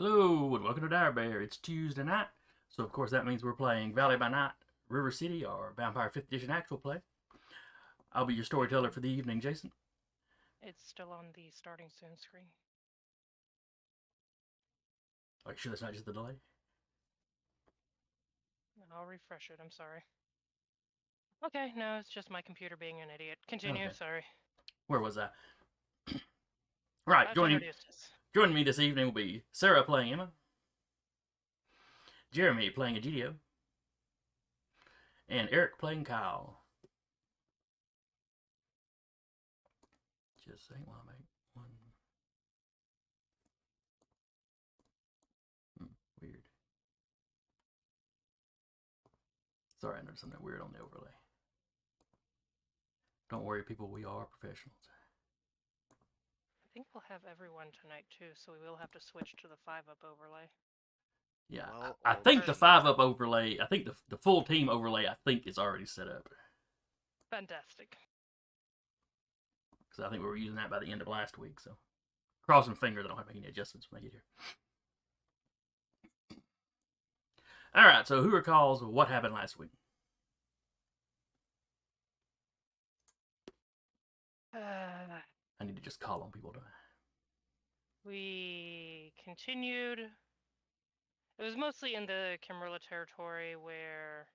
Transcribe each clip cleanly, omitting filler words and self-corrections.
Hello and welcome to Dire Bear. It's Tuesday night, so of course that means we're playing Valley by Night, River City, or Vampire 5th Edition actual play. I'll be your storyteller for the evening, Jason. It's still on the starting soon screen. Are you sure that's not just the delay? I'll refresh it. I'm sorry. Okay, no, it's just my computer being an idiot. Continue. Okay. Sorry. Where was I? Right, To introduce us. joining me this evening will be Sarah playing Emma, Jeremy playing Egidio, and Eric playing Kyle. Just saying while I make one. Weird. Sorry, I noticed something weird on the overlay. Don't worry, people, we are professionals. I think we'll have everyone tonight too, so we will have to switch to the 5-up overlay. Yeah, Well, I think the 5-up overlay, I think the full team overlay, I think is already set up. Fantastic. Because I think we were using that by the end of last week, so crossing fingers I don't have to make any adjustments when I get here. All right, so who recalls what happened last week? I need to just call on people, don't I? We continued. It was mostly in the Kimberla territory where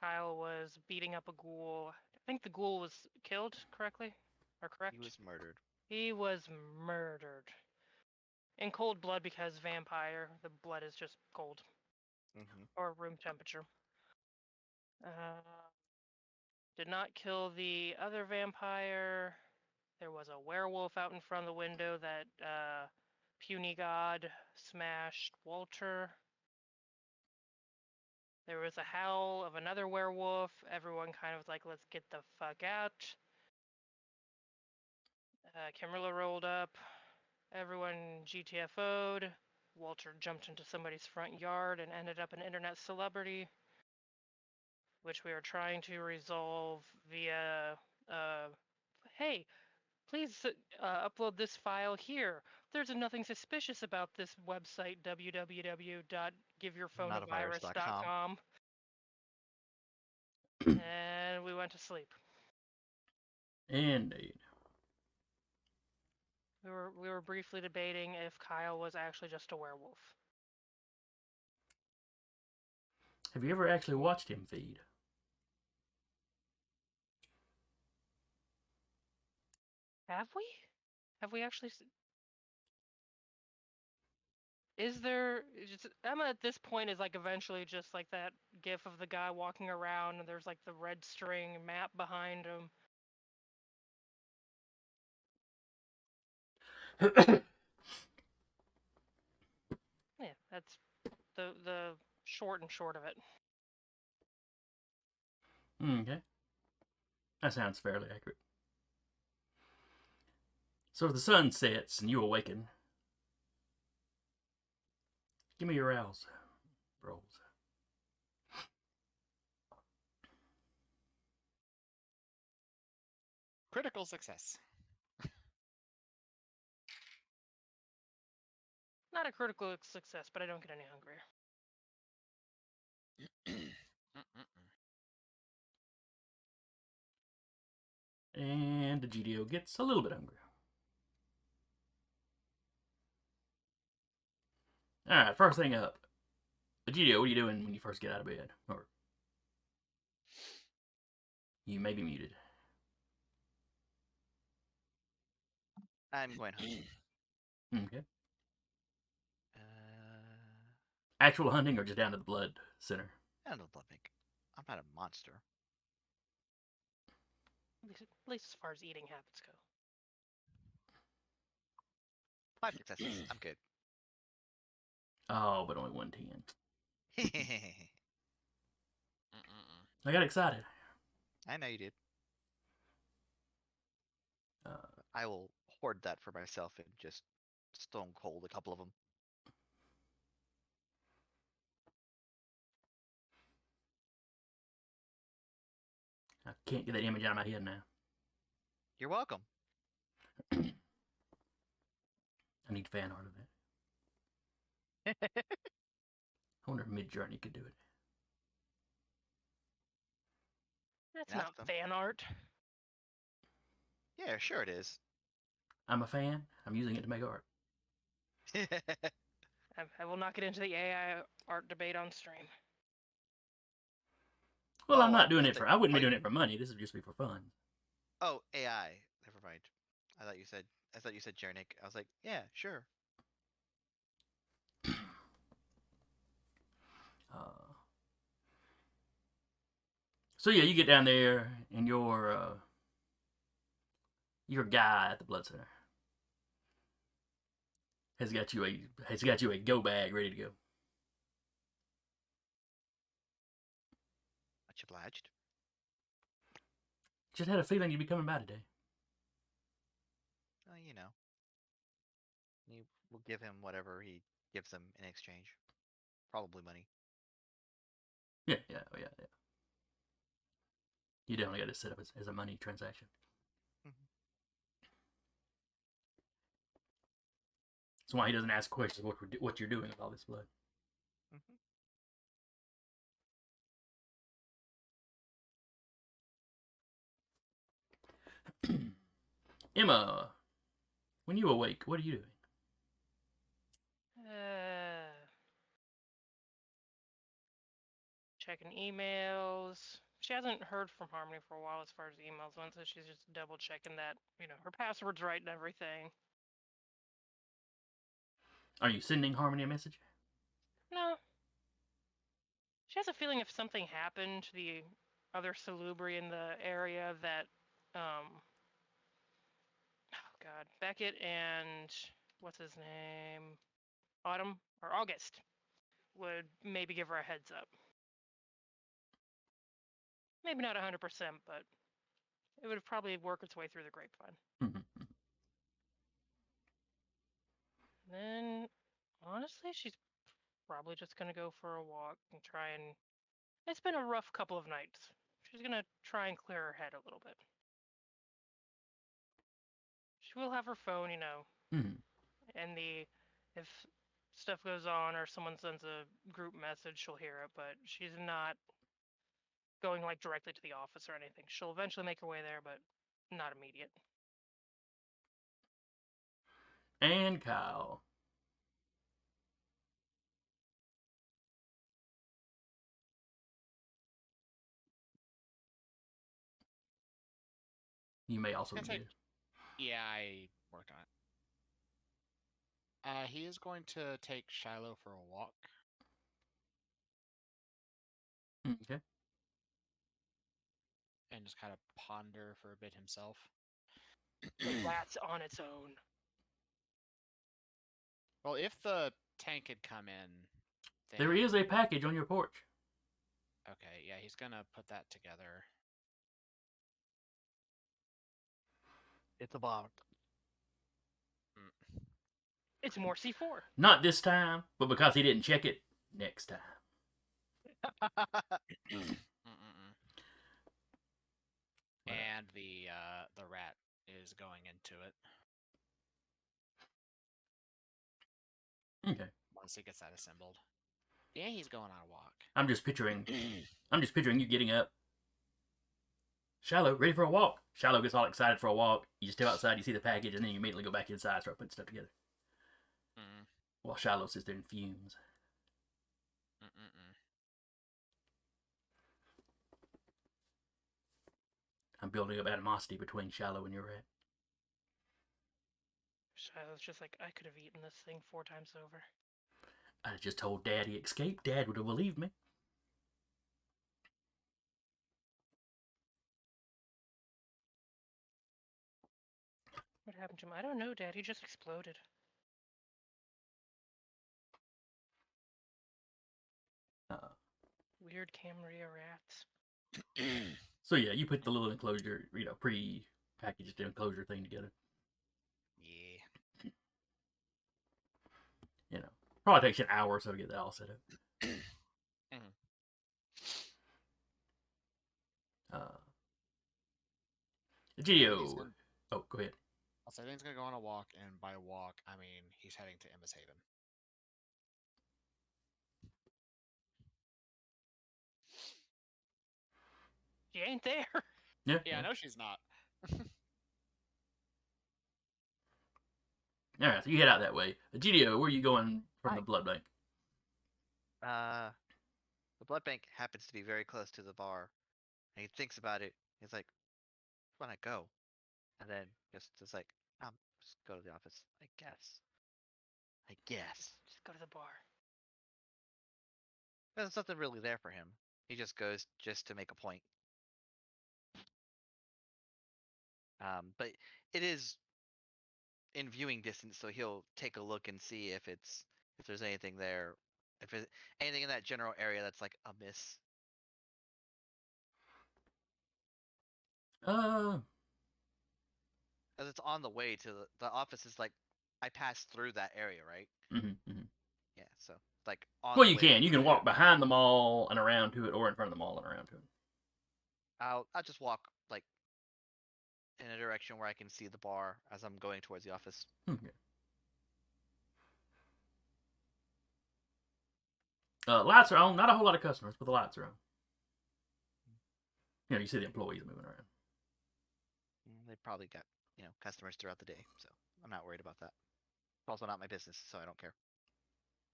Kyle was beating up a ghoul. I think the ghoul was killed, correctly? Or correct? he was murdered. He was murdered. In cold blood because vampire, the blood is just cold. Or room temperature. Did not kill the other vampire. There was a werewolf out in front of the window that Puny God smashed Walter. There was a howl of another werewolf. Everyone kind of was like, let's get the fuck out. Kimberla rolled up. Everyone GTFO'd. Walter jumped into somebody's front yard and ended up an internet celebrity, which we are trying to resolve via, hey, please upload this file here. There's nothing suspicious about this website, www.giveyourphoneavirus.com. And we went to sleep. Indeed. We were briefly debating if Kyle was actually just a werewolf. Have you ever actually watched him feed? Have we? Have we actually? Is there? Emma at this point is like eventually just like that gif of the guy walking around and there's like the red string map behind him. Yeah, that's the short and short of it. Okay. That sounds fairly accurate. So as the sun sets and you awaken, give me your rolls. Critical success. Not a critical success, but I don't get any hungrier. And the GDO gets a little bit hungry. Alright, first thing up. Egidio, what are you doing when you first get out of bed? Or you may be muted. I'm going hunting. Okay. Actual hunting or just down to the blood center? I don't think. I'm not a monster. At least as far as eating habits go. 5 successes. I'm good. Oh, but only 110. I got excited. I know you did. Uh, I will hoard that for myself and just stone cold a couple of them. I can't get that image out of my head now. You're welcome. I need fan art of that. I wonder if Midjourney could do it. That's Ask not them. fan art. Yeah, sure it is. I'm a fan. I'm using it to make art. I will not get into the AI art debate on stream. Well, I'm Oh, not doing it for. I wouldn't be you- doing it for money. This would just be for fun. Oh, AI. Never mind. I thought you said Jernick. I was like, yeah, sure. Uh, so yeah, you get down there and your guy at the blood center has got you a go bag ready to go. Much obliged. Just had a feeling you'd be coming by today. Oh, you know. You will give him whatever he gives them in exchange. Probably money. Yeah. You definitely got to set up as a money transaction. Mhm. That's why he doesn't ask questions what you're doing with all this blood. Mhm. Emma, when you awake, what are you doing? Checking emails. She hasn't heard from Harmony for a while as far as emails went, so she's just double checking that, her password's right and everything. Are you sending Harmony a message? No. She has a feeling if something happened to the other Salubri in the area that, oh god, Beckett and, what's his name? Autumn? Or August would maybe give her a heads up. Maybe not 100%, but it would probably work its way through the grapevine. Then, honestly, she's probably just gonna go for a walk and try and. It's been a rough couple of nights. She's gonna try and clear her head a little bit. She will have her phone, and if stuff goes on or someone sends a group message, she'll hear it, but she's not going like directly to the office or anything. She'll eventually make her way there, but not immediate. And Kyle. You may also be muted. Yeah, I worked on it. He is going to take Shiloh for a walk. Okay. And just kind of ponder for a bit himself. The rat's on its own. Well, if the tank had come in, then... There is a package on your porch. Okay, yeah, he's gonna put that together. It's a bomb. It's more C4. Not this time, but because he didn't check it, next time. And the rat is going into it. Okay. Once he gets that assembled. Yeah, he's going on a walk. I'm just picturing you getting up. Shiloh, ready for a walk. Shiloh gets all excited for a walk. You just step outside, you see the package, and then you immediately go back inside and start putting stuff together. While Shiloh sits there in fumes. I'm building up animosity between Shiloh and your rat. Shiloh's just like, I could have eaten this thing 4 times over. I just told Dad he escaped. Dad would have believed me. What happened to him? I don't know, Dad. He just exploded. Weird Camaria rats. So yeah, you put the little enclosure, pre-packaged enclosure thing together. Yeah. Probably takes you an hour or so to get that all set up. Geo. Oh, go ahead. I'll say he's gonna go on a walk, and by walk, I mean he's heading to Emma's Haven. She ain't there. Yeah. Yeah, I know she's not. All right, so you head out that way. GDO, where are you going from Hi. the blood bank? The blood bank happens to be very close to the bar, and he thinks about it. He's like, "When I go," and then just like, just go to the office. I guess. I guess. Just go to the bar. There's nothing really there for him. He just goes just to make a point. But it is in viewing distance, so he'll take a look and see if there's anything there, if it anything in that general area that's like amiss. Uh, As it's on the way to the office is like, I passed through that area, right? mhm. Yeah, so like on Well, the you way can. You can there. walk behind the mall and around to it, or in front of the mall and around to it. I'll just walk like in a direction where I can see the bar as I'm going towards the office. Okay. Lights are on. Not a whole lot of customers, but the lights are on. You know, you see the employees moving around. They probably got customers throughout the day, so I'm not worried about that. It's also not my business, so I don't care.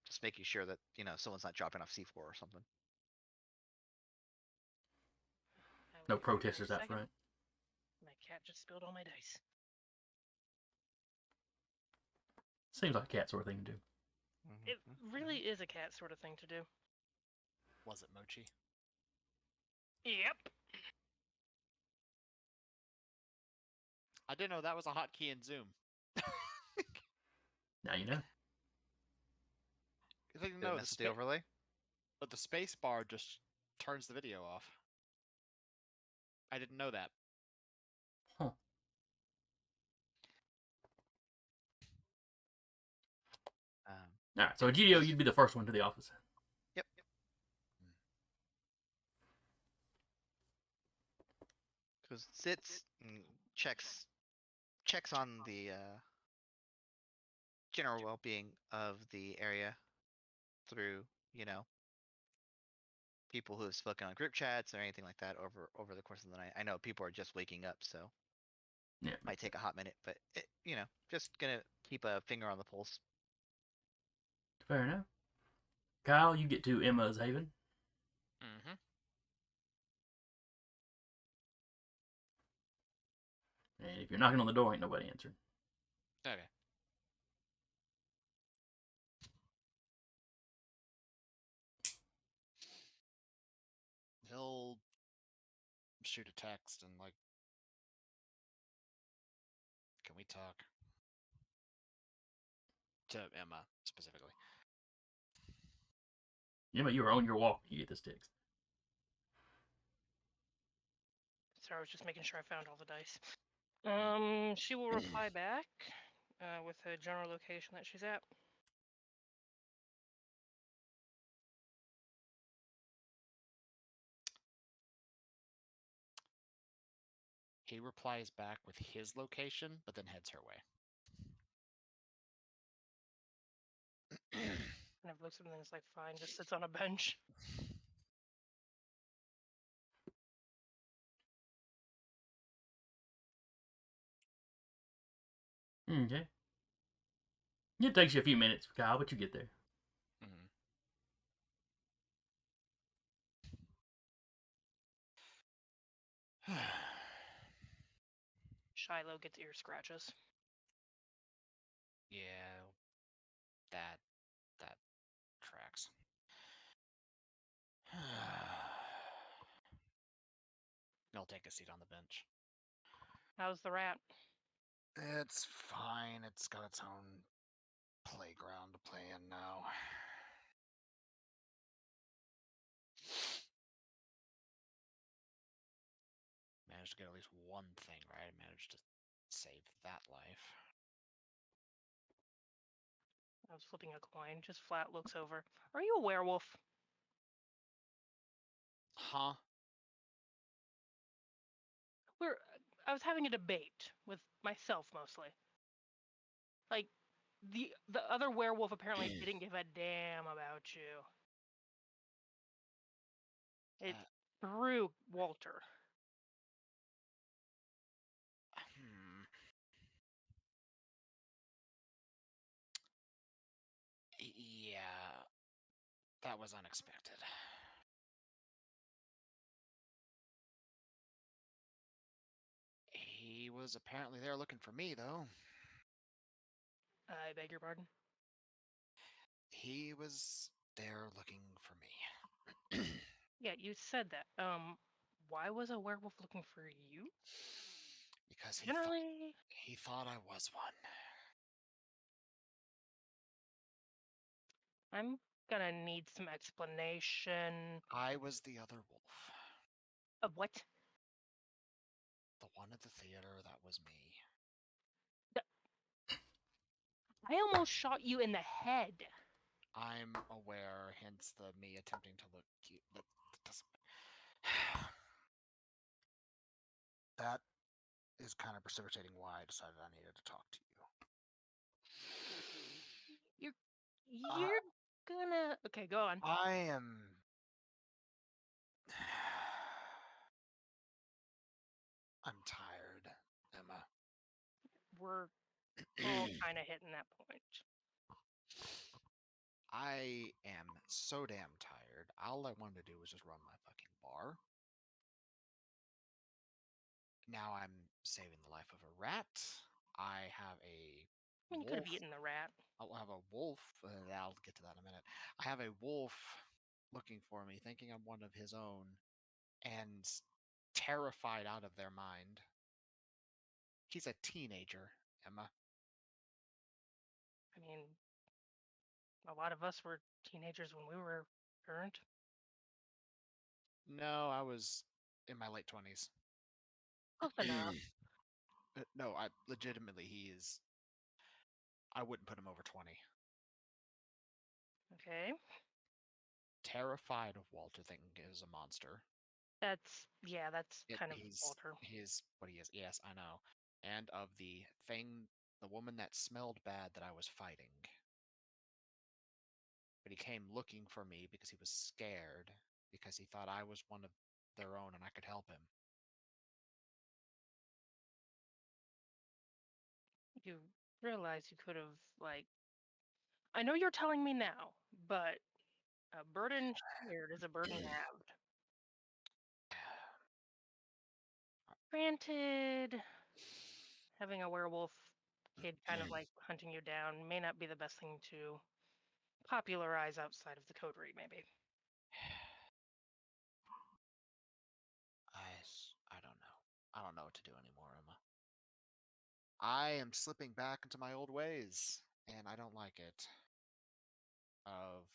Just making sure that someone's not dropping off C4 or something. I No wait for a protesters out second. front. My cat just spilled all my dice. Seems like a cat sort of thing to do. It really is a cat sort of thing to do. Was it Mochi? Yep. I didn't know that was a hotkey in Zoom. Now you know. I didn't Did know it mess with the overlay? but the space bar just turns the video off. I didn't know that. Huh. All right. So GDO, you'd be the first one to the office. Yep. Because sits and checks on the general well-being of the area through people who have spoken on group chats or anything like that over the course of the night. I know people are just waking up, so Yeah. might take a hot minute, but just gonna keep a finger on the pulse. Fair enough. Kyle, you get to Emma's Haven. Mm-hmm. And if you're knocking on the door, ain't nobody answering. Okay. He'll shoot a text and like, can we talk? To Emma specifically. Emma, you were on your walk. You get this text. Sorry, I was just making sure I found all the dice. She will reply back with a general location that she's at. He replies back with his location, but then heads her way. And I've looked at him and it's like, fine, just sits on a bench. Okay. It takes you a few minutes, Kyle, but you get there. Mm-hmm. Shiloh gets ear scratches. Yeah, that tracks. I'll take a seat on the bench. How's the rat? It's fine. It's got its own playground to play in now. Managed to get at least one thing right. I managed to save that life. I was flipping a coin. Just flat looks over. Are you a werewolf? Huh? I was having a debate with myself mostly. Like, the other werewolf apparently didn't give a damn about you. It threw Walter. That was unexpected. He was apparently there looking for me, though. I beg your pardon? He was there looking for me. Yeah, you said that. Why was a werewolf looking for you? Because Generally, he thought I was one. I'm gonna need some explanation I was the other wolf. of what? The one at the theater, that was me. I almost shot you in the head. I'm aware, hence the me attempting to look cute. That doesn't. That is kind of precipitating why I decided I needed to talk to you. You're gonna. Okay, go on. I am. I'm tired, Emma. We're all kind of hitting that point. I am so damn tired. All I wanted to do was just run my fucking bar. Now I'm saving the life of a rat. I have a I mean, you could have wolf. eaten the rat. I'll have a wolf. I'll get to that in a minute. I have a wolf looking for me, thinking I'm one of his own, and terrified out of their mind. He's a teenager, Emma. I mean, a lot of us were teenagers when we were current. No, I was in my late 20s. Close enough. No, I legitimately, he is. I wouldn't put him over 20. Okay. Terrified of Walter, thinking he is a monster. That's kind of He's Walter. what he is. Yes, I know. And of the woman that smelled bad that I was fighting. But he came looking for me because he was scared, because he thought I was one of their own and I could help him. You realize you could have, like, I know you're telling me now, but a burden shared is a burden halved. Granted, having a werewolf kid kind of like hunting you down may not be the best thing to popularize outside of the coterie, maybe. I don't know. I don't know what to do anymore, Emma. I am slipping back into my old ways, and I don't like it. Of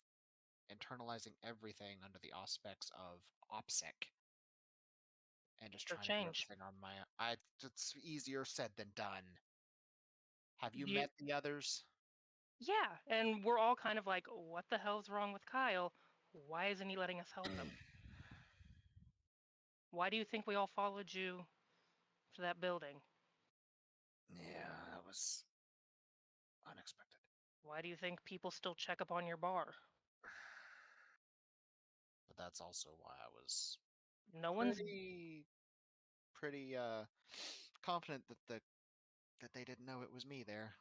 internalizing everything under the aspects of OPSEC and just For trying to do change. everything on my own. It's easier said than done. Have you You met the others? Yeah, and we're all kind of like, what the hell's wrong with Kyle? Why isn't he letting us help him? Why do you think we all followed you to that building? Yeah, that was unexpected. Why do you think people still check up on your bar? But that's also why I was No one's pretty confident that they didn't know it was me there.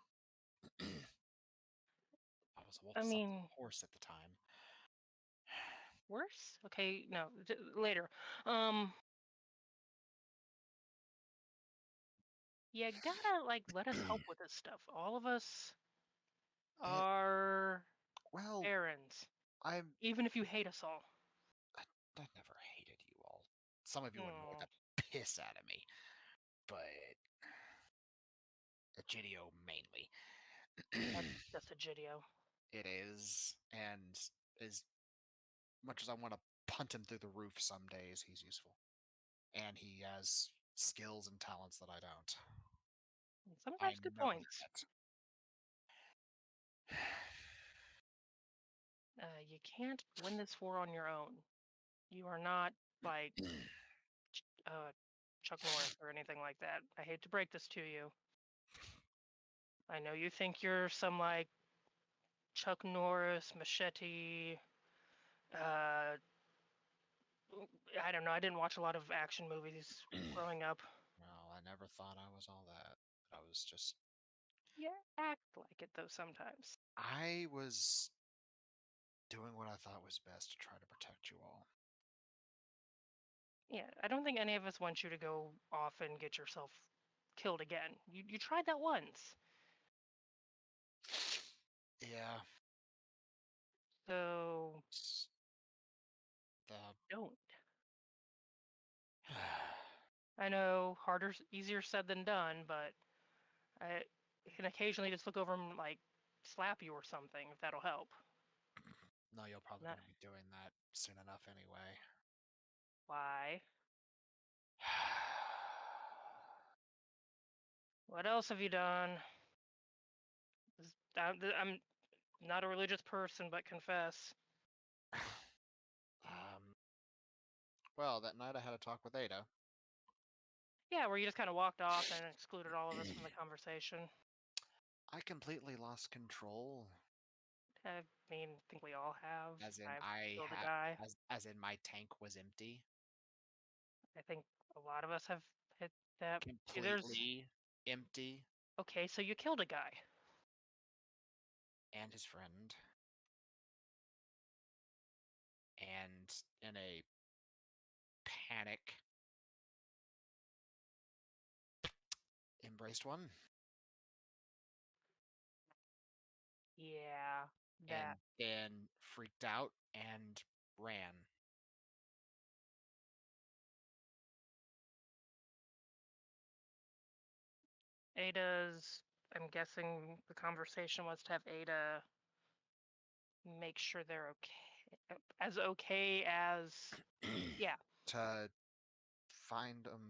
I was a wolf I to something mean, horse at the time. worse? Okay, no, later. You gotta like let us help with this stuff. All of us It are well, errands, I'm even if you hate us all. I never hated you all. Some of you annoyed Hmm, the piss out of me, but Egidio mainly. that's just a Gidio. It is, and as much as I want to punt him through the roof some days, he's useful. And he has skills and talents that I don't. I Sometimes good know points. that. You can't win this war on your own. You are not like uh, Chuck Norris or anything like that. I hate to break this to you. I know you think you're some like Chuck Norris, machete. Uh, I don't know. I didn't watch a lot of action movies growing up. Well, I never thought I was all that. I was just. Yeah, act like it though sometimes. I was doing what I thought was best to try to protect you all. Yeah, I don't think any of us want you to go off and get yourself killed again. You tried that once. Yeah. So s- The don't. I know easier said than done, but I can occasionally just look over and like slap you or something if that'll help. No, you're probably Not going to be doing that soon enough anyway. why. What else have you done? I'm not a religious person, but confess. um, well, that night I had a talk with Ada. Yeah, where you just kind of walked off and excluded all of us from the conversation. I completely lost control, I mean, I think we all have. as in I've I killed a had, guy. as in my tank was empty, I think a lot of us have hit that. There's completely empty, okay, so you killed a guy. and his friend, and in a panic, embraced one, Yeah, and that. then freaked out and ran. Ada's. I'm guessing the conversation was to have Ada make sure they're okay as. Yeah, To find them,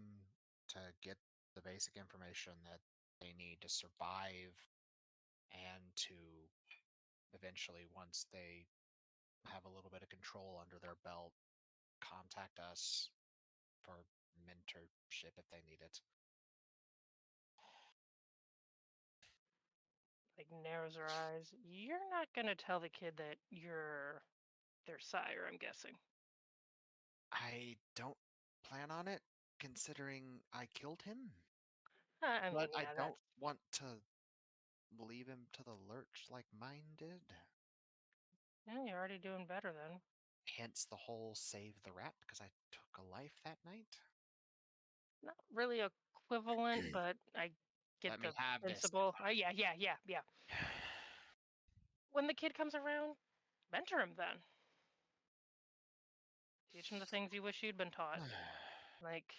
to get the basic information that they need to survive, and to eventually, once they have a little bit of control under their belt, contact us for mentorship if they need it. like narrows her eyes. You're not gonna tell the kid that you're their sire, I'm guessing. I don't plan on it, considering I killed him, I mean, but I yeah, don't that's. want to leave him to the lurch like mine did. Yeah, you're already doing better then. Hence the whole save the rat, because I took a life that night. Not really equivalent, but I get Let me the have this. principle. Yeah. When the kid comes around, mentor him then. Teach him the things you wish you'd been taught. Like,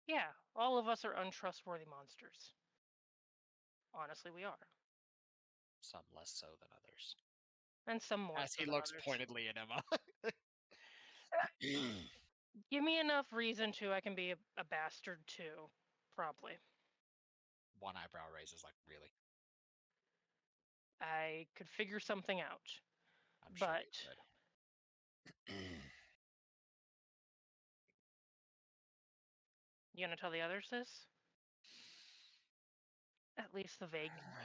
yeah, all of us are untrustworthy monsters. Honestly, we are. Some less so than others. And some more As so he than looks others. pointedly at Emma. Give me enough reason to, I can be a bastard too. Probably. One eyebrow raises, like, really? I could figure something out. I'm sure But you could. you gonna tell the others this? At least the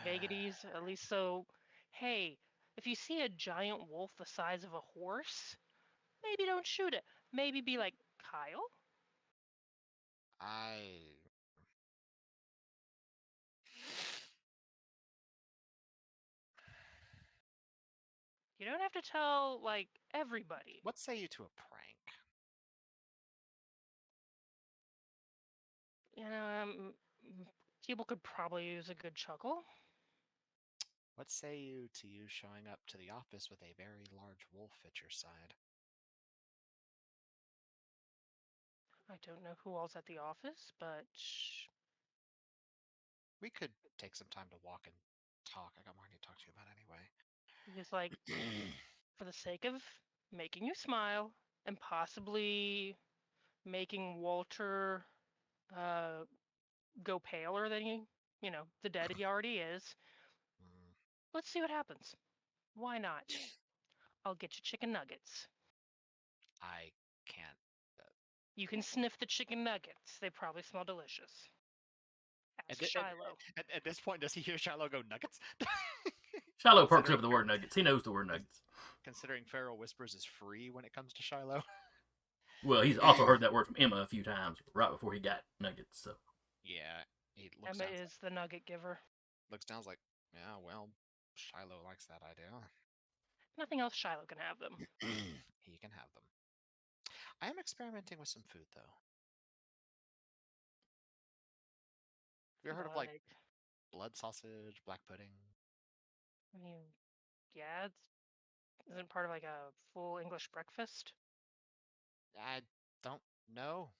vagaries, at least so, hey, if you see a giant wolf the size of a horse, maybe don't shoot it. Maybe be like, Kyle? I. You don't have to tell, like, everybody. What say you to a prank? You know, people could probably use a good chuckle. What say you to you showing up to the office with a very large wolf at your side? I don't know who all's at the office, but We could take some time to walk and talk. I got more I need to talk to you about anyway. just like, for the sake of making you smile and possibly making Walter uh, go paler than the dead he already is. Mm, Let's see what happens. Why not? I'll get you chicken nuggets. I can't. You can sniff the chicken nuggets. They probably smell delicious. At, Ask thi- at, Shiloh. at this point, does he hear Shiloh go nuggets? Shiloh perks Considering up at the word nuggets. He knows the word nuggets. considering Feral Whispers is free when it comes to Shiloh. Well, he's also heard that word from Emma a few times right before he got nuggets. So Yeah, he looks Emma down. is the nugget giver. Looks down like, yeah, well, Shiloh likes that idea. Nothing else, Shiloh can have them. He can have them. I am experimenting with some food, though. Have you ever heard of, like, blood sausage, black pudding? I mean, yeah, isn't part of like a full English breakfast. I don't know.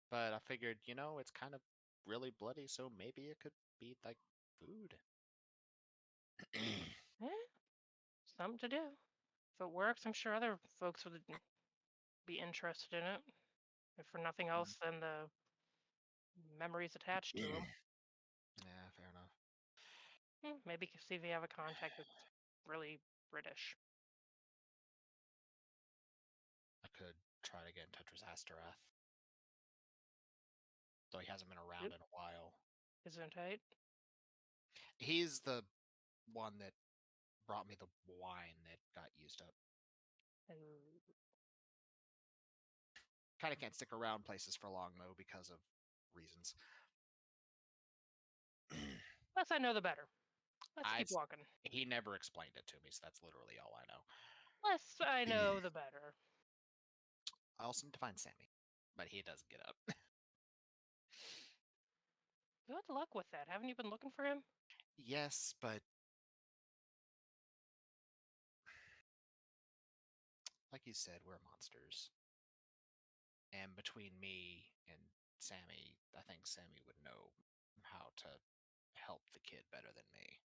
But I figured, it's kind of really bloody, so maybe it could be, like, food. Something to do. If it works, I'm sure other folks would be interested in it. If for nothing else than the memories attached to them. Yeah, fair enough. Maybe see if you have a contact that's really British. I could try to get in touch with Asterath. Though he hasn't been around in a while. Isn't it? He's the one that brought me the wine that got used up. Kind of can't stick around places for long, though, because of reasons. Less I know, the better. Let's keep walking. He never explained it to me, so that's literally all I know. Less I know, the better. I also need to find Sammy, but he doesn't get up. Good luck with that. Haven't you been looking for him? Yes, but like you said, we're monsters. And between me and Sammy, I think Sammy would know how to help the kid better than me.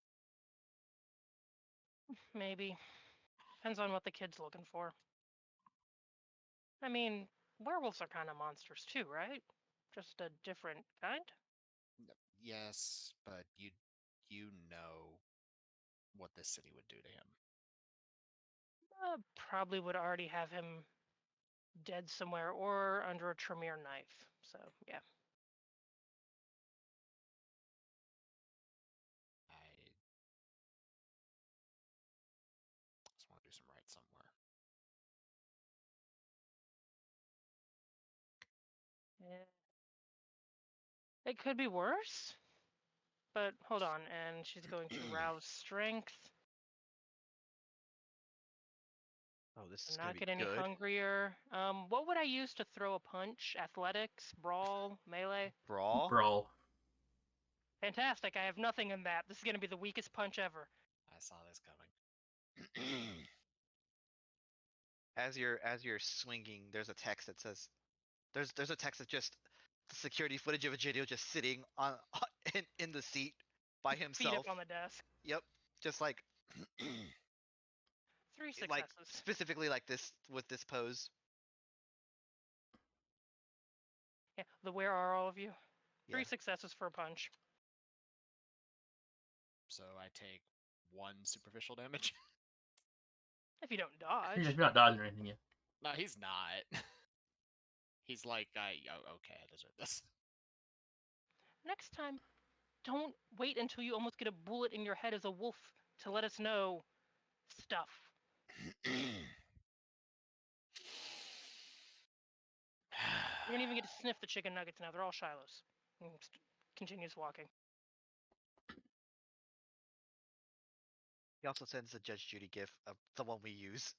Maybe. Depends on what the kid's looking for. I mean, werewolves are kind of monsters too, right? Just a different kind? Yes, but you know what this city would do to him. Probably would already have him dead somewhere or under a Tremere knife. So, yeah. I just want to do some right somewhere. Yeah. It could be worse. But hold on, and she's going to rouse strength. Oh, this is I'm gonna not be get any good. hungrier. What would I use to throw a punch? Athletics, brawl, melee? Brawl. Brawl. Fantastic. I have nothing in that. This is going to be the weakest punch ever. I saw this coming. As you're swinging, there's a text that says, there's a text that just the security footage of a Jadeo just sitting on in the seat by Feet himself. up on the desk. Yep, just like 3 like successes. specifically like this with this pose. Yeah, where are all of you? 3 Yeah. successes for a punch. So I take 1 superficial damage. If you don't Yeah, dodge. you're not dodging or anything yet. No, he's not. He's like, okay, I deserve this. Next time, don't wait until you almost get a bullet in your head as a wolf to let us know stuff. You don't even get to sniff the chicken nuggets now. They're all Shiloh's. Continues walking. He also sends the Judge Judy gif of the one we use.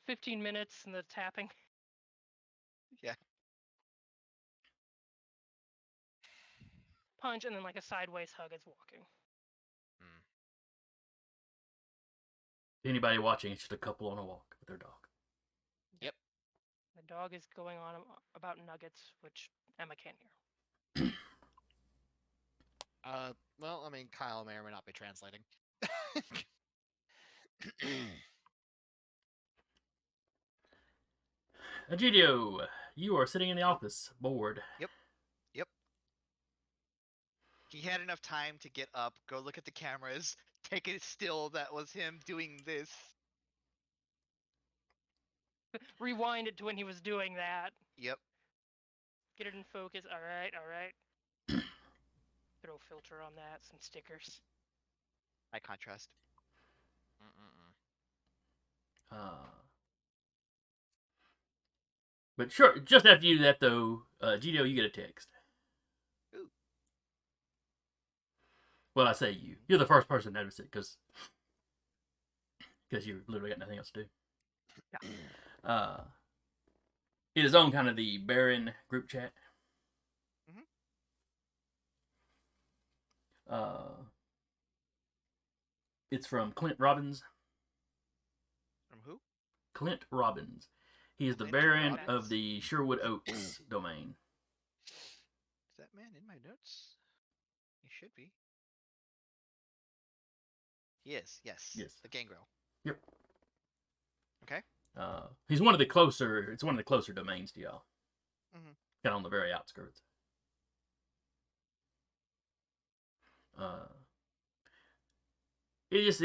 15 minutes and the tapping. Yeah. Punch and then like a sideways hug as walking. Anybody watching, it's just a couple on a walk with their dog. Yep. The dog is going on about nuggets, which Emma can't hear. Well, I mean, Kyle may or may not be translating. Egidio, you are sitting in the office, bored. Yep. He had enough time to get up, go look at the cameras, take it still that was him doing this. Rewind it to when he was doing that. Yep. Get it in focus. All right. Throw filter on that. Some stickers. High contrast. But sure, just after you do that, though, Egidio, you get a text. Ooh. Well, I say you. You're the first person to notice it, because because you literally got nothing else to do. Yeah. It is on kind of the Baron group chat. Mhm. It's from Clint Robbins. From who? Clint Robbins. He is the Clint Baron Robbins. of the Sherwood Oaks domain. Is that man in my notes? He should be. He is. Yes. Yes. The gangrel. Yep. Okay. He's one of the closer. It's one of the closer domains to y'all. Mhm. Kind of on the very outskirts. It's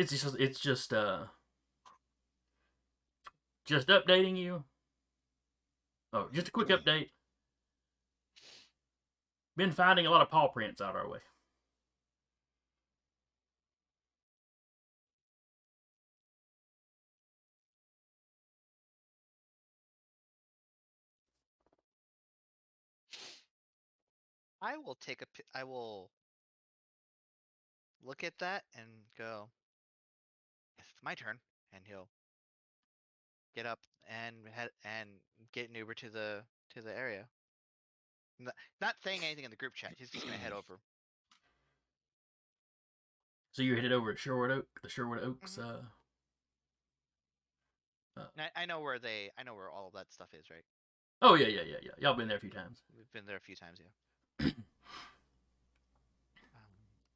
just updating you. Oh, just a quick update. Been finding a lot of paw prints out our way. I will take a. I will look at that and go. Yes, it's my turn, and he'll get up and head and get an Uber to the area. Not saying anything in the group chat. He's just gonna head over. So you're headed over to the Sherwood Oaks. Mhm. I know where they. I know where all of that stuff is, right? Oh yeah. Y'all been there a few times. We've been there a few times, yeah.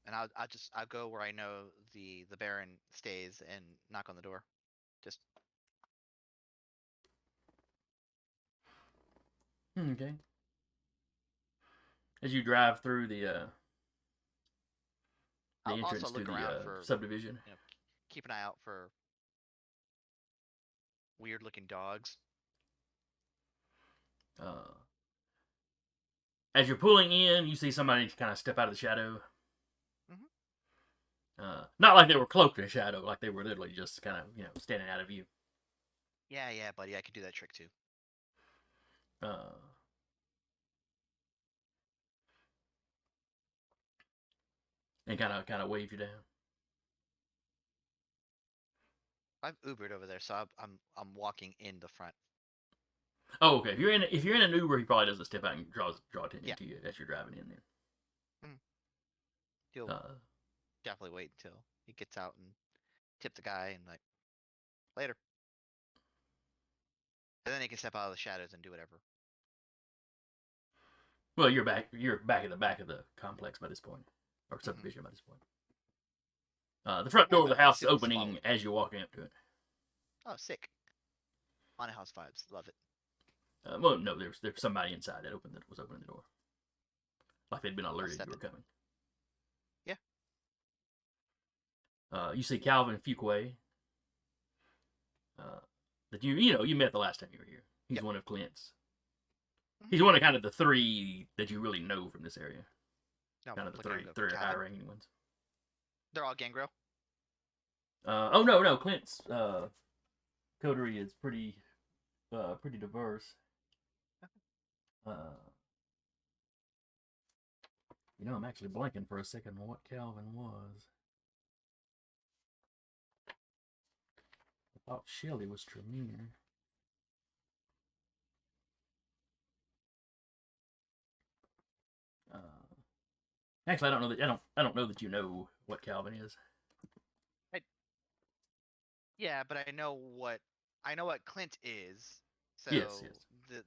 And I'll go where I know the Baron stays and knock on the door. Just Okay. As you drive through the I'll entrance also to look the around for subdivision. keep an eye out for weird looking dogs. Uh, as you're pulling in, you see somebody kind of step out of the shadow. Not like they were cloaked in shadow, like they were literally just kind of standing out of view. Yeah, buddy, I could do that trick too. Uh, and kind of wave you down. I've Ubered over there, so I'm walking in the front. Oh, okay. If you're in an Uber, he probably doesn't step out and draw attention Yeah. to you as you're driving in. Then He'll definitely wait until he gets out and tip the guy and like later. And then he can step out of the shadows and do whatever. well, you're back. You're back in the back of the complex by this point, or subdivision by this point. The front door of the but I house is assume he's opening following. as you're walking up to it. Oh, sick. Haunted house vibes. Love it. Well, no, there's somebody inside that was opening the door, like they'd been alerted step you were in. coming. Yeah. You see Calvin Fuquay. That you met the last time you were here. He's Yep. one of Clint's. Mhm. He's one of kind of the three that you really know from this area. No, Kind of the look at him three go, high Calvin. ranking ones. They're all gangrel. Oh no, Clint's coterie is pretty diverse. I'm actually blanking for a second on what Calvin was. I thought Shelley was Tremere. Actually, I don't know that I don't know that you know what Calvin is. Yeah, but I know what Clint is. So Yes. the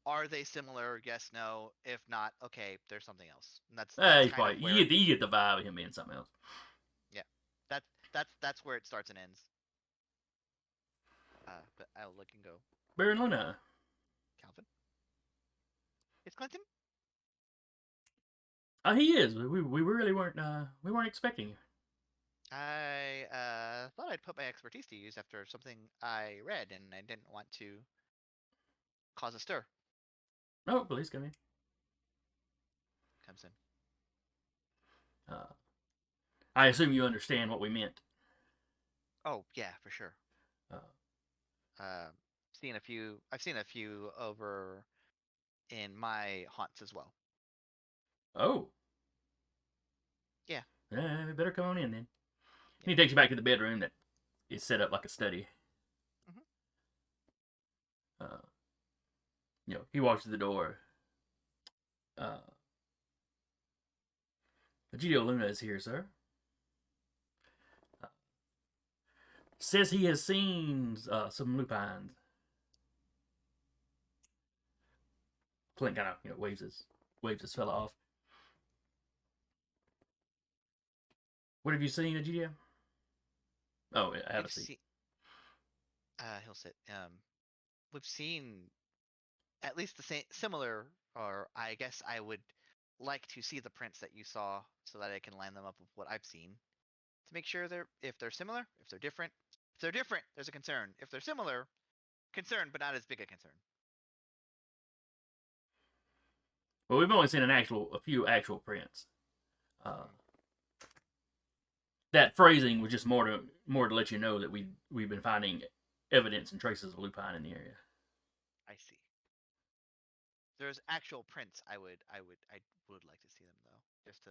are they similar? Yes, no. If not, okay, there's something else. And that's He's kind of probably where you get the vibe of him being something else. yeah. That's where it starts and ends. But I'll look and go, Baron Luna. Calvin? It's Clinton? He is. We really weren't expecting you. I thought I'd put my expertise to use after something I read, and I didn't want to cause a stir. Oh, please come in. Comes in. I assume you understand what we meant. Oh yeah, for sure. Uh, I've seen a few over in my haunts as well. oh. Yeah. We better come on in then. He takes you back to the bedroom that is set up like a study. He walks through the door. Egidio Luna is here, sir. Says he has seen some lupines. Clint kind of waves his fella off. What have you seen, Egidio? Oh, I have a seat. He'll sit. We've seen at least the same, similar, or I guess I would like to see the prints that you saw so that I can line them up with what I've seen to make sure if they're similar, if they're different. If they're different, there's a concern. If they're similar, concern, but not as big a concern. Well, we've only seen a few actual prints. That phrasing was just more to let you know that we've been finding evidence and traces of lupine in the area. I see. There's actual prints. I would like to see them though, just to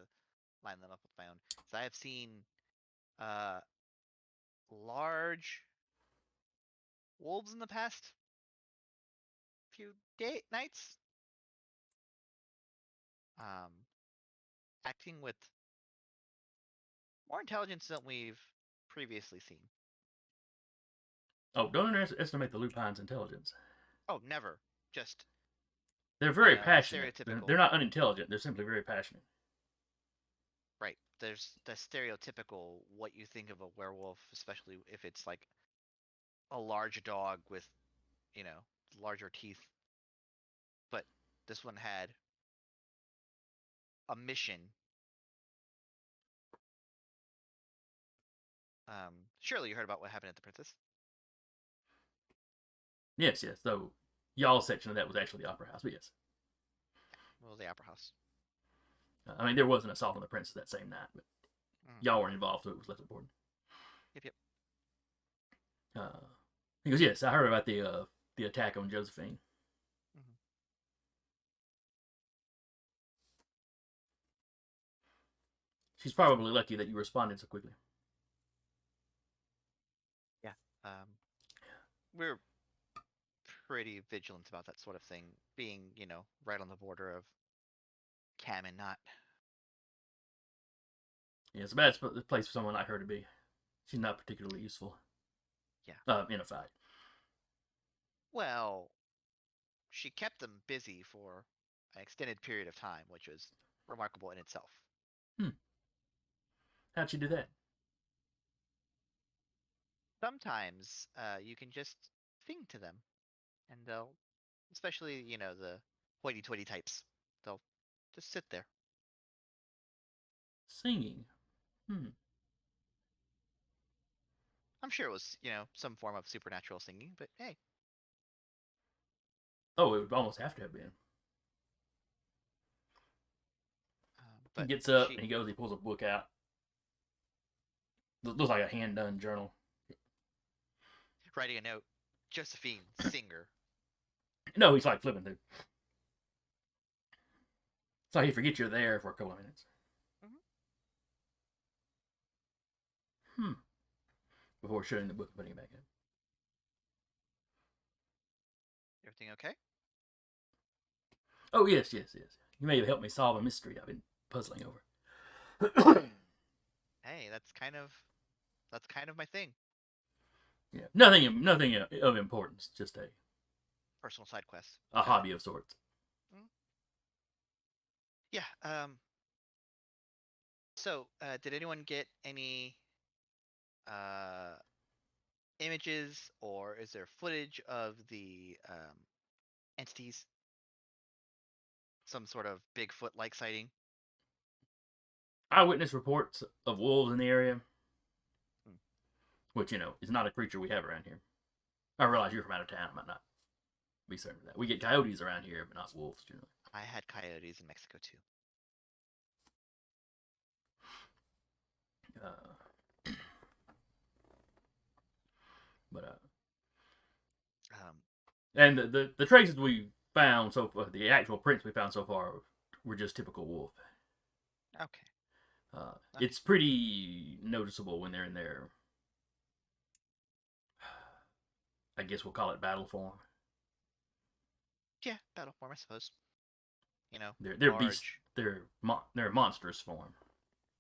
line them up with my own. So I have seen large wolves in the past few nights. Acting with more intelligence than we've previously seen. Oh, don't underestimate the lupine's intelligence. Oh, never. Just they're very passionate. Stereotypical. They're not unintelligent. They're simply very passionate. Right. There's the stereotypical what you think of a werewolf, especially if it's like a large dog with, larger teeth. But this one had a mission. Surely you heard about what happened at the Princess. Yes. Though y'all's section of that was actually the Opera House, but yes. Well, the Opera House. I mean, there was an assault on the Princess that same night, but y'all were involved, so it was less important. Yep. He goes, yes, I heard about the attack on Josephine. Mm-hmm. She's probably lucky that you responded so quickly. Yeah. We're pretty vigilant about that sort of thing, being, right on the border of Cam and not. Yeah, it's a bad place for someone like her to be. She's not particularly useful. Yeah. In a fight. Well, she kept them busy for an extended period of time, which was remarkable in itself. How'd she do that? Sometimes you can just sing to them, and they'll, especially, the hoity-toity types, they'll just sit there. Singing. I'm sure it was, some form of supernatural singing, but hey. Oh, it would almost have to have been. But he gets up and he goes, he pulls a book out. Looks like a hand-done journal. Writing a note. Josephine, singer. No, he's like flipping through. It's like he forgets you're there for a couple of minutes. Before shutting the book and putting it back in. Everything okay? Oh, yes. You may have helped me solve a mystery I've been puzzling over. Hey, that's kind of my thing. Yeah, nothing of importance. Just a personal side quest. A hobby of sorts. Yeah. So, did anyone get any images, or is there footage of the entities? Some sort of Bigfoot-like sighting? Eyewitness reports of wolves in the area, which, is not a creature we have around here. I realize you're from out of town. I might not be certain of that. We get coyotes around here, but not wolves, generally. I had coyotes in Mexico, too. And the traces we found so far, the actual prints we found so far, were just typical wolf. Okay. It's pretty noticeable when they're in their I guess we'll call it battle form. Yeah, battle form, I suppose. You know, They're beast. large. They're monstrous form.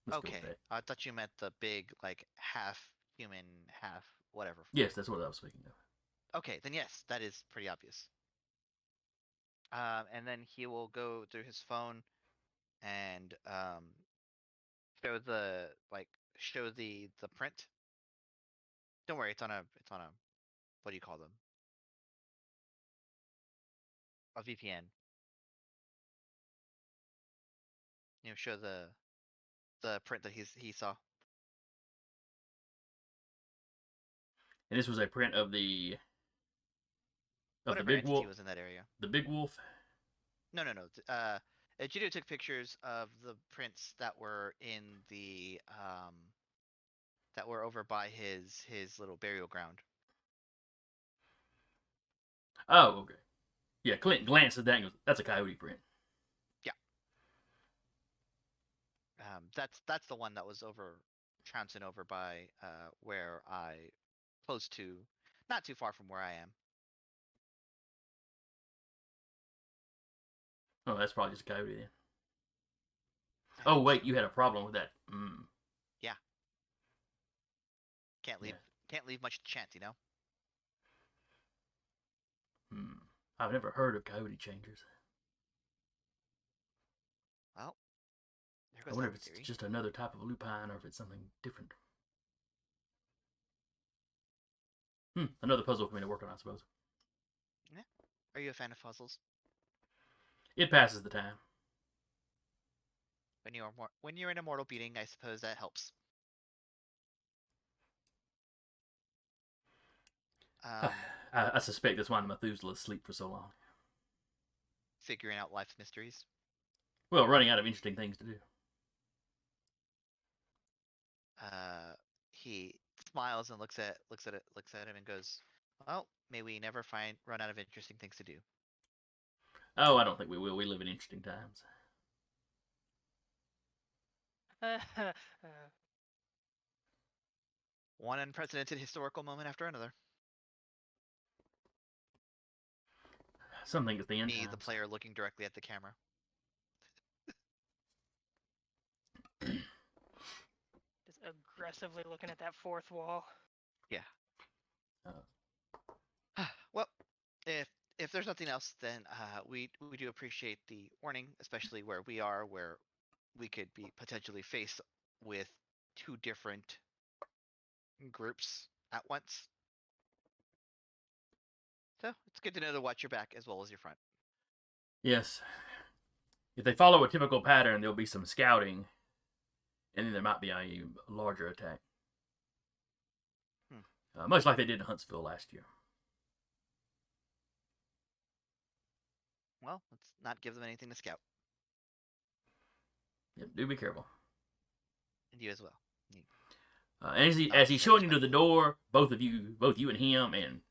Let's go with Okay, that. I thought you meant the big, like half human, half whatever. Yes, that's what I was speaking of. Okay, then yes, that is pretty obvious. And then he will go through his phone and show the show the print. Don't worry, it's on a what do you call them? A VPN. You know, show the print that he saw. And this was a print of the Whatever big entity wolf. was in that area. The big wolf. No, no, no. Judo took pictures of the prints that were in the that were over by his little burial ground. Oh, okay. Yeah, Clint glanced at that and goes, "That's a coyote print." That's the one that was over trouncing over by where I close to, not too far from where I am. Oh, that's probably just a coyote then. I Oh hope wait, so. you had a problem with that. Mm. Yeah. Can't leave Yeah. can't leave much to chance, you know. Hmm. I've never heard of coyote changers. Well, there I goes wonder that if it's theory. just another type of lupine or if it's something different. Another puzzle for me to work on, I suppose. Yeah. Are you a fan of puzzles? It passes the time. When you're in a mortal beating, I suppose that helps. I suspect that's why Methuselah sleep for so long. Figuring out life's mysteries. Well, running out of interesting things to do. He smiles and looks at him and goes, "Well, may we never run out of interesting things to do." Oh, I don't think we will. We live in interesting times. One unprecedented historical moment after another. Some think it's the end Me, the times. player, looking directly at the camera. Just aggressively looking at that fourth wall. Yeah. Uh, Well, if there's nothing else, then we do appreciate the warning, especially where we are, where we could be potentially faced with two different groups at once. So it's good to know to watch your back as well as your front. yes. If they follow a typical pattern, there'll be some scouting, and then there might be a larger attack. Much like they did in Huntsville last year. Well, let's not give them anything to scout. Yep, do be careful. And you as well. And as he's showing you to the door, both you and him, and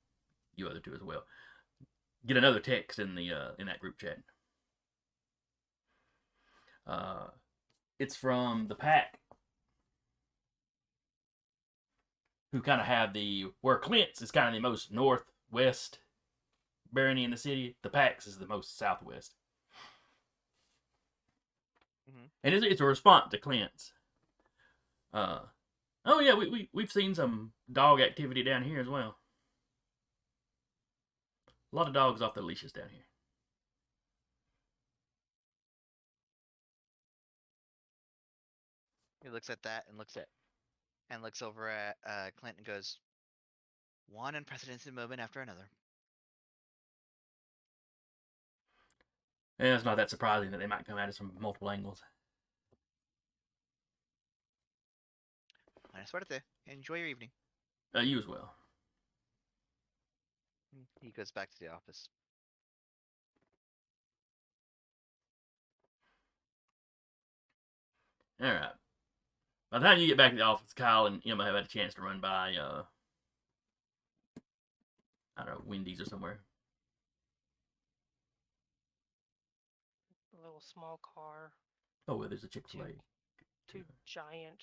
you other two as well, get another text in the in that group chat. It's from the pack, who kind of have where Clint's is kind of the most northwest barony in the city. The Pax is the most southwest. And it's a response to Clint's. Oh yeah, we've seen some dog activity down here as well. A lot of dogs off their leashes down here. He looks at that and looks over at Clint and goes, "One unprecedented moment after another." And it's not that surprising that they might come at us from multiple angles. Buena suerte. Enjoy your evening. You as well. He goes back to the office. All right. By the time you get back to the office, Kyle and Emma have had a chance to run by, I don't know, Wendy's or somewhere. A little small car. Oh, well, there's a Chick-fil-A. Two giant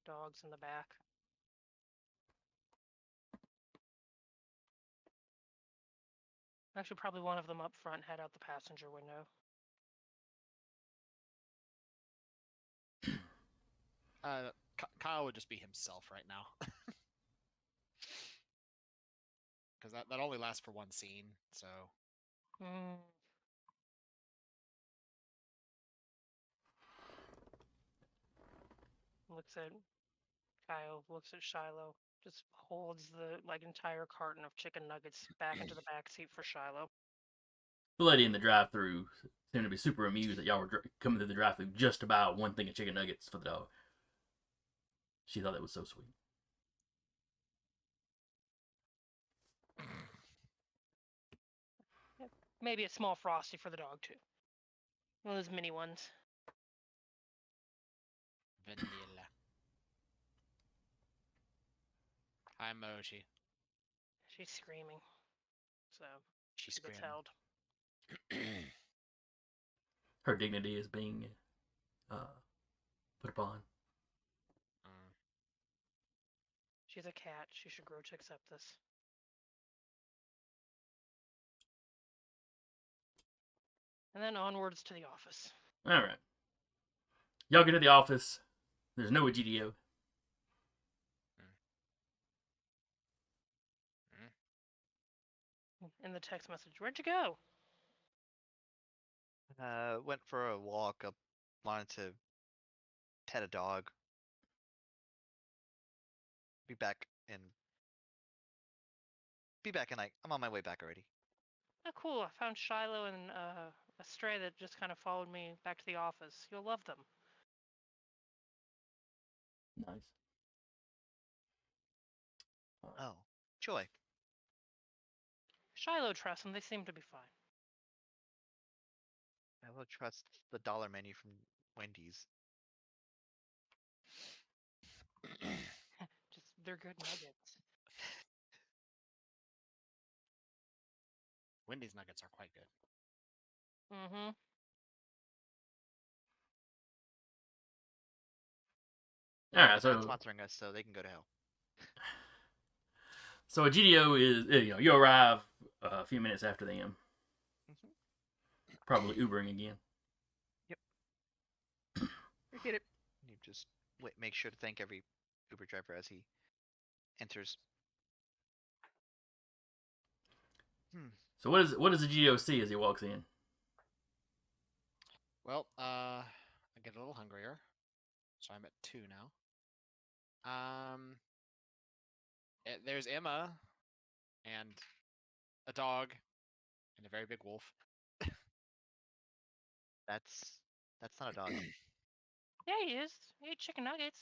dogs in the back. Actually, probably one of them up front head out the passenger window. Kyle would just be himself right now. Because that only lasts for one scene, so Mm. Looks at Kyle, looks at Shiloh, just holds the entire carton of chicken nuggets back into the back seat for Shiloh. The lady in the drive-through seemed to be super amused that y'all were coming through the drive-through just to buy one thing of chicken nuggets for the dog. She thought that was so sweet. Maybe a small frosty for the dog too. One of those mini ones. vanilla. Hi, Mochi. She's screaming, so She's she gets screaming. held. Her dignity is being put upon. She's a cat. She should grow to accept this. And then onwards to the office. All right. Y'all get to the office. There's no GDO. In the text message, where'd you go? Went for a walk up. Wanted to pet a dog. Be back in. Be back in like I'm on my way back already. Oh, cool. I found Shiloh and a stray that just kind of followed me back to the office. You'll love them. Nice. Oh, joy. Shiloh trusts them. They seem to be fine. I will trust the dollar menu from Wendy's. Just they're good nuggets. Wendy's nuggets are quite good. Mm-hmm. All right, They're not so sponsoring us, so they can go to hell. so a GDO is you arrive a few minutes after them. Mhm. Probably Ubering again. You get it. You just make sure to thank every Uber driver as he enters. So what does the GDO see as he walks in? Well, I get a little hungrier, so I'm at 2 now. There's Emma, and a dog, and a very big wolf. That's not a dog. Yeah, he is. He ate chicken nuggets.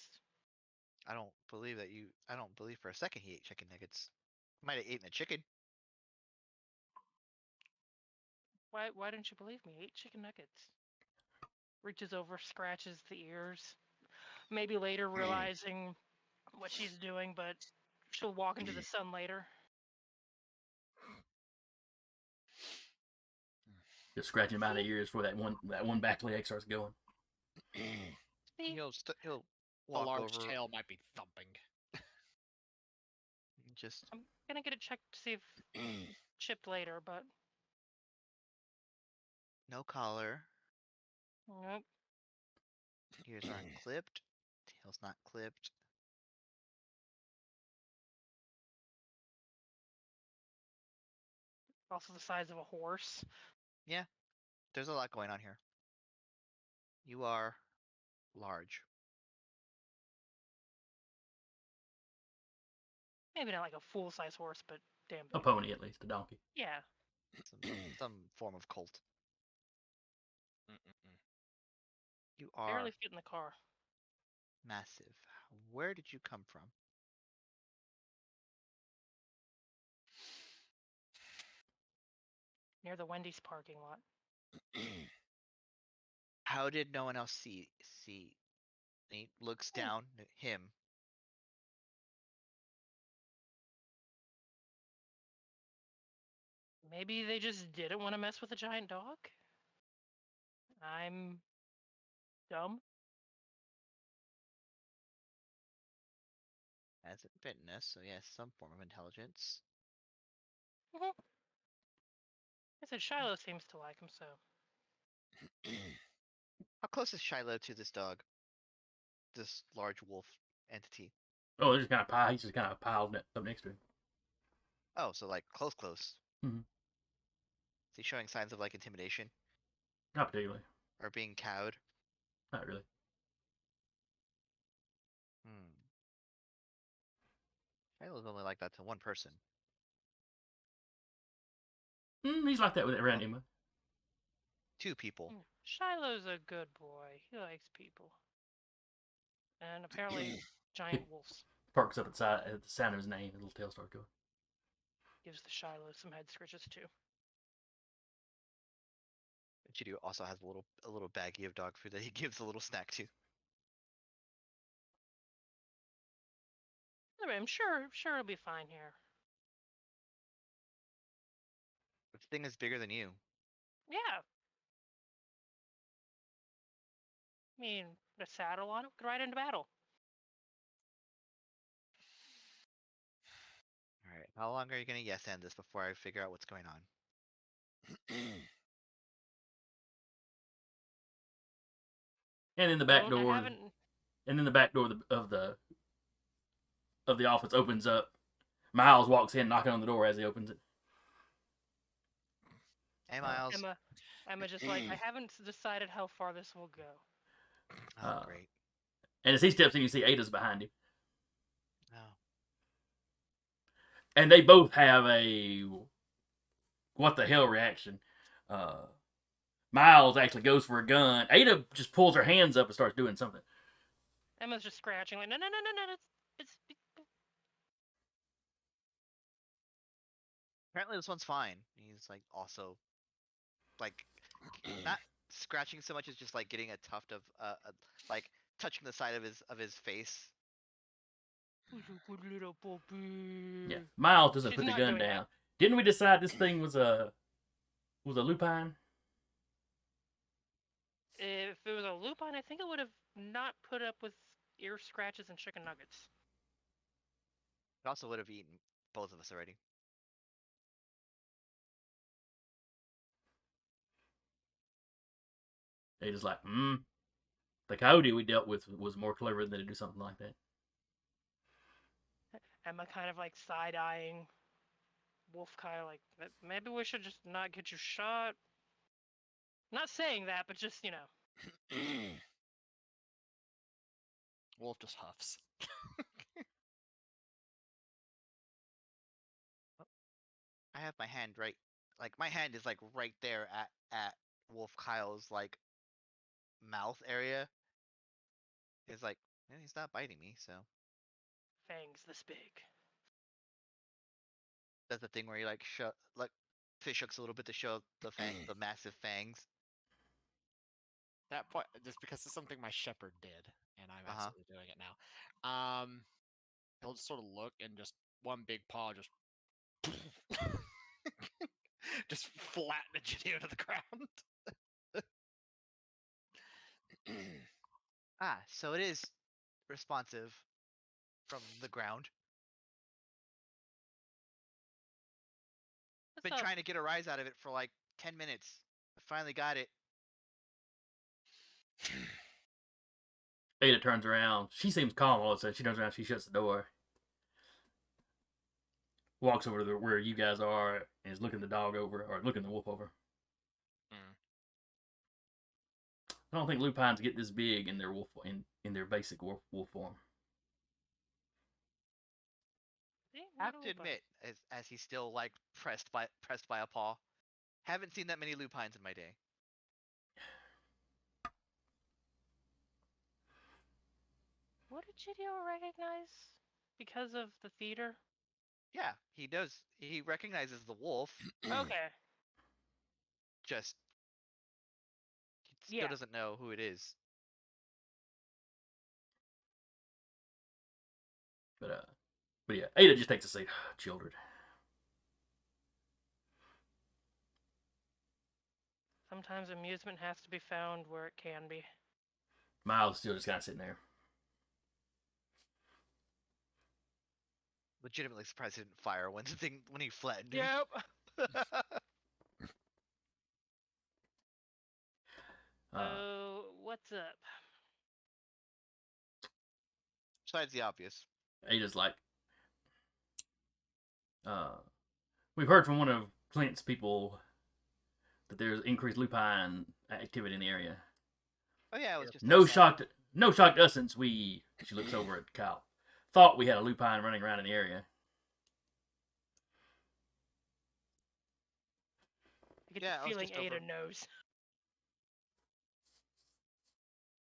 I don't believe that you. I don't believe for a second he ate chicken nuggets. Might have eaten a chicken. Why didn't you believe me? He ate chicken nuggets. Reaches over, scratches the ears. Maybe later realizing what she's doing, but she'll walk into the sun later. Just scratching by the ears for that one back leg starts going. See? He'll The walk large over. tail might be thumping. Just I'm gonna get it checked to see if chipped later, but no collar. nope. Ears aren't clipped. Tail's not clipped. Also the size of a horse. Yeah, there's a lot going on here. You are large. Maybe not like a full-size horse, but damn A big. pony at least, a donkey. Yeah. Some form of cult. Mm-mm-mm. You are Barely fit in the car. massive. Where did you come from? Near the Wendy's parking lot. How did no one else see? He looks down at him. Maybe they just didn't want to mess with a giant dog? I'm dumb. Hasn't bitten us, so yes, some form of intelligence. Mhm. I said Shiloh seems to like him, so How close is Shiloh to this dog? This large wolf entity. Oh, he's just kind of piled up next to him. Oh, so like close. Mhm. Is he showing signs of like intimidation Not particularly. or being cowed? Not really. Hmm. Shiloh's only like that to one person. He's like that with around Oh. Emma. Two people. Shiloh's a good boy. He likes people. And apparently giant wolves. Perks up at the sound of his name. His little tail starts going. Gives the Shiloh some head scratches too. And Chidio also has a little baggie of dog food that he gives a little snack to. Anyway, I'm sure it'll be fine here. This thing is bigger than you. Yeah. I mean, put a saddle on it, we could ride into battle. Alright, how long are you gonna yes and this before I figure out what's going on? And then the Well, back I door. haven't. And then the back door of the office opens up. Miles walks in, knocking on the door as he opens it. Hey, Miles. Emma just like, I haven't decided how far this will go. Oh, great. And as he steps in, you see Ada's behind him. Oh. And they both have a what the hell reaction. Miles actually goes for a gun. Ada just pulls her hands up and starts doing something. Emma's just scratching like, no, it's. Apparently this one's fine. He's like also like not scratching so much as just like getting a tuft of like touching the side of his face. Who's a good little puppy? Yeah, Miles doesn't She's put the not gun doing down. that. Didn't we decide this thing was a lupine? If it was a lupine, I think it would have not put up with ear scratches and chicken nuggets. It also would have eaten both of us already. Ada's like, the coyote we dealt with was more clever than to do something like that. Emma kind of like side eyeing Wolf, kind of like, maybe we should just not get you shot. Not saying that, but just, you know. Wolf just huffs. I have my hand right, like my hand is like right there at Wolf Kyle's like mouth area. It's like he's not biting me, so Fangs this big. that's the thing where you like fish hooks a little bit to show the massive fangs. That point, just because it's something my shepherd did, and I'm Uh-huh. absolutely doing it now. He'll just sort of look and just one big paw just just flatten a Gideon to the ground. Ah, so it is responsive from the ground. Been What's up? trying to get a rise out of it for like 10 minutes. I finally got it. Ada turns around. She seems calm all of a sudden. She turns around. She shuts the door. Walks over to where you guys are and is looking the dog over, or looking the wolf over. I don't think lupines get this big in their wolf in their basic wolf form. I have to admit, as he's still like pressed by a paw, haven't seen that many lupines in my day. What did Gideon recognize? Because of the theater? Yeah, he does. He recognizes the wolf. Okay. Just he still doesn't know who it is. But yeah, Ada just takes a seat. Children. Sometimes amusement has to be found where it can be. Miles is still just kind of sitting there. Legitimately surprised he didn't fire when he flattened me. Yep. What's up? Besides the obvious. Ada's like, we've heard from one of Clint's people that there's increased lupine activity in the area. Oh yeah, it was just No outside. no shock to us since we. She looks over at Kyle. Thought we had a lupine running around in the area. I get Yeah, the I was feeling just Ada over. knows.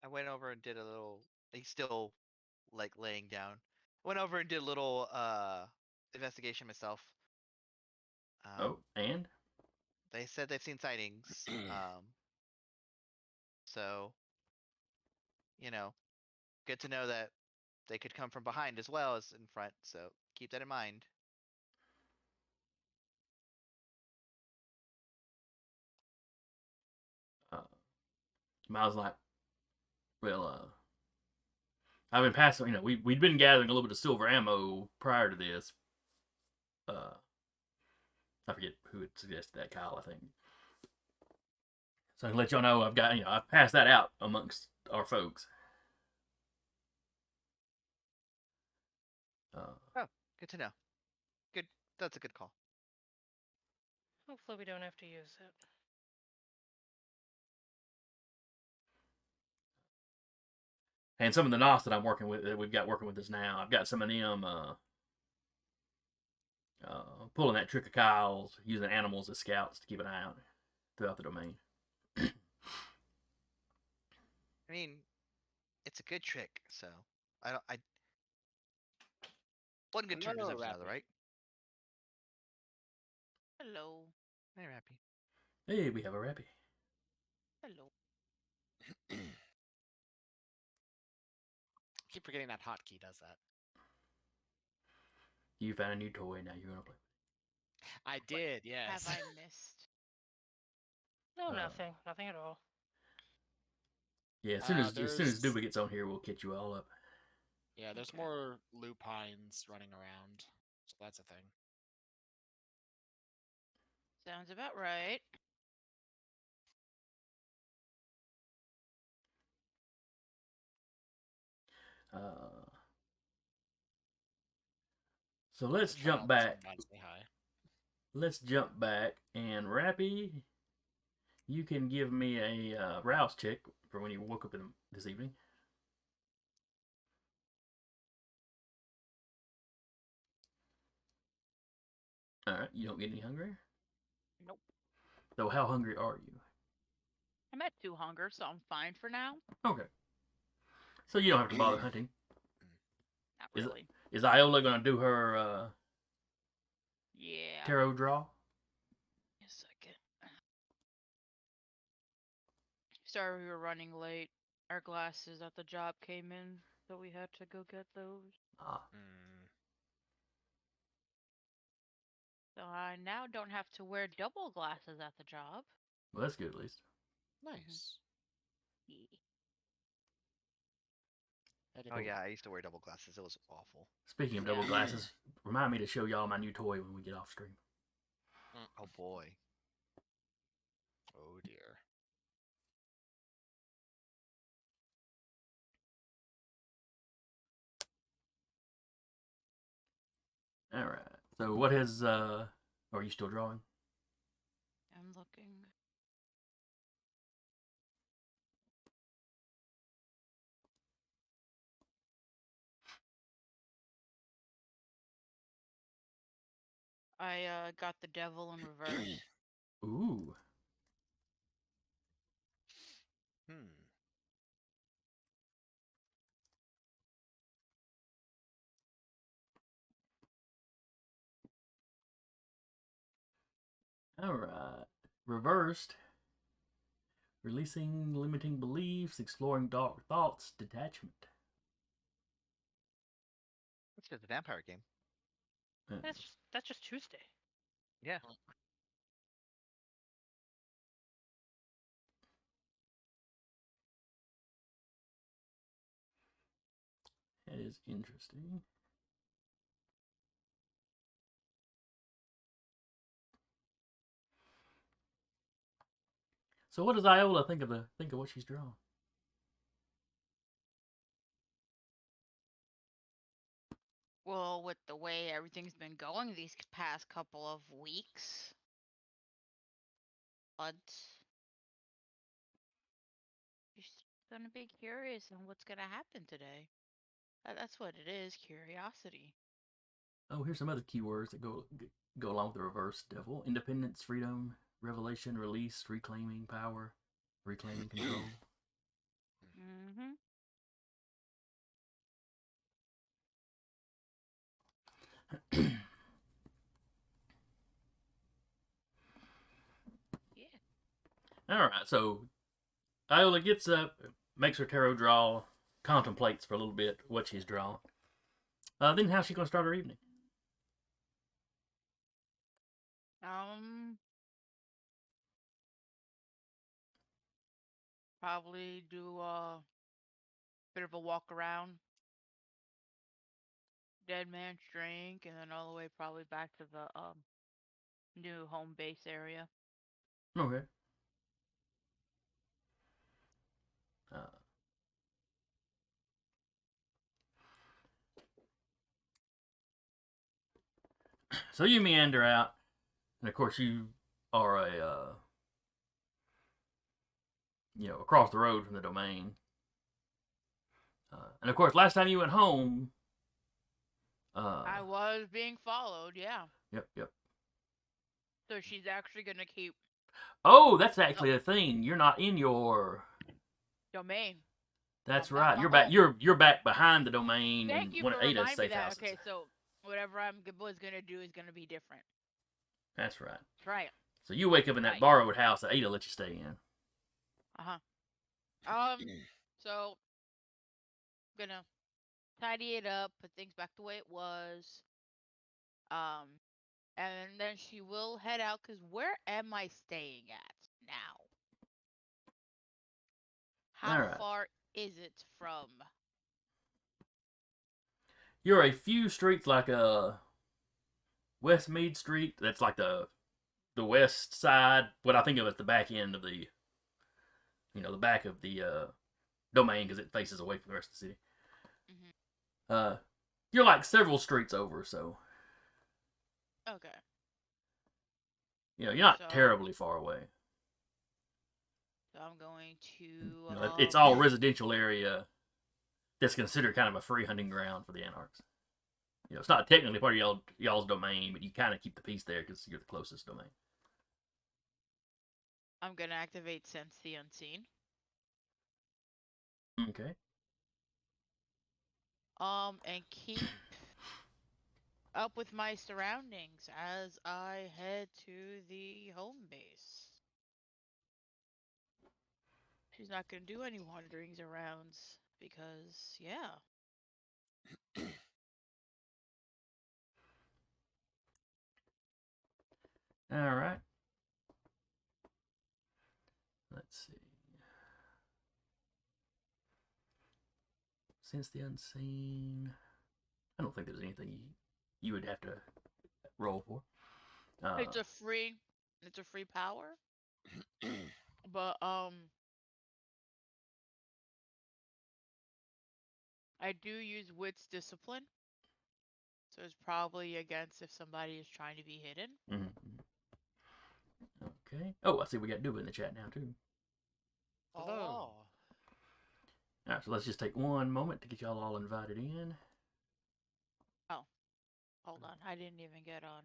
I went over and did a little. He's still like laying down. Went over and did a little investigation myself. Oh, and They said they've seen sightings. So you know, good to know that they could come from behind as well as in front. So keep that in mind. Miles like, well, I've been passing. We'd been gathering a little bit of silver ammo prior to this. I forget who had suggested that. Kyle, I think. So I can let y'all know I've passed that out amongst our folks. Oh, good to know. Good. That's a good call. Hopefully we don't have to use it. And some of the NOS that I'm working with, that we've got working with us now, I've got some of them pulling that trick of Kyle's, using animals as scouts to keep an eye out throughout the domain. I mean, it's a good trick. So I don't. I one good turn Hello, deserves another, Rappy. right? Hello. Hey, Rappy. Hey, we have a rappy. Hello. Keep forgetting that hotkey does that. You found a new toy, now you're gonna play. I did, yes. Have I missed? No, Uh, nothing. Nothing at all. Yeah, as soon as There's Duba gets on here, we'll catch you all up. yeah, there's Okay. more lupines running around, so that's a thing. Sounds about right. Uh, so let's Just trying jump to swing back. by and say hi. Let's jump back, and Rappy, you can give me a rouse check for when you woke up this evening. All right, you don't get any hungrier. Nope. So how hungry are you? I'm at 2 hunger, so I'm fine for now. Okay. So you don't have to bother hunting. Not Is- really. Is Iola gonna do her Yeah. tarot draw? A second. Sorry we were running late. Our glasses at the job came in, so we had to go get those. Ah, Hmm. So I now don't have to wear double glasses at the job. well, that's good at least. Nice. Yeah. Had to Oh go- yeah, I used to wear double glasses. It was awful. Speaking of double Yeah. glasses, remind me to show y'all my new toy when we get off stream. Oh boy. Oh dear. All right. So what has are you still drawing? I'm looking. I got the devil in reverse. Ooh. Hmm. All right. Reversed. Releasing limiting beliefs, exploring dark thoughts, detachment. It's just a vampire game. That's just Tuesday. Yeah. That is interesting. So what does Iola think of what she's drawn? Well, with the way everything's been going these past couple of weeks, but she's gonna be curious on what's gonna happen today. That's what it is, curiosity. Oh, here's some other keywords that go along with the reverse devil: independence, freedom, revelation, release, reclaiming power, reclaiming control. Mm-hmm. Yeah. All right, so Iola gets up, makes her tarot draw, contemplates for a little bit what she's drawn. Then how's she gonna start her evening? Probably do a bit of a walk around, Dead Man's Drink, and then all the way probably back to the new home base area. Okay. Uh, so you meander out, and of course you are across the road from the domain. And of course, last time you went home, I was being followed, yeah. Yep. So she's actually gonna keep Oh, that's actually a thing. You're not in your. domain. That's Not right. my You're back. home. You're back behind the domain Thank in you one for of Ada's reminding me safe that. houses. Okay, so whatever I was gonna do is gonna be different. That's right. That's right. So you wake up in that Right. borrowed house that Ada let you stay in. So gonna tidy it up, put things back the way it was. And then she will head out. Cause where am I staying at now? How All right. far is it from? You're a few streets like Westmead Street. That's like the west side. What I think of as the back end of the back of the domain because it faces away from the rest of the city. Mhm. You're like several streets over, so Okay. you're not So- terribly far away. So I'm going to. It's all residential area that's considered kind of a free hunting ground for the Anarchs. It's not technically part of y'all's domain, but you kind of keep the peace there because you're the closest domain. I'm gonna activate Sense the Unseen. Okay. And keep up with my surroundings as I head to the home base. She's not gonna do any wanderings arounds because, yeah. All right. Let's see. Since the unseen, I don't think there's anything you would have to roll for. It's a free power. But I do use wits discipline. So it's probably against if somebody is trying to be hidden. Mm-hmm. Okay. Oh, I see we got Duba in the chat now too. Hello. All right, so let's just take one moment to get y'all all invited in. Oh, hold on. I didn't even get on.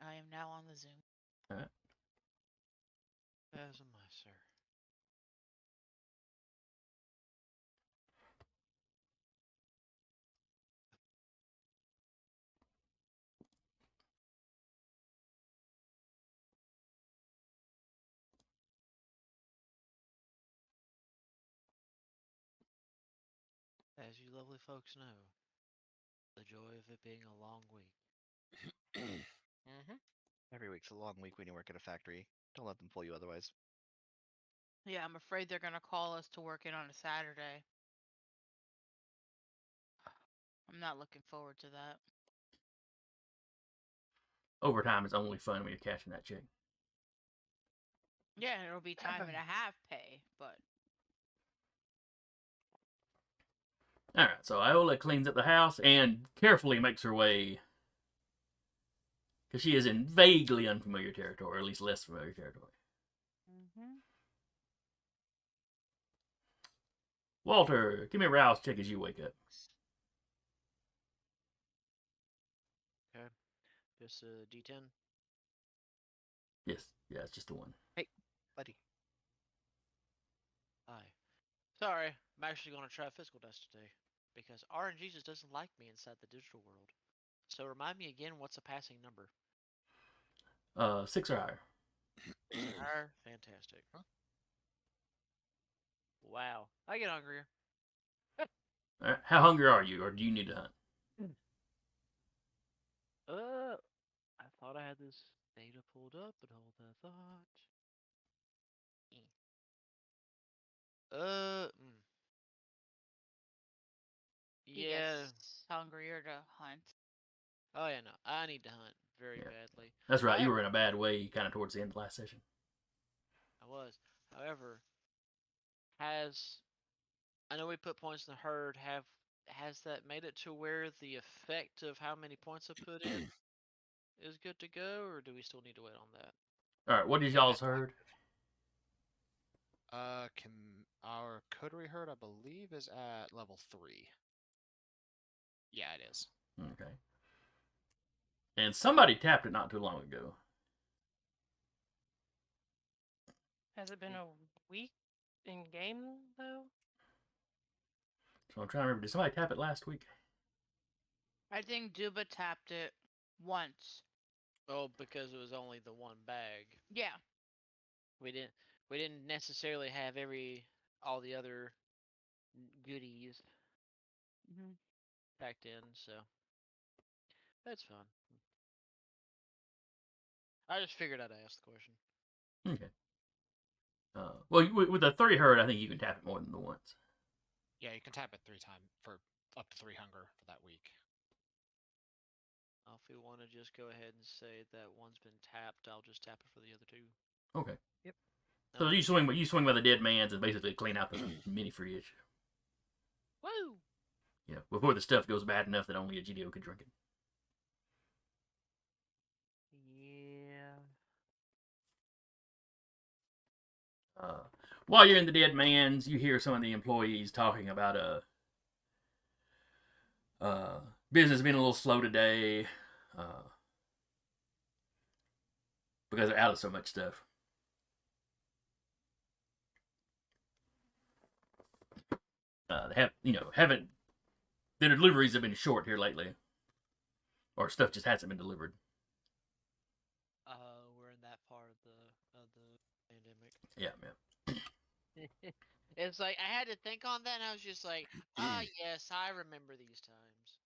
I am now on the Zoom. All right. As am I, sir. As you lovely folks know, the joy of it being a long week. Mm-hmm. Every week's a long week when you work at a factory. Don't let them fool you otherwise. Yeah, I'm afraid they're gonna call us to work in on a Saturday. I'm not looking forward to that. overtime is only fun when you're cashing that check. Yeah, it'll be time and a half pay, but All right, so Iola cleans up the house and carefully makes her way, because she is in vaguely unfamiliar territory, or at least less familiar territory. Walter, give me a rouse check as you wake up. Okay. Just a D10. Yes, yeah, it's just the one. Hey, buddy. Hi. Sorry, I'm actually going to try physical dice today because RNG just doesn't like me inside the digital world. So remind me again, what's a passing number? 6 or higher. Higher? Fantastic. Huh? Wow. I get hungrier. All right, how hungry are you, or do you need to hunt? I thought I had this data pulled up, but hold that thought. he Yeah. gets hungrier to hunt. Oh yeah, no. I need to hunt very Yeah. badly. That's right, you However, were in a bad way kind of towards the end of last session. I was. However, I know we put points in the herd. Has that made it to where the effect of how many points I put in is good to go, or do we still need to wait on that? All right, what is Yeah, y'all's that's herd? Can our coterie herd, I believe, is at level 3. Yeah, it is. Okay. And somebody tapped it not too long ago. Has it been a week in game though? So I'm trying to remember, did somebody tap it last week? I think Duba tapped it once. Oh, because it was only the one bag. Yeah. We didn't necessarily have all the other goodies packed in, so that's fine. I just figured I'd ask the question. Okay. Well, with a 3 herd, I think you can tap it more than the once. Yeah, you can tap it 3 times for up to 3 hunger for that week. If we want to just go ahead and say that one's been tapped, I'll just tap it for the other 2. Okay. Yep. So you swing by the dead man's and basically clean out the mini fridge. Woo! Yeah, before the stuff goes bad enough that only a GDO could drink it. Yeah. While you're in the dead man's, you hear some of the employees talking about business being a little slow today because they're out of so much stuff. They haven't. Their deliveries have been short here lately, or stuff just hasn't been delivered. We're in that part of the pandemic. Yeah. It's like I had to think on that, and I was just like, yes, I remember these times.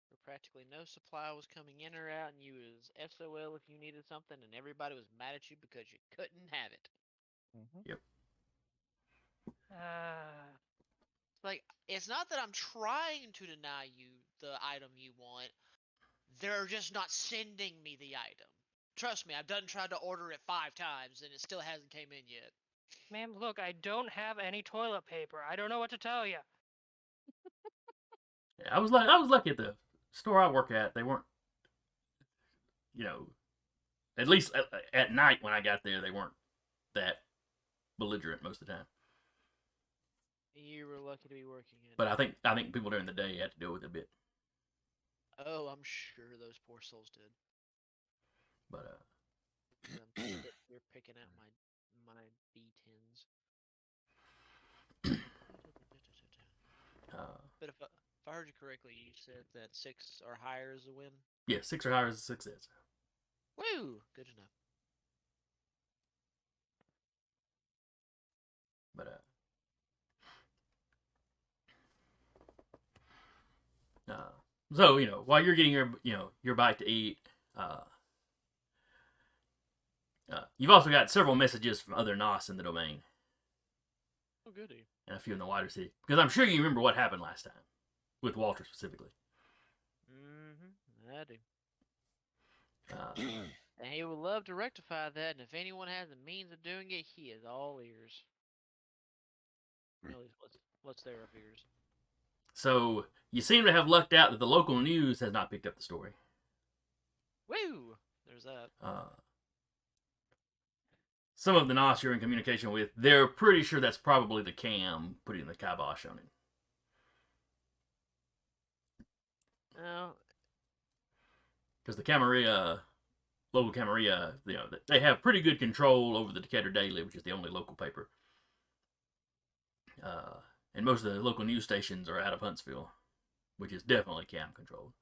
Where practically no supply was coming in or out, and you was SOL if you needed something, and everybody was mad at you because you couldn't have it. Yep. It's like, it's not that I'm trying to deny you the item you want. They're just not sending me the item. Trust me, I've tried to order it 5 times, and it still hasn't came in yet. Ma'am, look, I don't have any toilet paper. I don't know what to tell you. I was lucky at the store I work at. They weren't, at least at night when I got there, they weren't that belligerent most of the time. You were lucky to be working in. But I think people during the day had to deal with it a bit. Oh, I'm sure those poor souls did. But I'm sitting here picking out my B10s. But if I heard you correctly, you said that 6 or higher is a win. Yeah, 6 or higher is a success. Woo! Good to know. But so while you're getting your bite to eat, you've also got several messages from other NOS in the domain. Oh, goody. And a few in the wider city, because I'm sure you remember what happened last time with Walter specifically. Mm-hmm. I do. And he would love to rectify that, and if anyone has a means of doing it, he is all ears. At least what's there of ears. So you seem to have lucked out that the local news has not picked up the story. Woo! There's that. Some of the NOS you're in communication with, they're pretty sure that's probably the cam putting the kibosh on it. Well, Because the Camarilla, local Camarilla, they have pretty good control over the Decatur Daily, which is the only local paper. And most of the local news stations are out of Huntsville, which is definitely cam controlled.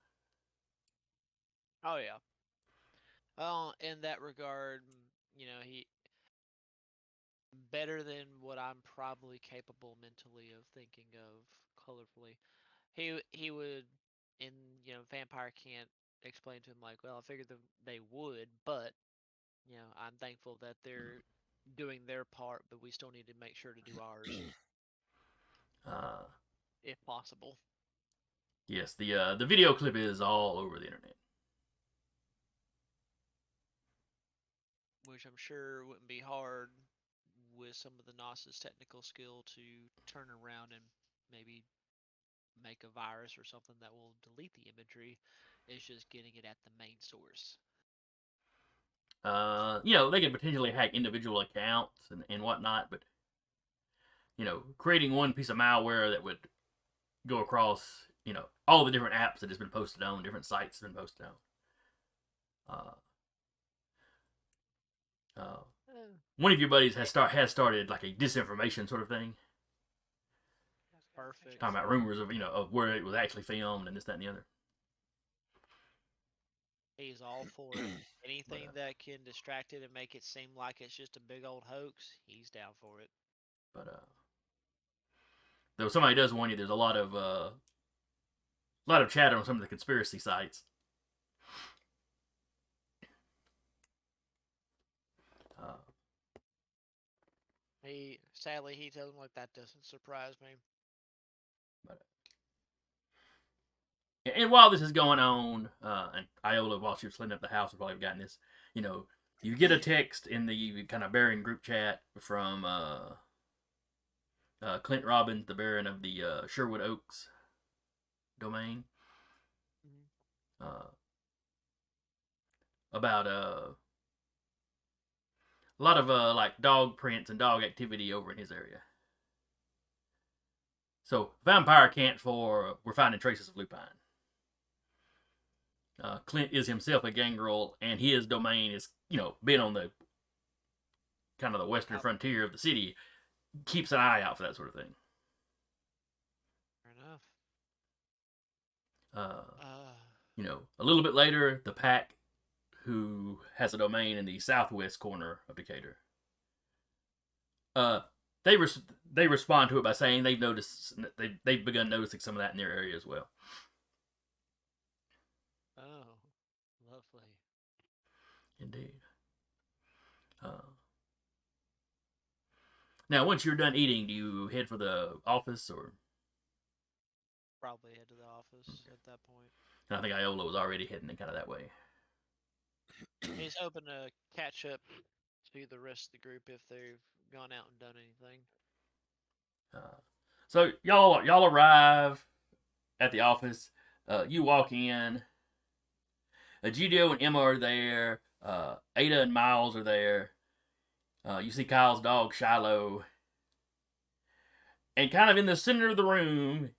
oh yeah. Well, in that regard, he better than what I'm probably capable mentally of thinking of colorfully. He would, and Vampire can't explain to him like, well, I figured they would, but I'm thankful that they're doing their part, but we still need to make sure to do ours if possible. Yes, the video clip is all over the internet. Which I'm sure wouldn't be hard with some of the NOS's technical skill to turn around and maybe make a virus or something that will delete the imagery. It's just getting it at the main source. They can potentially hack individual accounts and whatnot, but creating one piece of malware that would go across, all the different apps that has been posted on, different sites have been posted on. One of your buddies has started like a disinformation sort of thing, Perfect. talking about rumors of where it was actually filmed and this, that, and the other. He's all for it. Anything that can distract it and make it seem like it's just a big old hoax, he's down for it. But though somebody does warn you, there's a lot of chatter on some of the conspiracy sites. Sadly he tells him like that doesn't surprise me. And while this is going on, and Iola, while she was cleaning up the house, would probably have gotten this. You get a text in the kind of Baron group chat from Clint Robbins, the Baron of the Sherwood Oaks domain, about a lot of like dog prints and dog activity over in his area. So Vampire Cant for we're finding traces of lupine. Clint is himself a gangrel, and his domain is, been on the kind of the western frontier of the city. Keeps an eye out for that sort of thing. Fair enough. A little bit later, the Pack, who has a domain in the southwest corner of Decatur, they respond to it by saying they've begun noticing some of that in their area as well. Oh, lovely. Indeed. Now, once you're done eating, do you head for the office, or? Probably head to the office at that point. And I think Iola was already heading kind of that way. He's hoping to catch up to the rest of the group if they've gone out and done anything. So y'all arrive at the office. You walk in. Egidio and Emma are there. Ada and Miles are there. You see Kyle's dog, Shiloh. And kind of in the center of the room,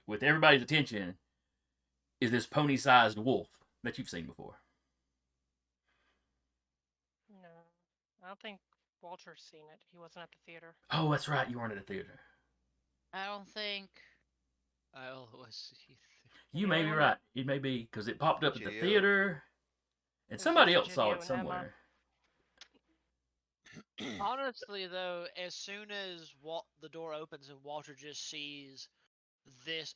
with everybody's attention, is this pony-sized wolf that you've seen before. No, I don't think Walter's seen it. He wasn't at the theater. Oh, that's right. You weren't at the theater. I don't think. You may be right. It may be, because it popped up at the Gio. theater, and somebody else saw Gio it and somewhere. Honestly, though, as soon as the door opens and Walter just sees this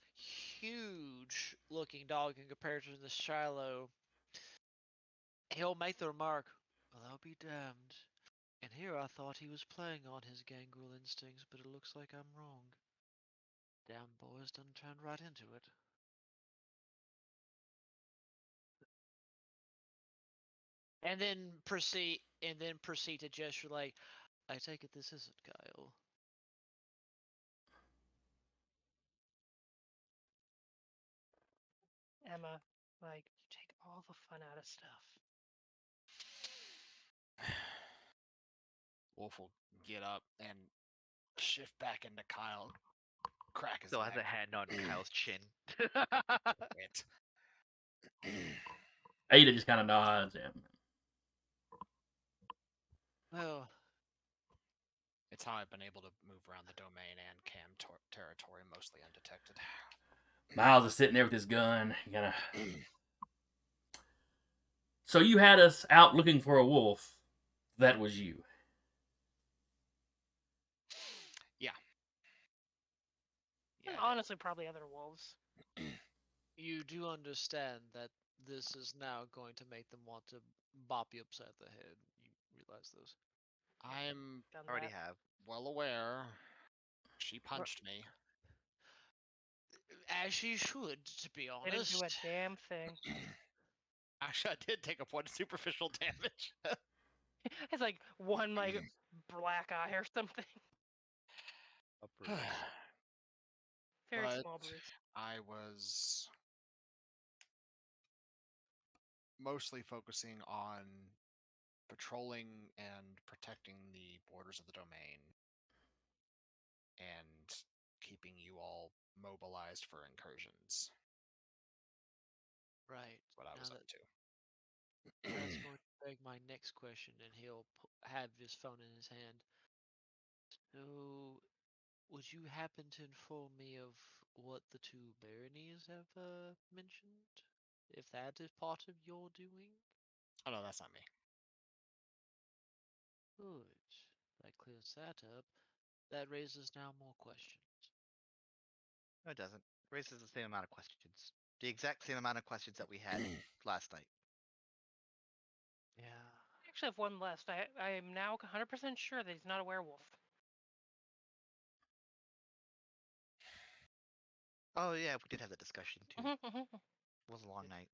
huge-looking dog in comparison to Shiloh, he'll make the remark, "Well, I'll be damned. And here I thought he was playing on his gangrel instincts, but it looks like I'm wrong. Damn boys done turned right into it." and then proceed to gesture like, I take it this isn't Kyle. Emma, like, you take all the fun out of stuff. Wolf will get up and shift back into Kyle, crack his Still has neck. a hand on Kyle's chin. It. Ada just kind of nods. And Well, It's how I've been able to move around the domain and cam territory mostly undetected. Miles is sitting there with his gun. Kind of. So you had us out looking for a wolf. That was you. And Yeah, honestly, probably other wolves. you do understand that this is now going to make them want to bop you upside the head. You realize this? I'm Done Already that. have. well aware. She punched me. As she should, to be They didn't do a honest. damn thing. Actually, I did take a point of superficial damage. It's like one like black eye or something. A bruise. Very But small bruise. I was mostly focusing on patrolling and protecting the borders of the domain and keeping you all mobilized for incursions. Right. That's what I was Now up that to. that's going to beg my next question, and he'll have his phone in his hand. So, would you happen to inform me of what the two baronies have mentioned? If that is part of your doing? Oh no, that's not me. Good. That clears that up. That raises now more questions. No, it doesn't. Raises the same amount of questions. The exact same amount of questions that we had last night. Yeah. I actually have one left. I am now 100% sure that he's not a werewolf. Oh yeah, we did have that discussion too. It Mhm, mhm. was a long night.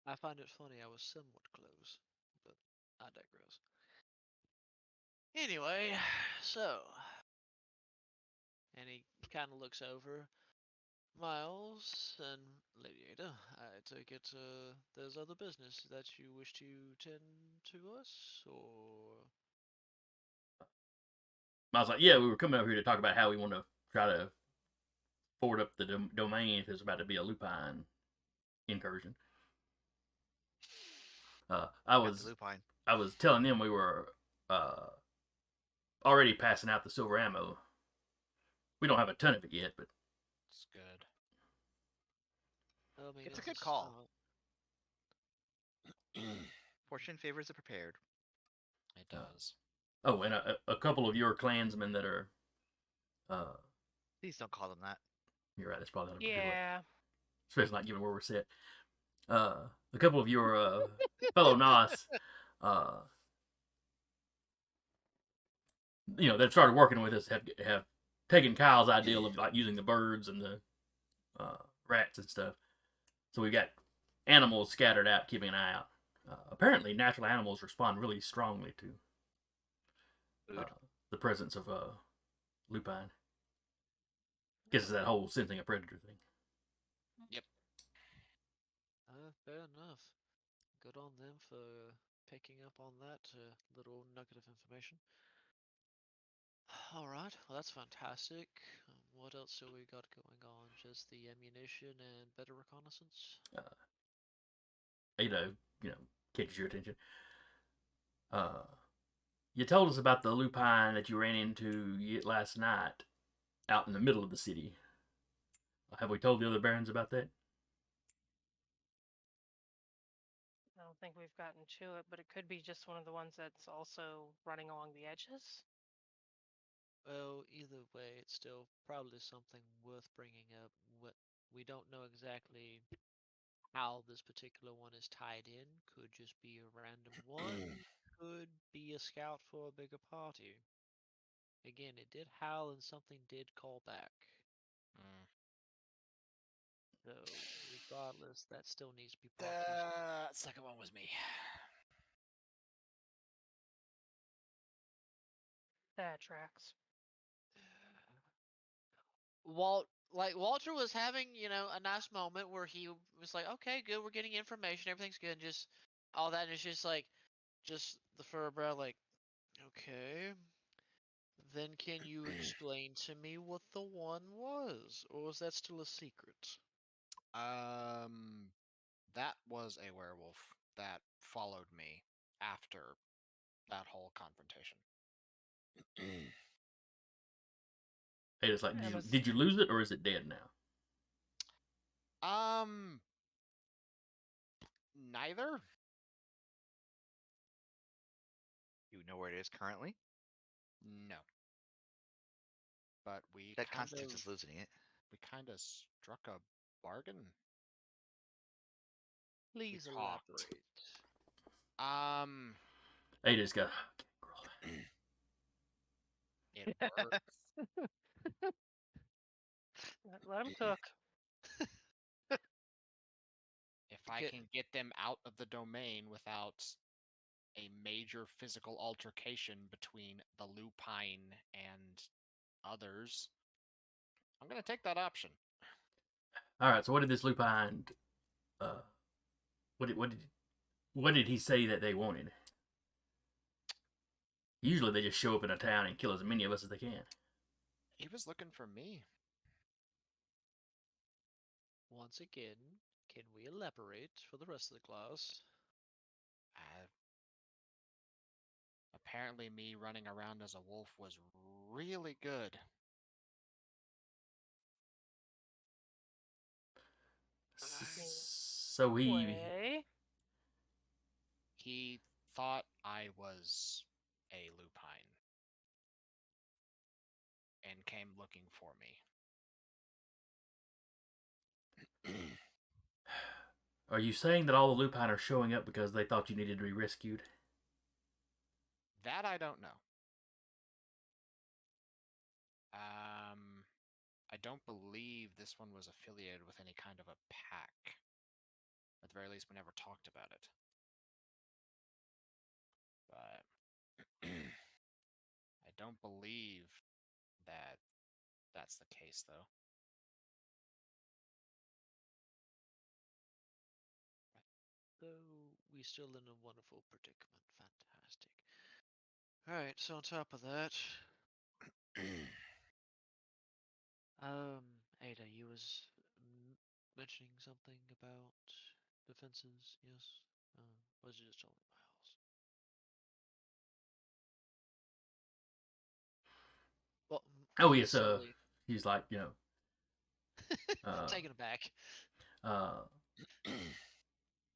I find it funny I was somewhat close, but I digress. Anyway, so. And he kind of looks over. Miles and Lady Ada, I take it there's other business that you wish to tend to us, or I was like, yeah, we were coming over here to talk about how we want to try to forward up the domain if there's about to be a lupine incursion. I Got the was lupine. telling them we were already passing out the silver ammo. We don't have a ton of it yet, but It's good. I mean, It's a it's good call. start. Fortune favors the prepared. It does. oh, and a couple of your clansmen that are. Please don't call them that. You're right. That's probably not a good way, Yeah. especially not given where we're set. A couple of your fellow Nos, uh, that started working with us have taken Kyle's ideal of like using the birds and the rats and stuff. So we've got animals scattered out, keeping an eye out. Apparently, natural animals respond really strongly to the presence of lupine. Guess it's that whole sensing a predator thing. Fair enough. Good on them for picking up on that little nugget of information. All right, well that's fantastic. What else do we got going on? Just the ammunition and better reconnaissance. Ada, catches your attention. You told us about the lupine that you ran into last night out in the middle of the city. Have we told the other barons about that? I don't think we've gotten to it, but it could be just one of the ones that's also running along the edges. Well, either way, it's still probably something worth bringing up. What we don't know exactly how this particular one is tied in. Could just be a random one. Could be a scout for a bigger party. Again, it did howl and something did call back. Mm. So we Regardless, that still needs to be parked. The second one was me. That tracks. Walter was having, a nice moment where he was like, "Okay, good, we're getting information, everything's good," and just all that, and it's just like, just the fur brow, like, okay, then can you explain to me what the one was, or was that still a secret? That was a werewolf that followed me after that whole confrontation. Ada's like, And it's did you lose it or is it dead now? Neither. You know where it is currently? No. But we That kind constitutes of us losing it. struck a bargain. Please talked. elaborate. Ada's got. It works. let him cook. If I Okay. can get them out of the domain without a major physical altercation between the lupine and others, I'm gonna take that option. All right. So what did this lupine? What did he say that they wanted? Usually they just show up in a town and kill as many of us as they can. He was looking for me. Once again, can we elaborate for the rest of the class? Apparently, me running around as a wolf was really good. So he thought I was a lupine and came looking for me. Are you saying that all the lupine are showing up because they thought you needed to be rescued? That I don't know. I don't believe this one was affiliated with any kind of a pack. At the very least, we never talked about it. But I don't believe that that's the case, though. Though we still in a wonderful predicament. Fantastic. Alright, so on top of that, Ada, you was mentioning something about defenses, yes? Was it just only Miles? Well, Oh he yes. is solely He's like taken aback.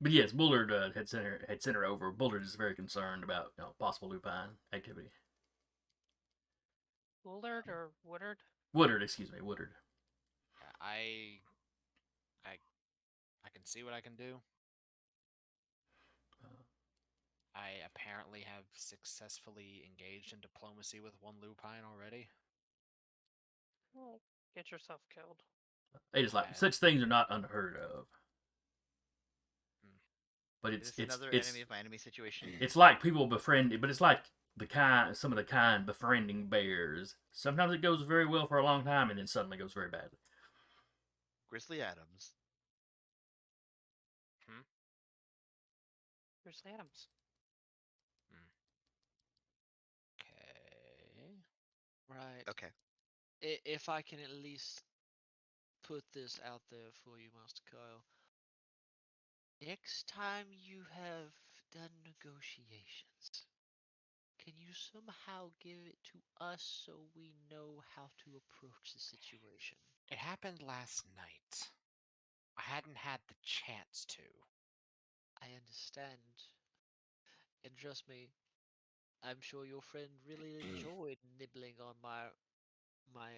But yes, Bullard had sent her over. Bullard is very concerned about possible lupine activity. Woolard or Woodard? Woodard, excuse me, Woodard. I can see what I can do. I apparently have successfully engaged in diplomacy with one lupine already. Well, get yourself killed. They just like such things are not unheard of. But Is this another enemy of my enemy situation? It's like people befriending, but it's like some of the kind befriending bears. Sometimes it goes very well for a long time, and then suddenly goes very badly. Grizzly Adams. Grizzly Adams. Okay. Right. Okay. If I can at least put this out there for you, Master Kyle. Next time you have done negotiations, can you somehow give it to us so we know how to approach the situation? It happened last night. I hadn't had the chance to. I understand. And trust me, I'm sure your friend really enjoyed nibbling on my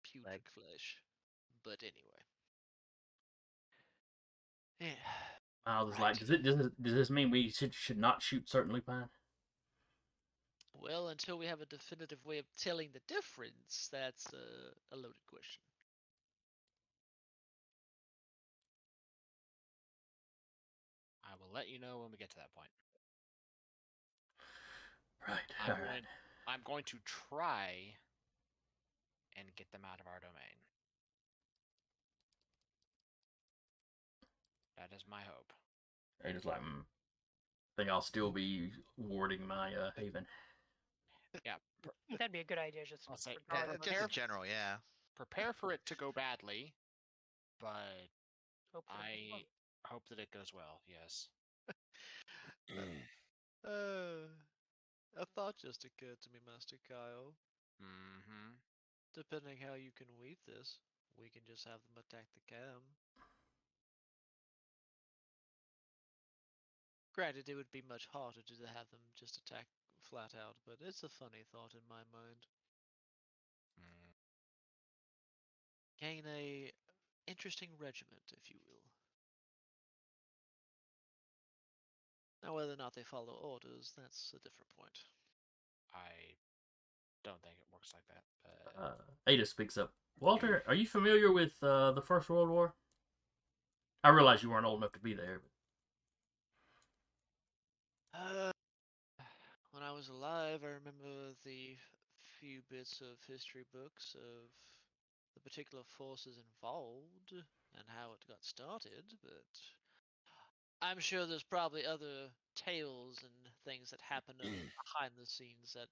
putrid flesh. But anyway. Yeah. Miles is like, does this mean we should not shoot certain lupine? Well, until we have a definitive way of telling the difference, that's a loaded question. let you know when we get to that point. Right. I'm All going, right. I'm going to try and get them out of our domain. That is my hope. I just like. I think I'll still be warding my haven. Yeah, That'd be a good idea, just I'll say, Yeah, regardless. just in general, yeah. prepare for it to go badly, but Hopefully. I hope that it goes well. Yes. A thought just occurred to me, Master Kyle. Mm-hmm. Depending how you can weave this, we can just have them attack the cam. Granted, it would be much harder to have them just attack flat out, but it's a funny thought in my mind. Mm. Gain a interesting regiment, if you will. Now, whether or not they follow orders, that's a different point. I don't think it works like that, but Ada speaks up. Walter, are you familiar with the First World War? I realize you weren't old enough to be there. When I was alive, I remember the few bits of history books of the particular forces involved and how it got started, but I'm sure there's probably other tales and things that happen behind the scenes that,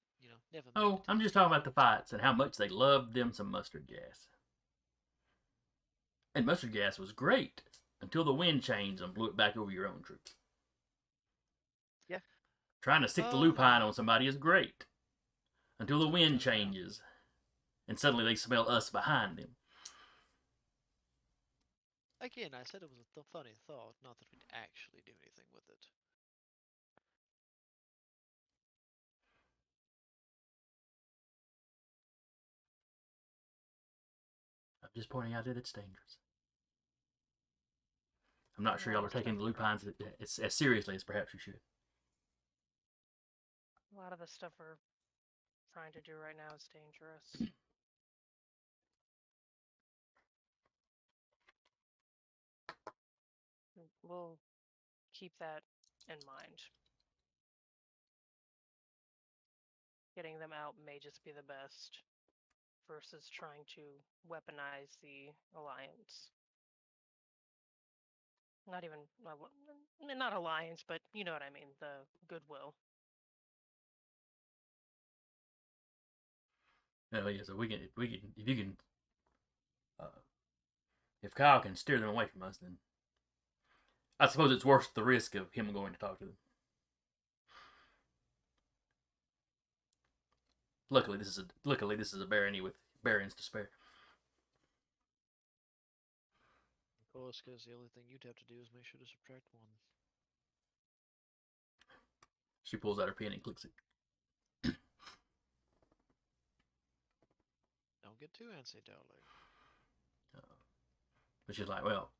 never made Oh, it. I'm just talking about the fights and how much they loved them some mustard gas. And mustard gas was great until the wind changed and blew it back over your own troops. Yeah. Trying to stick the Oh. lupine on somebody is great until the Till it wind goes down. changes and suddenly they smell us behind them. Again, I said it was a funny thought, not that we'd actually do anything with it. I'm just pointing out that it's dangerous. I'm not sure A lot y'all are of taking the stuff- lupines as seriously as perhaps you should. A lot of the stuff we're trying to do right now is dangerous. We'll keep that in mind. Getting them out may just be the best versus trying to weaponize the alliance. Not even not alliance, but you know what I mean, the goodwill. Oh yeah, so if you can, if Kyle can steer them away from us, then I suppose it's worth the risk of him going to talk to them. Luckily, this is a barony with barons to spare. Of course, because the only thing you'd have to do is make sure to subtract one. She pulls out her pen and clicks it. Don't get too antsy, darling. But she's like, well,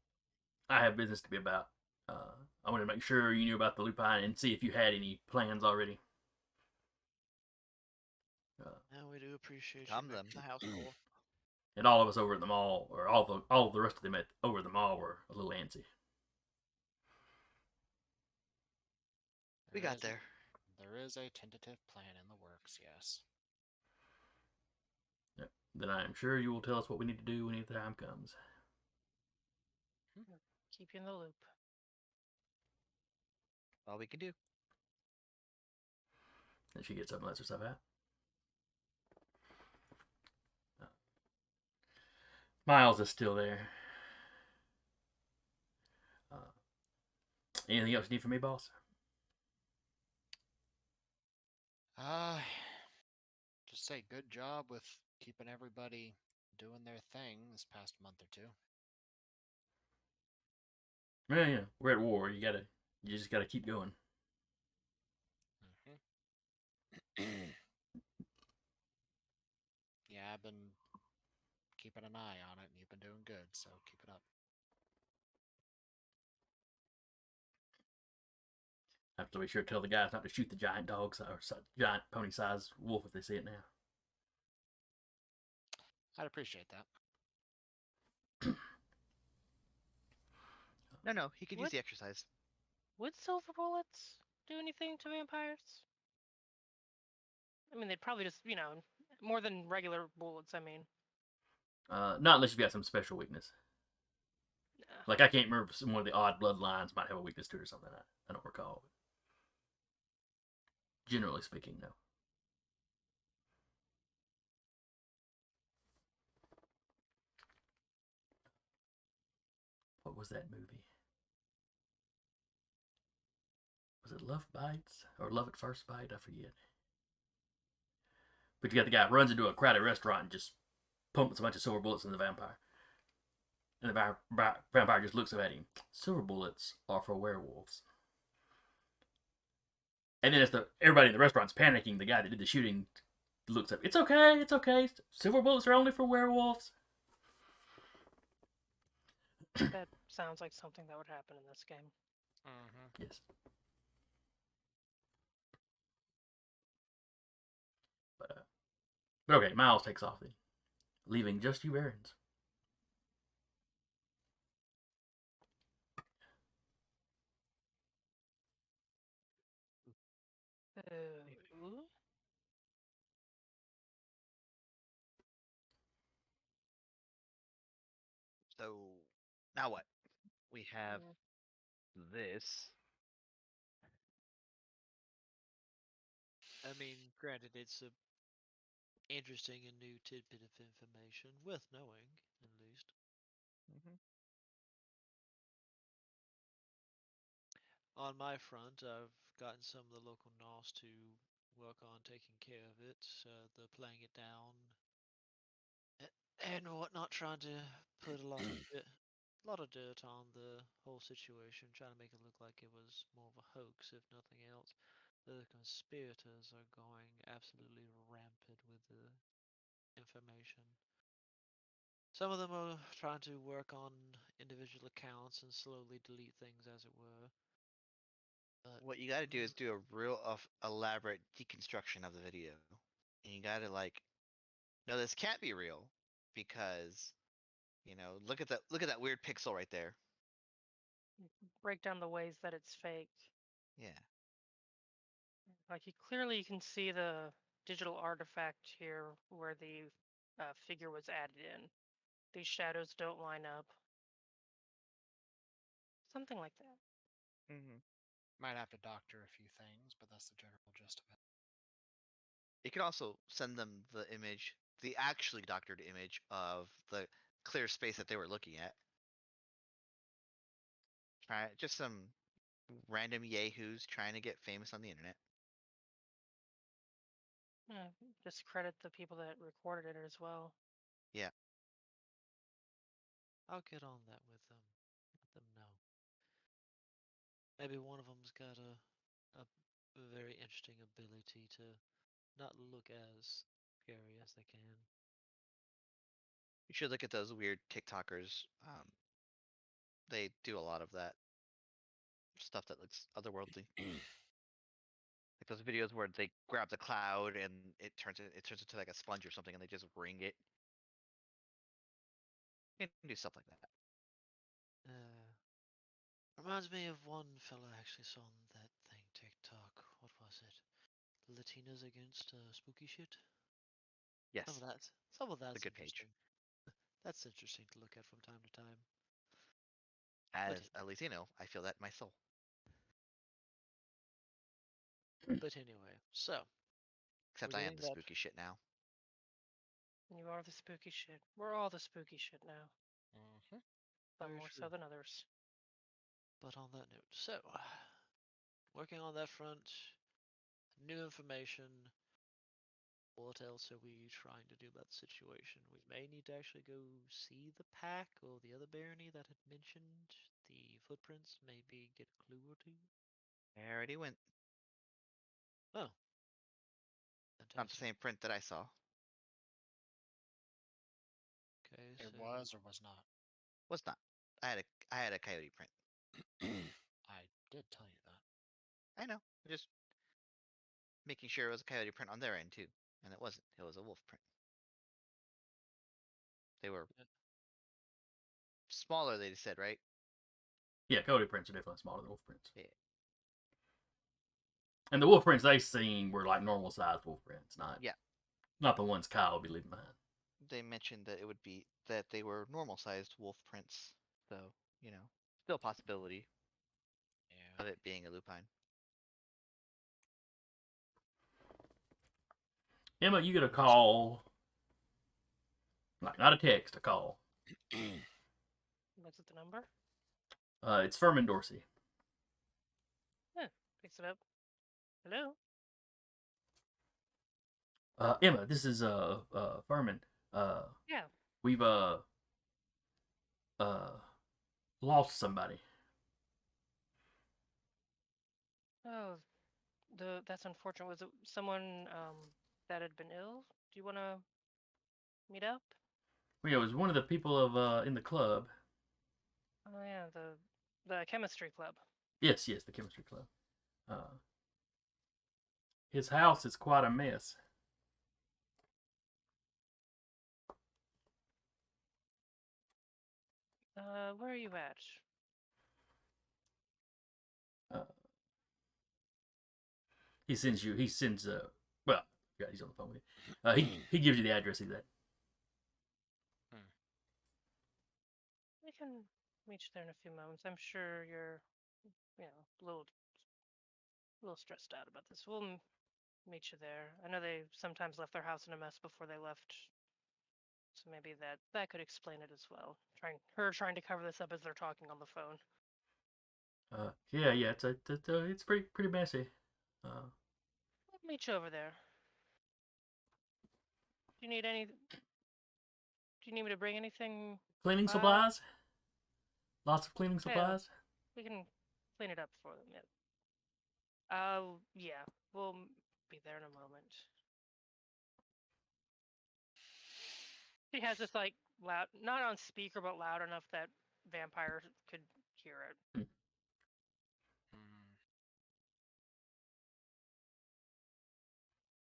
I have business to be about. I wanted to make sure you knew about the lupine and see if you had any plans already. Now we do appreciate Calm you them. making the house call. And all of us over at the mall, or all of the rest of them over at the mall, were a little antsy. We got there. There is a tentative plan in the works, yes. Yep. Then I am sure you will tell us what we need to do when the time comes. Keep you in the loop. All we can do. And she gets up and lets herself out. Miles is still there. Anything else you need from me, boss? Just say good job with keeping everybody doing their thing this past month or two. Yeah. We're at war. You just gotta keep going. Yeah, I've been keeping an eye on it, and you've been doing good, so keep it up. I have to be sure to tell the guys not to shoot the giant dogs or giant pony-sized wolf if they see it now. I'd appreciate that. No, he could use What? the exercise. Would silver bullets do anything to vampires? I mean, they'd probably just, more than regular bullets, I mean. Not unless you've got some special weakness. Nah. Like I can't remember if some of the odd bloodlines might have a weakness to it or something. I don't recall. Generally speaking, no. What was that movie? Was it Love Bites or Love at First Bite? I forget. But you got the guy who runs into a crowded restaurant and just pumps a bunch of silver bullets in the vampire. And the vampire just looks up at him. Silver bullets are for werewolves. And then as everybody in the restaurant's panicking, the guy that did the shooting looks up. It's okay, it's okay. Silver bullets are only for werewolves. That sounds like something that would happen in this game. Mm-hmm. Yes. But okay, Miles takes off then, leaving just you Barons. Ooh. So now what? We have Mm. this. I mean, granted, it's a interesting and new tidbit of information, worth knowing, at least. Mm-hmm. On my front, I've gotten some of the local NOS to work on taking care of it. They're playing it down and whatnot, trying to put a lot of dirt on the whole situation, trying to make it look like it was more of a hoax, if nothing else. The conspirators are going absolutely rampant with the information. Some of them are trying to work on individual accounts and slowly delete things, as it were. But What you got to do is do a real elaborate deconstruction of the video, and you got to like, no, this can't be real because look at that weird pixel right there. Break down the ways that it's fake. Yeah. Like you can see the digital artifact here where the figure was added in. These shadows don't line up. Something like that. Mm-hmm. Might have to doctor a few things, but that's the general gist of it. You could also send them the image, the actually doctored image of the clear space that they were looking at. Try just some random yahoos trying to get famous on the internet. Yeah, discredit the people that recorded it as well. Yeah. I'll get on that with them. Let them know. Maybe one of them's got a very interesting ability to not look as scary as they can. You should look at those weird TikTokers. They do a lot of that stuff that looks otherworldly. Like those videos where they grab the cloud and it turns into like a sponge or something, and they just wring it. You can do stuff like that. Reminds me of one fella I actually saw on that thing TikTok. What was it? Latinas against spooky shit. Some Yes, of that's some of it's a that's good page. interesting. That's interesting to look at from time to time. But As a Latino, I feel that in my soul. but anyway, so Except we're I am getting the that. spooky shit now. You are the spooky shit. We're all the spooky shit now. Mm-hmm. Some Very more true. so than others. But on that note, so working on that front, new information. What else are we trying to do about the situation? We may need to actually go see the pack or the other barony that had mentioned the footprints. Maybe get a clue or two. I already went. Oh, Not the fantastic. same print that I saw. Okay, It so was or was not. Was not. I had a coyote print. I did tell you that. I know. Just making sure it was a coyote print on their end too, and it wasn't. It was a wolf print. They were yeah, smaller. They said, right? Yeah, Cody prints are definitely smaller than wolf prints. Yeah. And the wolf prints they seen were like normal sized wolf prints, Yeah. not the ones Kyle will be leaving behind. They mentioned that it would be that they were normal sized wolf prints, so still a possibility Yeah. of it being a lupine. Emma, you get a call, like not a text, a call. What's the number? It's Furman Dorsey. Picks it up. Hello? Emma, this is Furman. Yeah. We've lost somebody. Oh, that's unfortunate. Was it someone that had been ill? Do you want to meet up? Well, yeah, it was one of the people of in the club. Oh yeah, the chemistry club. Yes, the chemistry club. His house is quite a mess. Where are you at? Uh, he sends you. He sends. Well, yeah, he's on the phone with you. He gives you the address he's at. We can meet you there in a few moments. I'm sure you're, a little stressed out about this. We'll meet you there. I know they sometimes left their house in a mess before they left, so maybe that could explain it as well. Trying to cover this up as they're talking on the phone. Yeah, it's pretty messy. We'll meet you over there. Do you need any? Do you need me to bring anything? Cleaning supplies. Lots of cleaning supplies. We can clean it up for them. Yeah. Yeah. We'll be there in a moment. She has this like loud, not on speaker, but loud enough that vampires could hear it.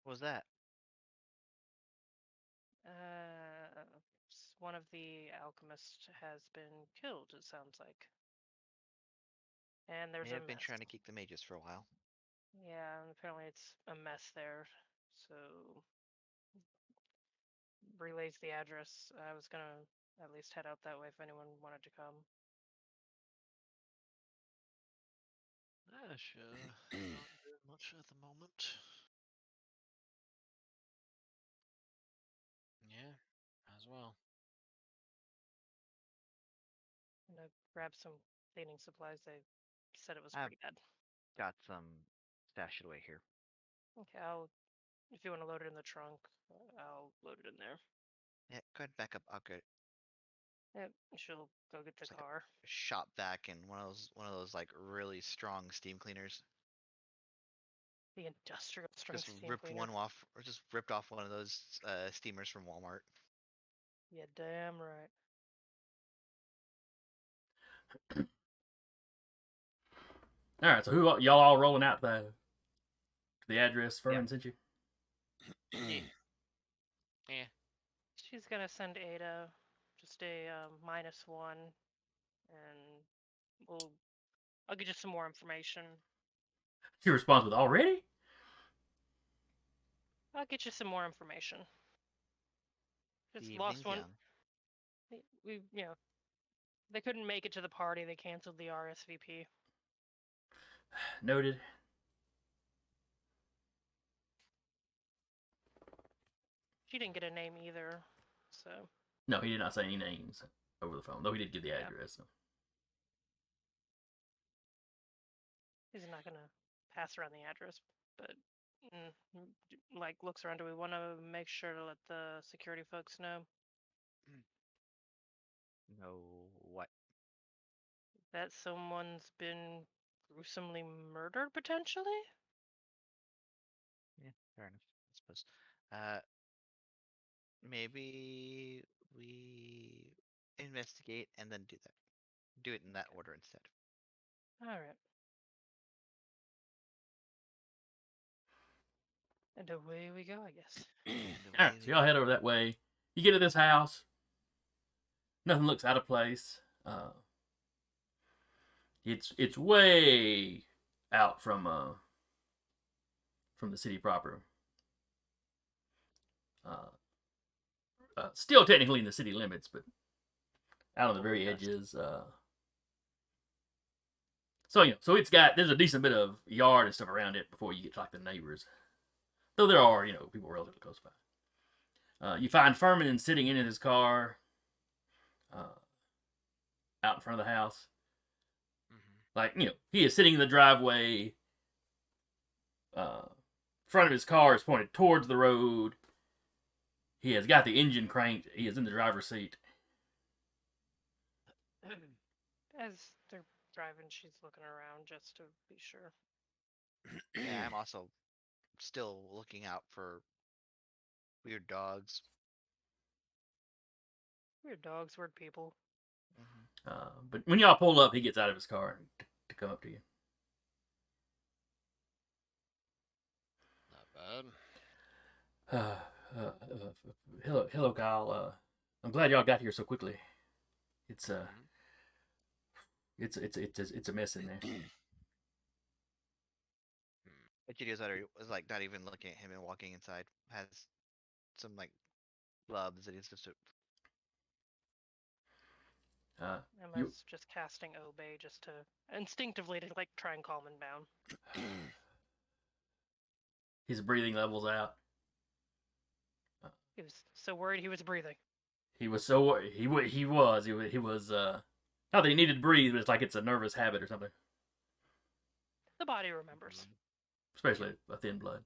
What was that? One of the alchemists has been killed. It sounds like, and there's May a have been mess. trying to keep the mages for a while. Yeah, and apparently it's a mess there. So relays the address. I was gonna at least head out that way if anyone wanted to come. Sure. Not doing much at the moment. Yeah, as well. And I grabbed some cleaning supplies. They said it was I've pretty bad. got some stashed away here. Okay, if you want to load it in the trunk, I'll load it in there. Yeah, go ahead, back up. I'll get Yep, she'll go get the It's like car. a shop vac and one of those like really strong steam cleaners. The industrial strength Just steam ripped cleaner. one off, or just ripped off one of those steamers from Walmart. Yeah, damn right. All right, so who y'all all rolling out the address Furman sent you? Yeah. She's gonna send Ada just a -1, and I'll get you some more information. She responds with already. I'll get you some more information. The Just lost evening's one. young. We they couldn't make it to the party. They canceled the RSVP. Noted. She didn't get a name either, so. No, he did not say any names over the phone, though he did give the Yeah. address. So. He's not gonna pass around the address, but like looks around. Do we want to make sure to let the security folks know No, what? that someone's been gruesomely murdered potentially? Yeah, fair enough. I suppose. Maybe we investigate and then do that. Do it in that order instead. All right. And away we go, I guess. All right, so y'all head over that way. You get to this house. Nothing looks out of place. It's way out from from the city proper. Still technically in the city limits, but out on the very edges. So there's a decent bit of yard and stuff around it before you get to like the neighbors. Though there are people relatively close by. You find Furman sitting in his car, out in front of the house. Like he is sitting in the driveway. Front of his car is pointed towards the road. He has got the engine cranked. He is in the driver's seat. As they're driving, she's looking around just to be sure. Yeah, I'm also still looking out for weird dogs. Weird dogs, weird people. But when y'all pull up, he gets out of his car to come up to you. Not bad. Hello, Kyle. I'm glad y'all got here so quickly. It's a mess in there. Egidius was like not even looking at him and walking inside. Has some like gloves that he's just. Emma's just casting Obey just to instinctively to like try and calm him down. His breathing levels out. He was so worried he was breathing. He was so he was not that he needed to breathe, but it's like it's a nervous habit or something. The body remembers. Especially a thin blood.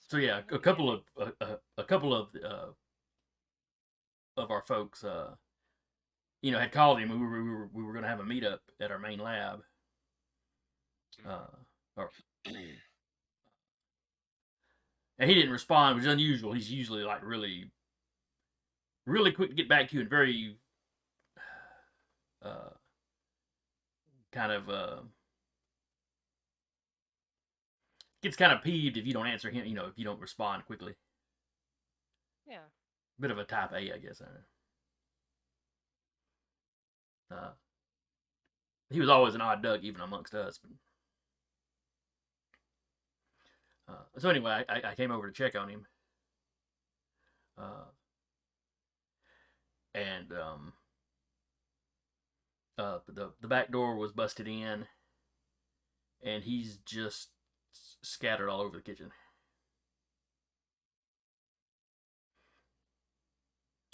So yeah, a couple of our folks, had called him. We were going to have a meetup at our main lab. And he didn't respond, which is unusual. He's usually like really, really quick to get back to you and very gets kind of peeved if you don't answer him, if you don't respond quickly. Yeah. Bit of a type A, I guess. He was always an odd duck, even amongst us. So anyway, I came over to check on him. And the back door was busted in, and he's just scattered all over the kitchen.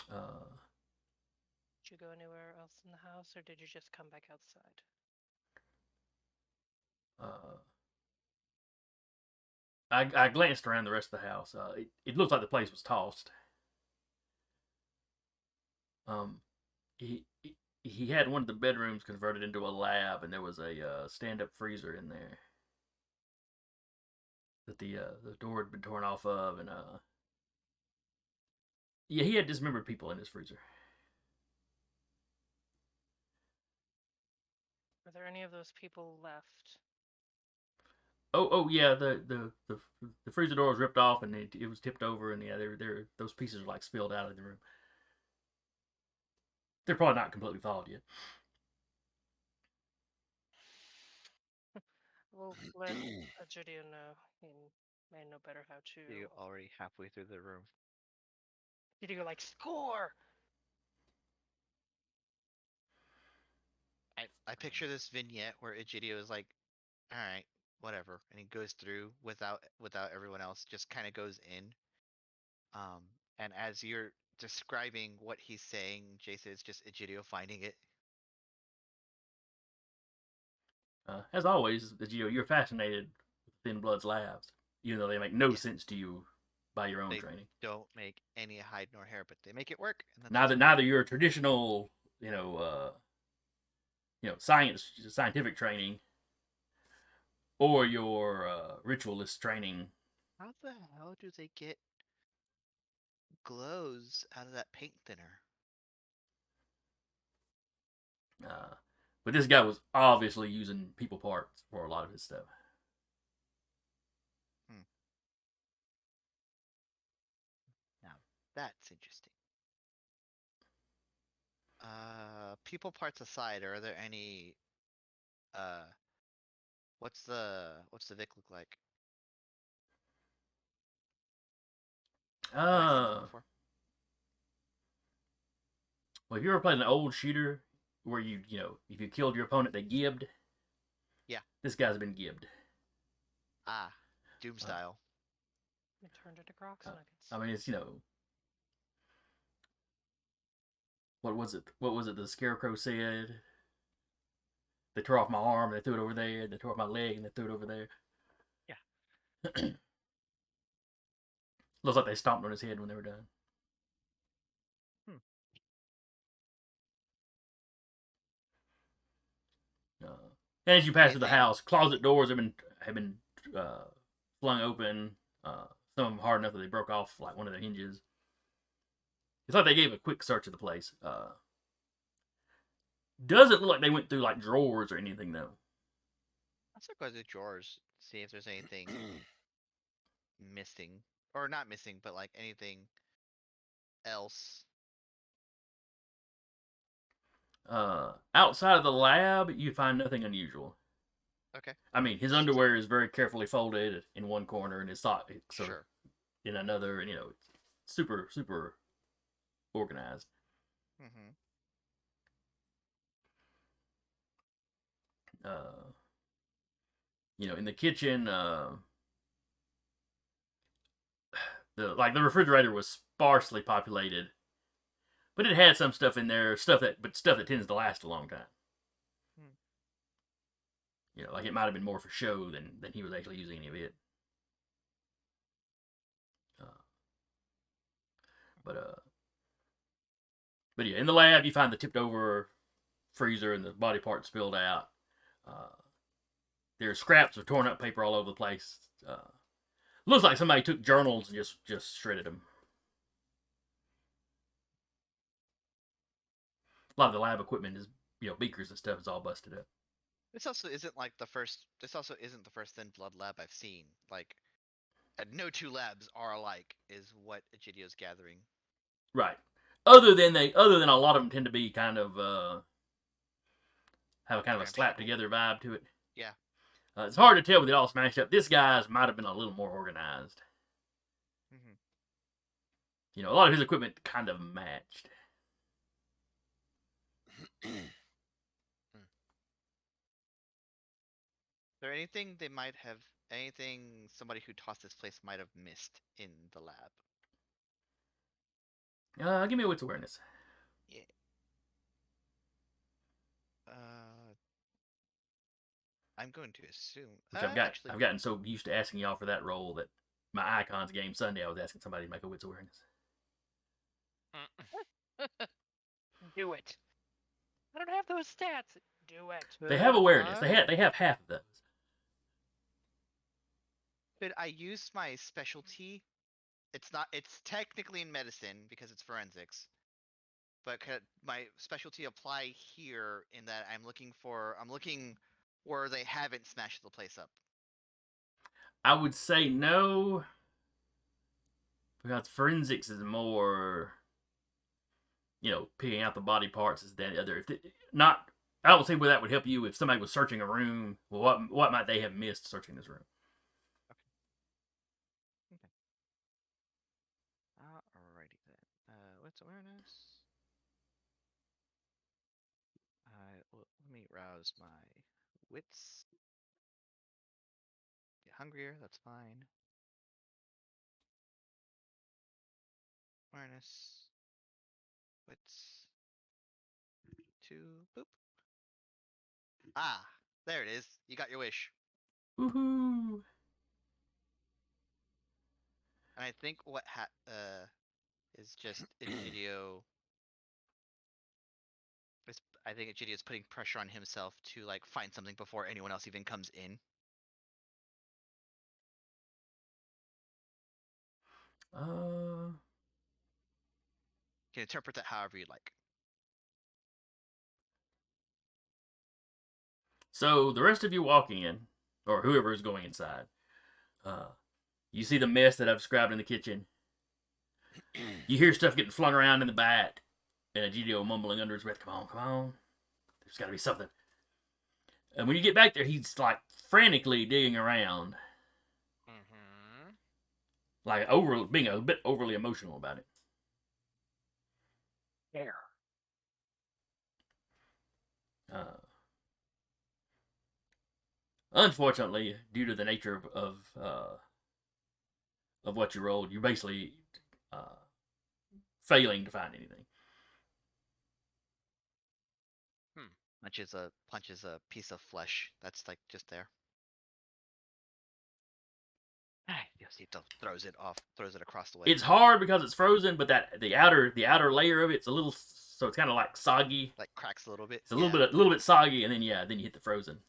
Did you go anywhere else in the house, or did you just come back outside? I glanced around the rest of the house. It looked like the place was tossed. He had one of the bedrooms converted into a lab, and there was a stand-up freezer in there that the door had been torn off of, and he had dismembered people in his freezer. Are there any of those people left? Oh yeah, the freezer door was ripped off and it was tipped over, and yeah, those pieces were like spilled out of the room. They're probably not completely thawed yet. We'll let Egidio know. He may know better how to. You're already halfway through the room. Egidio like score. I picture this vignette where Egidio is like, all right, whatever, and he goes through without everyone else, just kind of goes in. And as you're describing what he's saying, Jason, it's just Egidio finding it. As always, you're fascinated with Thin Blood's labs, even though they make no sense to you by your own They training. don't make any hide nor hair, but they make it work. And Neither your traditional, scientific training, or your ritualist training. How the hell do they get glows out of that paint thinner? But this guy was obviously using people parts for a lot of his stuff. Now, that's interesting. People parts aside, are there any uh what's the Vic look like? Have I seen one Uh, before? well, if you ever played an old shooter where if you killed your opponent, they gibbed. Yeah. This guy's been gibbed. Ah, Doom style. It turned into Crocs Uh, Nuggets. I mean, it's what was it? What was it? The Scarecrow said. They tore off my arm. They threw it over there. They tore off my leg and they threw it over there. Yeah. Looks like they stomped on his head when they were done. Hmm. And as you pass through the Anything? house, closet doors have been uh, flung open. Some of them hard enough that they broke off like one of the hinges. It's like they gave a quick search of the place. Doesn't look like they went through like drawers or anything though. Let's look at the drawers, see if there's anything missing. Or not missing, but like anything else. Outside of the lab, you find nothing unusual. Okay. I mean, his underwear is very carefully folded in one corner, and his socks Sure. in another, and it's super super organized. Mm-hmm. In the kitchen, the refrigerator was sparsely populated, but it had some stuff in there, stuff that tends to last a long time. Like it might have been more for show than he was actually using any of it. But yeah, in the lab you find the tipped over freezer and the body parts spilled out. There's scraps of torn up paper all over the place. Looks like somebody took journals and just shredded them. A lot of the lab equipment is, beakers and stuff is all busted up. This also isn't the first thin blood lab I've seen. Like, no two labs are alike, is what Egidio's gathering. Right. Other than a lot of them tend to be kind of have a kind of a slap together vibe to it. Yeah. It's hard to tell when they all smashed up. This guy's might have been a little more organized. Mm-hmm. A lot of his equipment kind of matched. Is there anything somebody who tossed this place might have missed in the lab? Give me a wits awareness. Yeah. I'm going to assume. Which I've gotten so used to asking y'all for that role that my Icons game Sunday I was asking somebody to make a wits awareness. Do it. I don't have those stats. Do it. They have awareness. They have half of those. Could I use my specialty? It's technically in medicine because it's forensics. But could my specialty apply here in that I'm looking where they haven't smashed the place up? I would say no, because forensics is more, picking out the body parts is that other. I don't see where that would help you if somebody was searching a room. Well, what might they have missed searching this room? Okay. Alrighty then. What's awareness? Let me rouse my wits. Get hungrier, that's fine. Awareness. Wits. 2. Boop. Ah, there it is. You got your wish. Woohoo! And I think what is just Egidio. I think Egidio's putting pressure on himself to find something before anyone else even comes in. You can interpret that however you like. So the rest of you walk in, or whoever is going inside. You see the mess that I've described in the kitchen. You hear stuff getting flung around in the back, And a GDO mumbling under his breath, come on. There's got to be something. And when you get back there, he's like frantically digging around. Mm-hmm. Like being a bit overly emotional about it. There. Unfortunately, due to the nature of what you rolled, you're basically failing to find anything. Punches a piece of flesh that's like just there. Yosito throws it across the way. It's hard because it's frozen, but the outer layer of it's a little, so it's kind of like soggy. Like cracks a little bit. It's a little bit soggy, and then you hit the frozen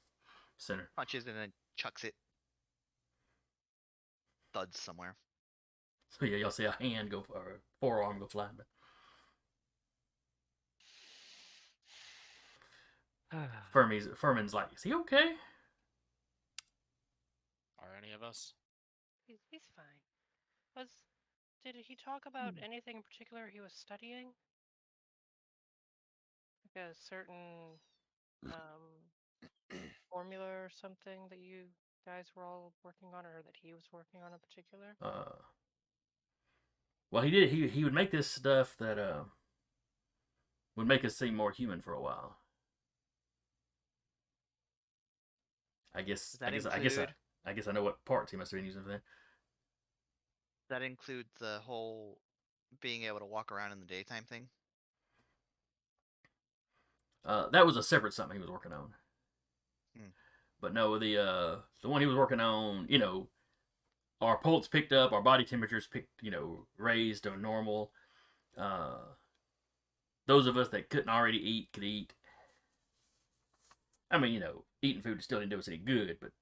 center. Punches and then chucks it. Thuds somewhere. So yeah, you'll see a hand go, or a forearm go flying. Furman's like, is he okay? Are any of us? He's fine. Did he talk about anything in particular he was studying? Like a certain formula or something that you guys were all working on, or that he was working on in particular? Well, he did. He would make this stuff that would make us seem more human for a while. I guess I know what parts he must have been using for that. That include the whole being able to walk around in the daytime thing? That was a separate something he was working on. But no, the one he was working on, our pulse picked up, our body temperatures raised to normal. Those of us that couldn't already eat could eat. I mean, eating food still didn't do us any good, but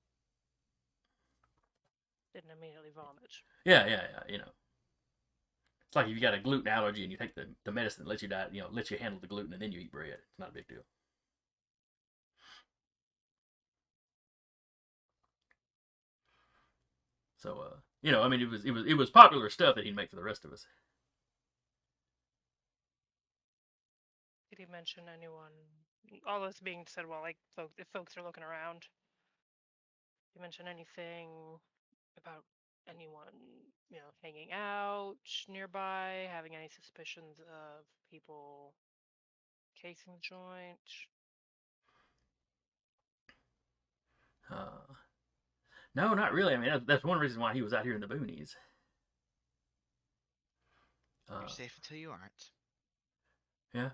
didn't immediately vomit. Yeah. It's like if you got a gluten allergy and you take the medicine that lets you lets you handle the gluten, and then you eat bread. It's not a big deal. So, I mean, it was popular stuff that he'd make for the rest of us. Did he mention anyone? All this being said, well, like, if folks are looking around, did he mention anything about anyone, hanging out nearby, having any suspicions of people casing the joint? No, not really. I mean, that's one reason why he was out here in the boonies. You're safe until you aren't. Yeah.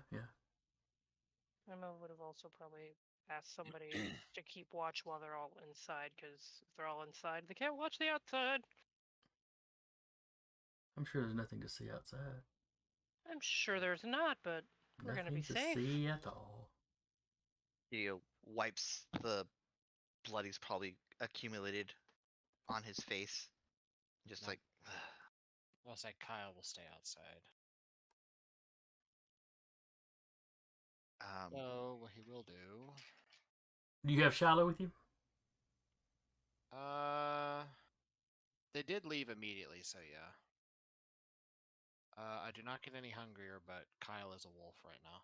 Emma would have also probably asked somebody to keep watch while they're all inside, because if they're all inside, they can't watch the outside. I'm sure there's nothing to see outside. I'm sure there's not, but we're gonna be safe. Nothing to see at all. He wipes the blood he's probably accumulated on his face. Just like... I'll say Kyle will stay outside. So what he will do... Do you have Shiloh with you? They did leave immediately, so yeah. I do not get any hungrier, but Kyle is a wolf right now.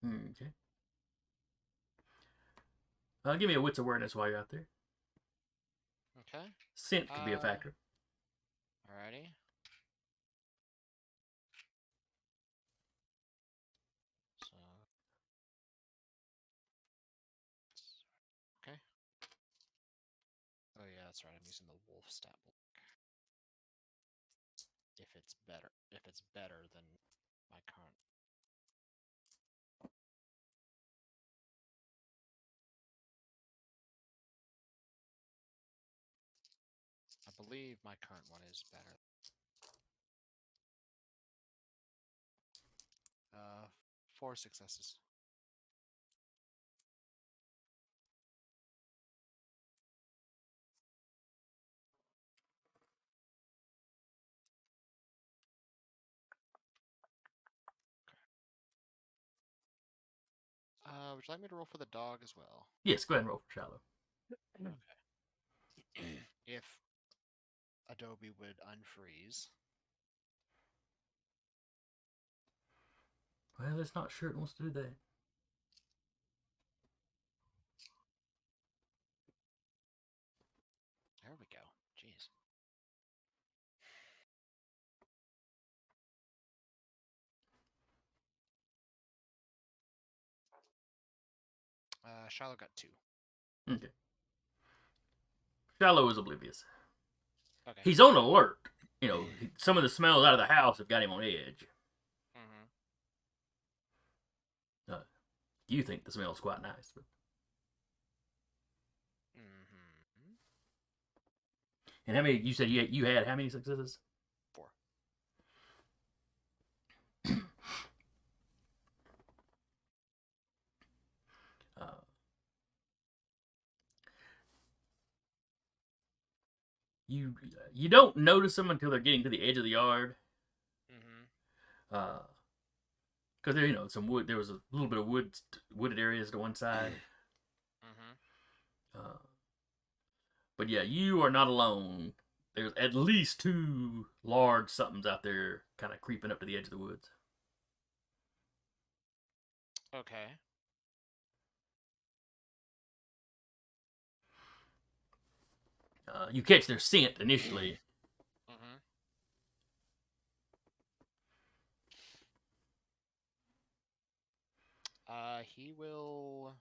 Okay. Give me a wits awareness while you're out there. Okay. Scent could be a factor. Alrighty. So. Okay. Oh yeah, that's right. I'm using the wolf stat block. If it's better than my current. I believe my current one is better. 4 successes. Would you like me to roll for the dog as well? Yes, go ahead and roll for Shiloh. Okay. If a Adobe would unfreeze. Well, it's not sure it wants to do that. There we go. Jeez. Shiloh got 2. Okay. Shallow is oblivious. Okay. He's on alert. You know, some of the smells out of the house have got him on edge. Mm-hmm. You think the smell's quite nice, but Mm-hmm. and how many? You said you had how many successes? 4. Uh, you don't notice them until they're getting to the edge of the yard. Mm-hmm. Because there, some wood. There was a little bit of wooded areas to one side. Mm-hmm. But yeah, you are not alone. There's at least 2 large somethings out there, kind of creeping up to the edge of the woods. Okay. You catch their scent initially. Mm-hmm. He will.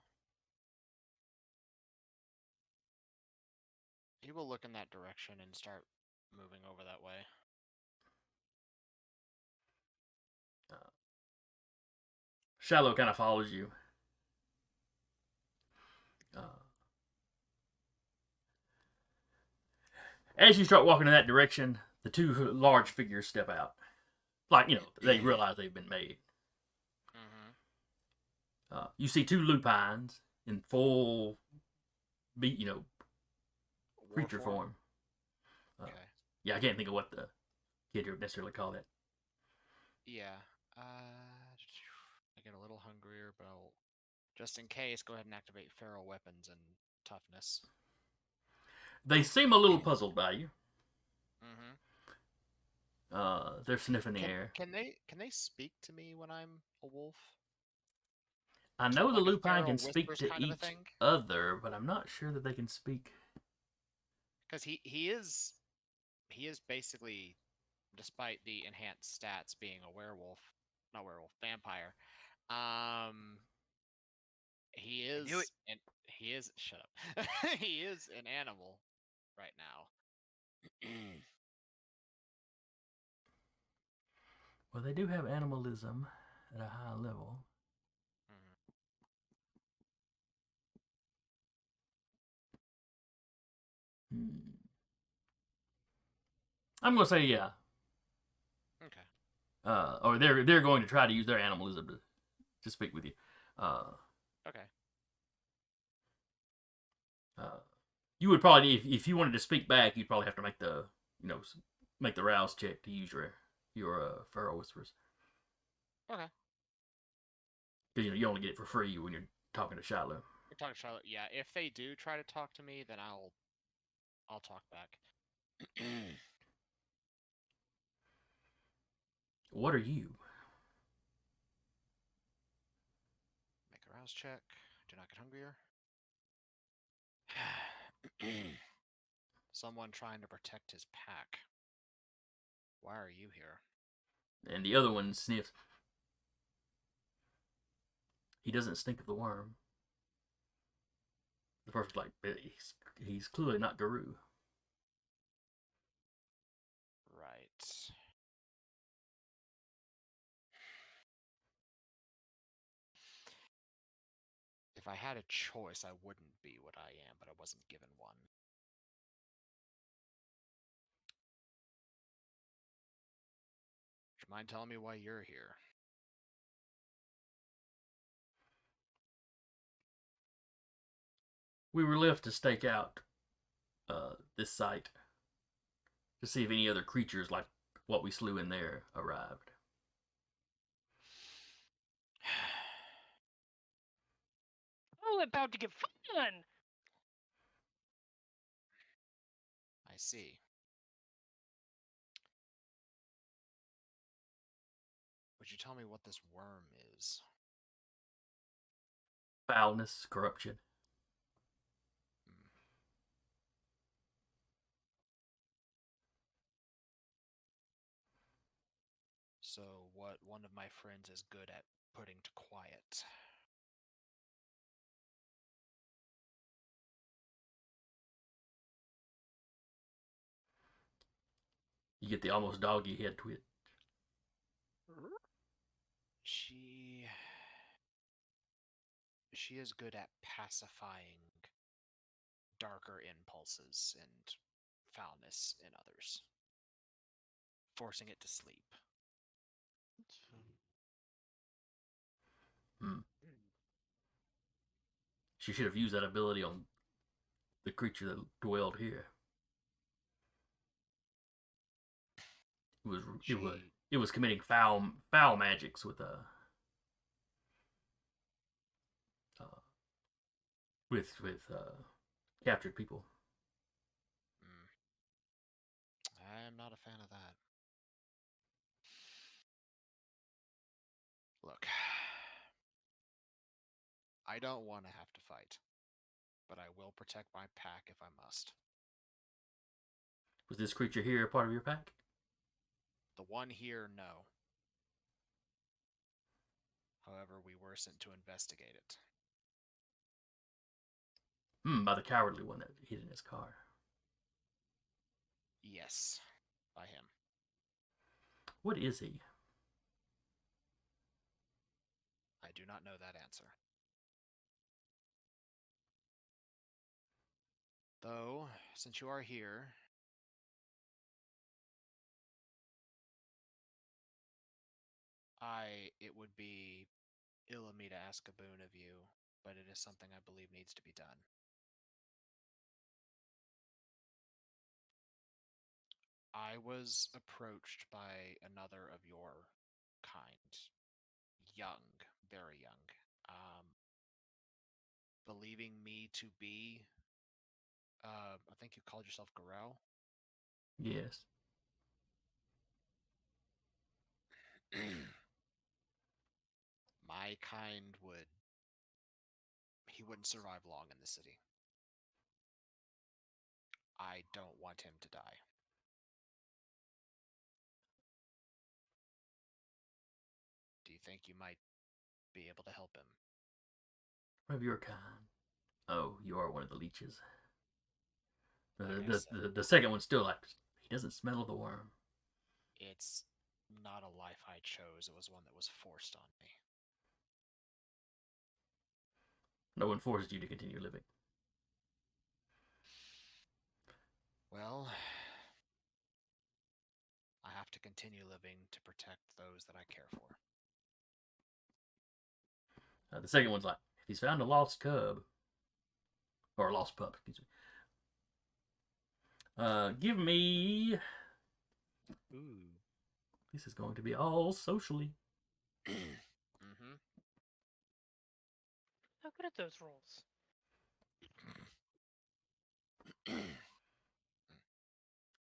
He will look in that direction and start moving over that way. Shallow kind of follows you. As you start walking in that direction, the 2 large figures step out. Like, they realize they've been made. Mm-hmm. You see 2 lupines in full, creature form. Okay. Yeah, I can't think of what the kid would necessarily call that. Yeah. I get a little hungrier, but I'll, just in case, go ahead and activate feral weapons and toughness. They seem a little puzzled by you. Mm-hmm. They're sniffing the air. Can they speak to me when I'm a wolf? I know the Like a lupine feral can speak whispers to kind of a each thing? other, but I'm not sure that they can speak. Because he is basically, despite the enhanced stats, being a werewolf, not werewolf, vampire. He I knew it. is, and he is. Shut up. He is an animal right now. Well, they do have animalism at a high level. Mhm. I'm gonna say yeah. Okay. Or they're going to try to use their animalism to speak with you. Okay. You would probably, if you wanted to speak back, you'd probably have to make the rouse check to use your feral whispers. Okay. Because you only get it for free when you're talking to Shiloh. We're talking Charlotte. Yeah, if they do try to talk to me, then I'll talk back. What are you? Make a rouse check. Do not get hungrier. Someone trying to protect his pack. Why are you here? And the other one sniffs. He doesn't stink of the worm. The first one's like, he's clearly not Guru. Right. If I had a choice, I wouldn't be what I am, but I wasn't given one. Would you mind telling me why you're here? We were left to stake out this site to see if any other creatures like what we slew in there arrived. Oh, about to get fun! I see. tell me what this worm is? Foulness, corruption. Hmm. So, what one of my friends is good at putting to quiet? You get the almost doggy head twitch. She is good at pacifying darker impulses and foulness in others, forcing it to sleep. Hmm. She should have used that ability on the creature that dwelled here. It was committing foul magics with captured people. I'm not a fan of that. Look, I don't want to have to fight, but I will protect my pack if I must. Was this creature here a part of your pack? The one here, no. However, we were sent to investigate it. By the cowardly one that hid in his car. Yes, by him. What is he? I do not know that answer. Though, since you are here, it would be ill of me to ask a boon of you, but it is something I believe needs to be done. I was approached by another of your kind, young, very young, believing me to be, I think you called yourself Garel. Yes. My kind he wouldn't survive long in the city. I don't want him to die. Do you think you might be able to help him? One of your kind. Oh, you are one of the leeches. Like The second one's still like, he doesn't smell the worm. It's not a life I chose. It was one that was forced on me. No one forced you to continue living. Well, I have to continue living to protect those that I care for. The second one's like, if he's found a lost cub, or a lost pup, excuse me. Give me. Ooh. This is going to be all socially. Mm-hmm. How good at those rolls?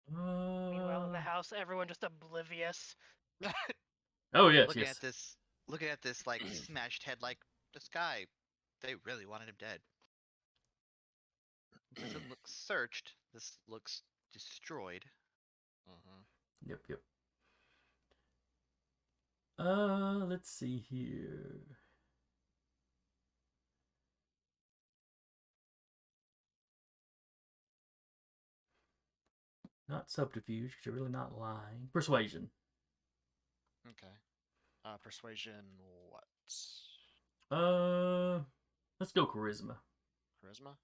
Meanwhile, in the house, everyone just oblivious. Oh yes, looking yes. at this, looking at this like smashed head, like this guy, they really wanted him dead. It doesn't look searched. This looks destroyed. Mm-hmm. Yep. Let's see here. Not subterfuge, because you're really not lying. Persuasion. Okay. Persuasion what? Let's go charisma. Charisma?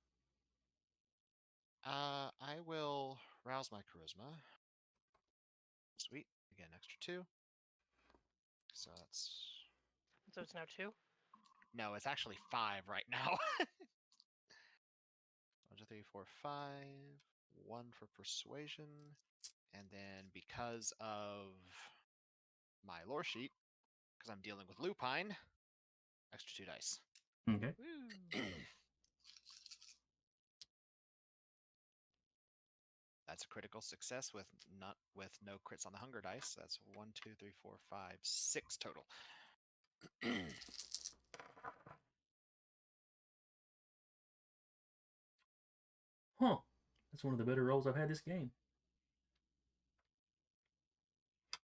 I will rouse my charisma. Sweet. Again, extra 2. So that's... So it's now 2? No, it's actually 5 right now. 1, 2, 3, 4, 5. 1 for persuasion. And then because of my lore sheet, because I'm dealing with lupine, extra 2 dice. Okay. Woo. That's a critical success with no crits on the hunger dice. That's 1, 2, 3, 4, 5, 6 total. Huh. That's one of the better rolls I've had this game.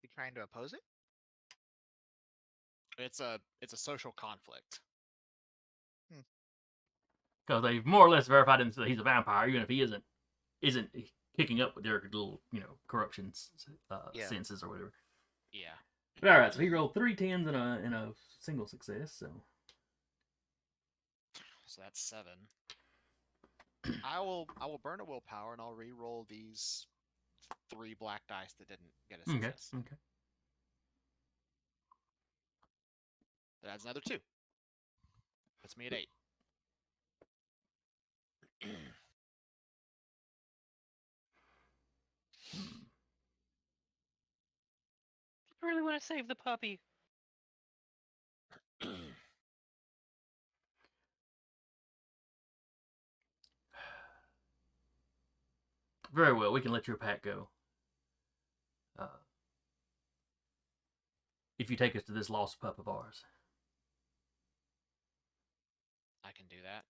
You trying to oppose it? It's a social conflict. Because they've more or less verified him that he's a vampire, even if he isn't kicking up with their little, corruption senses or whatever. Yeah. But alright, so he rolled 3 10s and a single success, so. So that's 7. I will burn a willpower and I'll re-roll these 3 black dice that didn't get a success. Okay. That adds another 2. Puts me at 8. I really want to save the puppy. Very well, we can let your pack go. If you take us to this lost pup of ours. I can do that.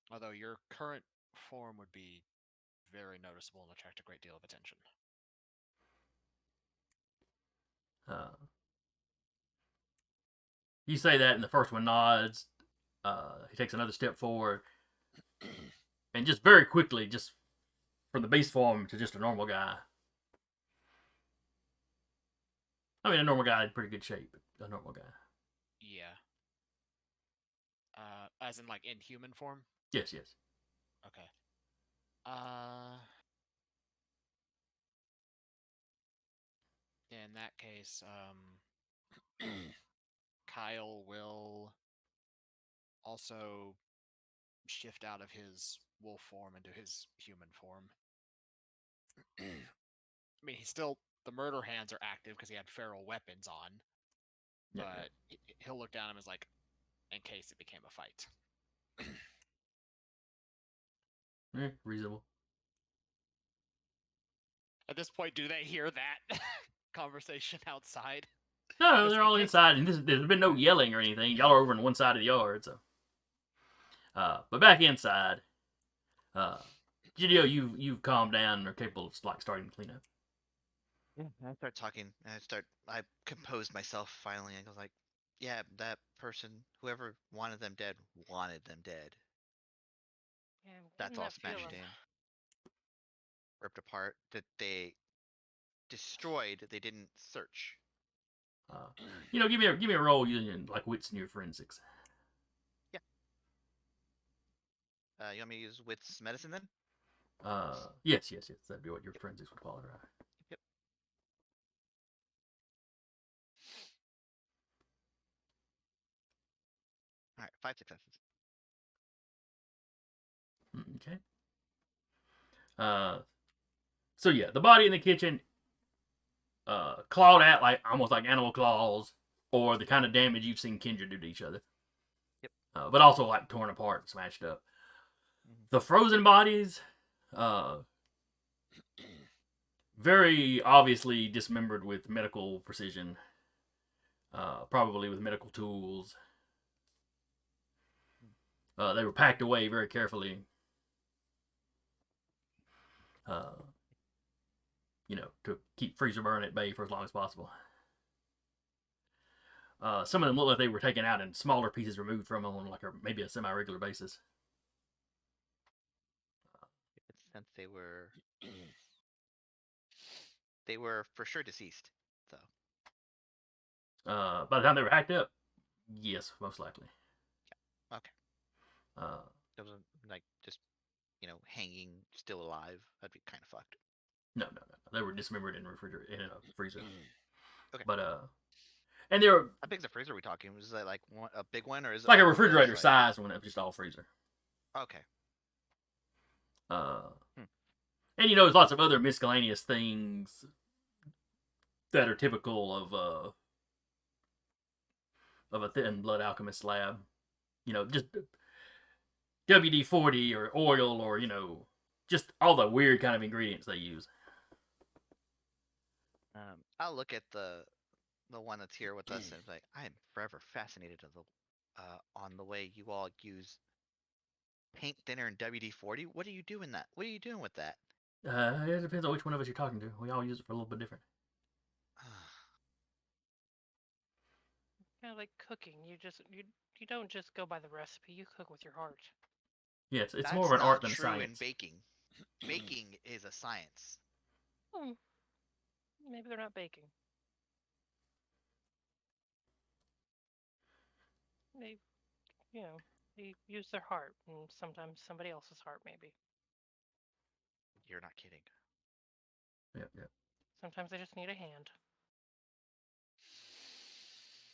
Although your current form would be very noticeable and attract a great deal of attention. You say that, and the first one nods. He takes another step forward, and just very quickly, just from the beast form to just a normal guy. I mean, a normal guy in pretty good shape, but a normal guy. Yeah. As in, like, in human form? Yes. Okay. In that case, Kyle will also shift out of his wolf form into his human form. I mean, the murder hands are active because he had feral weapons on, but he'll look down at him as like, in case it became a fight. Reasonable. At this point, do they hear that conversation outside? No, they're all inside, and there's been no yelling or anything. Y'all are over on one side of the yard, so. But back inside, Gidio, you've calmed down and are capable of like starting to clean up. Yeah, I start talking. I composed myself finally. I was like, yeah, that person, whoever wanted them dead, wanted them dead. Yeah, I'm That's getting all that smashed feeling. in, ripped apart. That they destroyed. They didn't search. Give me a roll using like wits and your forensics. Yeah. You want me to use wits medicine then? Yes. That'd be what your forensics would call it, right? Yep. All right, 5 successes. Okay. So yeah, the body in the kitchen, clawed at like almost like animal claws, or the kind of damage you've seen Kindred do to each other. Yep. But also like torn apart and smashed up. The frozen bodies, very obviously dismembered with medical precision, probably with medical tools. They were packed away very carefully. To keep freezer burn at bay for as long as possible. Some of them look like they were taken out and smaller pieces removed from them on like maybe a semi-regular basis. Since they were for sure deceased. So. By the time they were hacked up, yes, most likely. Yeah. Okay. It wasn't like just hanging still alive. That'd be kind of fucked. No. They were dismembered in a freezer. Okay. But and they were. How big's the freezer? Are we talking? Was that like a big one, or is it like a refrigerator size one? That was just all freezer. Okay. And there's lots of other miscellaneous things that are typical of a thin blood alchemist lab. Just WD-40 or oil or just all the weird kind of ingredients they use. I'll look at the one that's here with us and be like, I am forever fascinated of the on the way you all use paint thinner and WD-40. What are you doing that? What are you doing with that? It depends on which one of us you're talking to. We all use it for a little bit different. Kind of like cooking. You don't just go by the recipe. You cook with your heart. Yeah, it's That's more of an not art than a true in science. baking. Baking is a science. Hmm. Maybe they're not baking. They, they use their heart, and sometimes somebody else's heart, maybe. You're not kidding. Yep. Sometimes they just need a hand.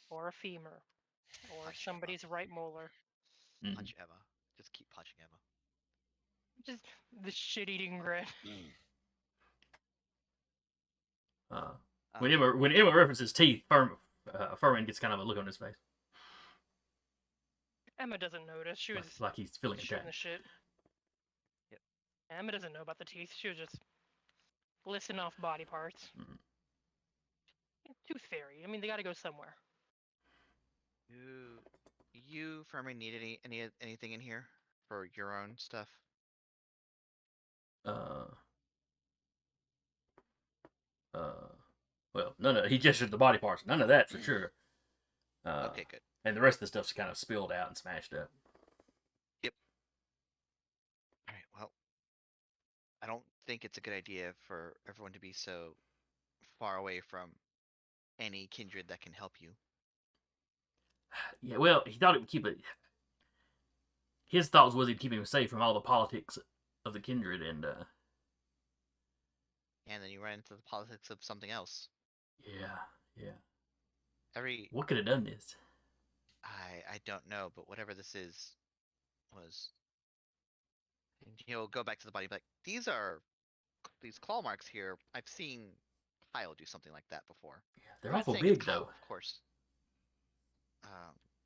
Or a femur. Or Punch somebody's right molar. Mhm. Punch Emma. Just keep punching Emma. Just the shit-eating grin. When Emma references teeth, Furman gets kind of a look on his face, Emma doesn't notice. She was like he's feeling shooting the attacked. shit. Yep. Emma doesn't know about the teeth. She was just listing off body parts. Mhm. Tooth fairy. I mean, they got to go somewhere. You Furman need anything in here for your own stuff? Uh, well, none of he gestured the body parts. None of that for sure. Okay, good. And the rest of the stuff's kind of spilled out and smashed up. Yep. All right. Well, I don't think it's a good idea for everyone to be so far away from any kindred that can help you. Yeah, well, he thought it would keep it. His thoughts was he'd keep him safe from all the politics of the kindred, and And then you run into the politics of something else. yeah. Every What could have done this? I don't know, but whatever this is was. And he'll go back to the body, and be like, these claw marks here. I've seen Kyle do something like that before. Yeah, they're I'm not awful saying it's big Kyle, though. of course.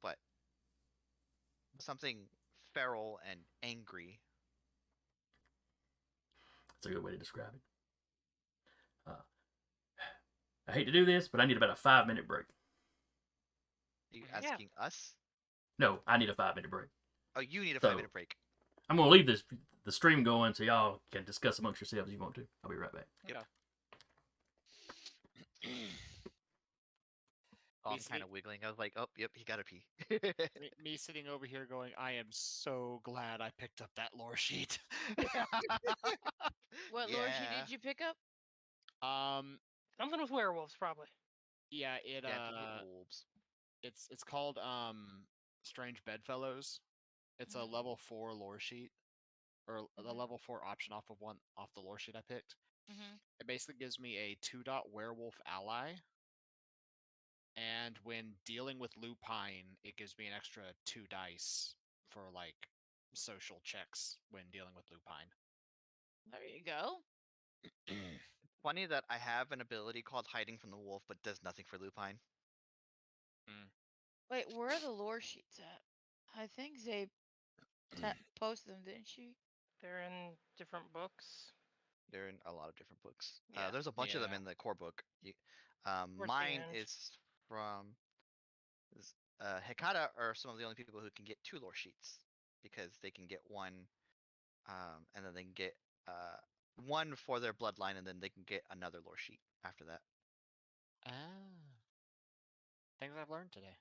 But something feral and angry. That's a good way to describe it. I hate to do this, but I need about a 5-minute break. Are you Yeah. asking us? No, I need a 5-minute break. Oh, you need a So- 5-minute break. I'm gonna leave the stream going so y'all can discuss amongst yourselves if you want to. I'll be right back. Yep. Me I'm kind sitting- of wiggling. I was like, oh, yep, he gotta pee. me sitting over here going, I am so glad I picked up that lore sheet. What lore sheet did you pick up? Something with werewolves, probably. Yeah, Yeah, I think it wolves. it's called Strange Bedfellows. It's a Mhm. level 4 lore sheet, or the Mhm. level 4 option off the lore sheet I picked. Mhm. It basically gives me a 2-dot werewolf ally, and when dealing with lupine, it gives me an extra 2 dice for like social checks when dealing with lupine. There you go. Funny that I have an ability called Hiding from the Wolf, but does nothing for Lupine. Wait, where are the lore sheets at? I think they posted them, didn't she? They're in different books. They're in a lot of different books. Yeah. There's a bunch of them Yeah. in the core book. Towards the Mine end. is from Hekata are some of the only people who can get 2 lore sheets because they can get one, and then they can get one for their bloodline, and then they can get another lore sheet after that. Ah. Things I've learned today.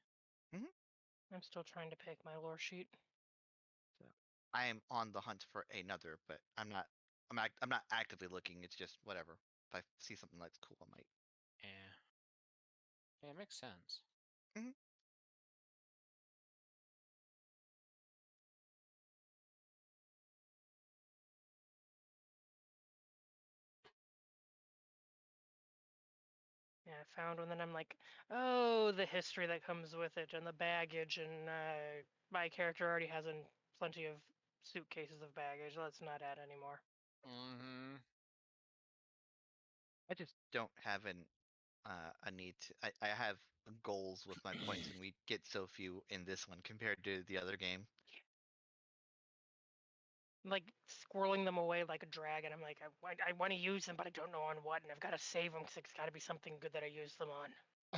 I'm still trying to pick my lore sheet. So I am on the hunt for another, but I'm not. I'm not actively looking. It's just whatever. If I see something that's cool, I might. Yeah. Yeah, it makes sense. Yeah, I found one, and I'm like, oh, the history that comes with it, and the baggage, and my character already has plenty of suitcases of baggage. Let's not add anymore. Mm-hmm. I just don't have a need to. I have goals with my points, and we get so few in this one compared to the other game. I'm like squirreling them away like a dragon. I'm like, I want to use them, but I don't know on what, and I've got to save them because it's got to be something good that I use them on.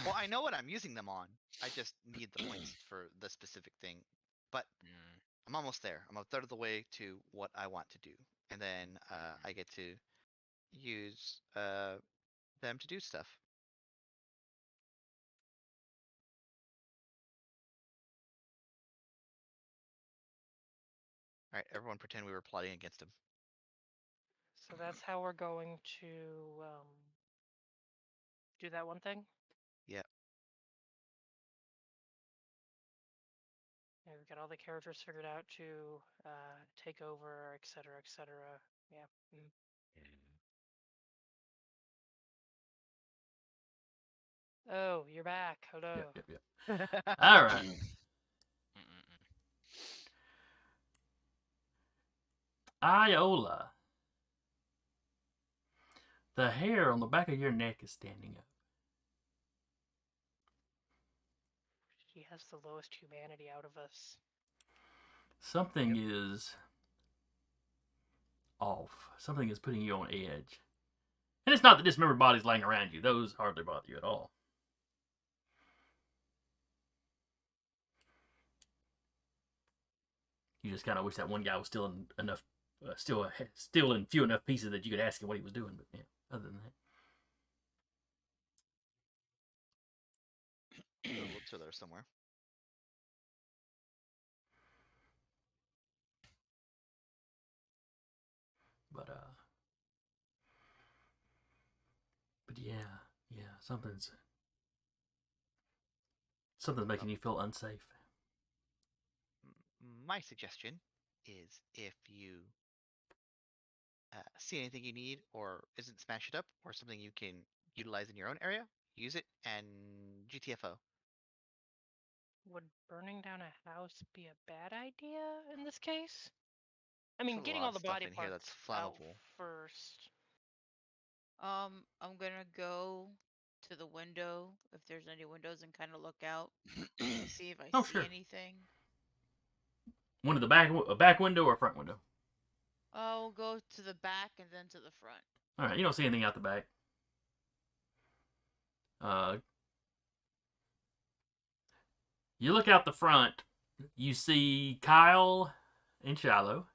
Well, I know what I'm using them on. I just need the points for the specific thing. But Mm, I'm almost there. I'm a third of the way to what I want to do, and then I get to use them to do stuff. All right, everyone, pretend we were plotting against him. So that's how we're going to do that one thing. Yeah. Yeah, we've got all the characters figured out to take over, etc., etc. Yeah. Mm. Oh, you're back. Hello. Yep. All right. Iola. The hair on the back of your neck is standing up. She has the lowest humanity out of us. Something is off. Something is putting you on edge. And it's not that dismembered bodies laying around you. Those hardly bother you at all. You just kind of wish that one guy was still in enough, still in few enough pieces that you could ask him what he was doing. But yeah, other than that, The loops are there somewhere. but yeah, something's making you feel unsafe. My suggestion is if you see anything you need or isn't smash it up or something you can utilize in your own area, use it and GTFO. Would burning down a house be a bad idea in this case? I mean, There's a getting lot all of the stuff body in here parts that's out flammable. first. I'm gonna go to the window if there's any windows and kind of look out to see if I Oh, see sure. anything. One of the back window or front window? I'll go to the back and then to the front. All right, you don't see anything out the back. You look out the front. You see Kyle and Shiloh.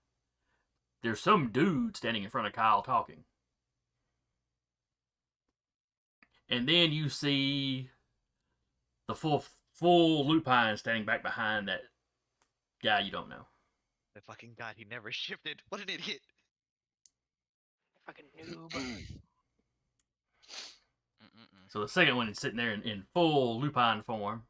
There's some dude standing in front of Kyle talking. And then you see the full lupine standing back behind that guy you don't know. The fucking god, he never shifted. What an idiot. Fucking noob. So the second one is sitting there in full lupine form.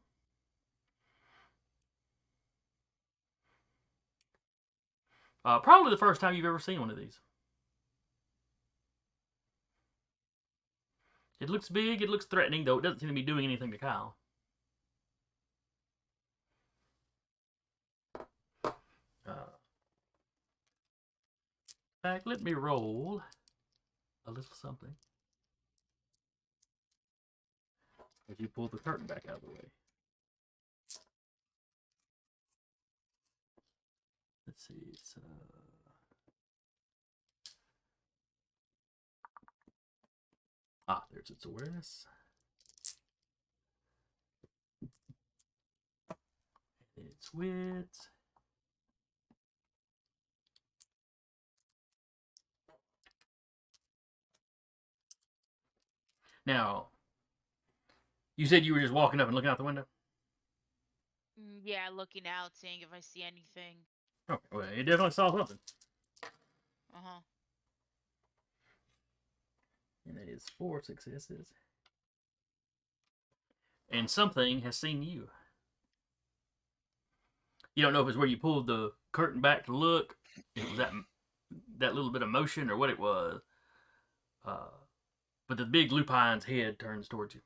Probably the first time you've ever seen one of these. It looks big, it looks threatening, though it doesn't seem to be doing anything to Kyle. In fact, let me roll a little something. As you pull the curtain back out of the way. Let's see, it's there's its awareness. And its wits. Now, you said you were just walking up and looking out the window? Yeah, looking out, seeing if I see anything. Okay, well, you definitely saw something. Uh-huh. And that is 4 successes. And something has seen you. You don't know if it's where you pulled the curtain back to look. It was that little bit of motion or what it was. But the big lupine's head turns towards you.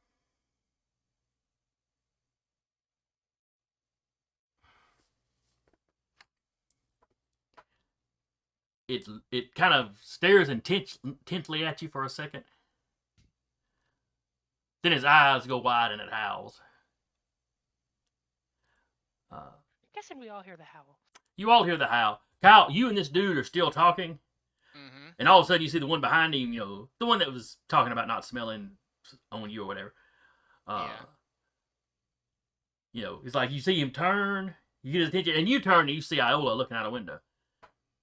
It kind of stares intently at you for a second. Then his eyes go wide and it howls. I'm guessing we all hear the howl. You all hear the howl. Kyle, you and this dude are still talking, Mm-hmm. and all of a sudden you see the one behind him. The one that was talking about not smelling on you or whatever. It's like you see him turn, you get his attention, and you turn and you see Iola looking out a window.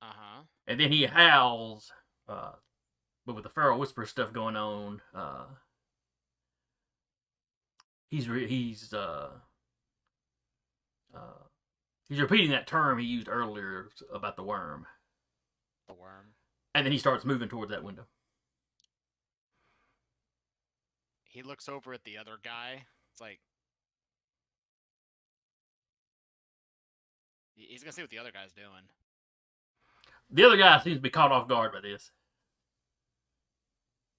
Uh-huh. And then he howls, but with the feral whisper stuff going on, he's repeating that term he used earlier about the worm. The worm. And then he starts moving towards that window. He looks over at the other guy. It's like he's gonna see what the other guy's doing. The other guy seems to be caught off guard by this.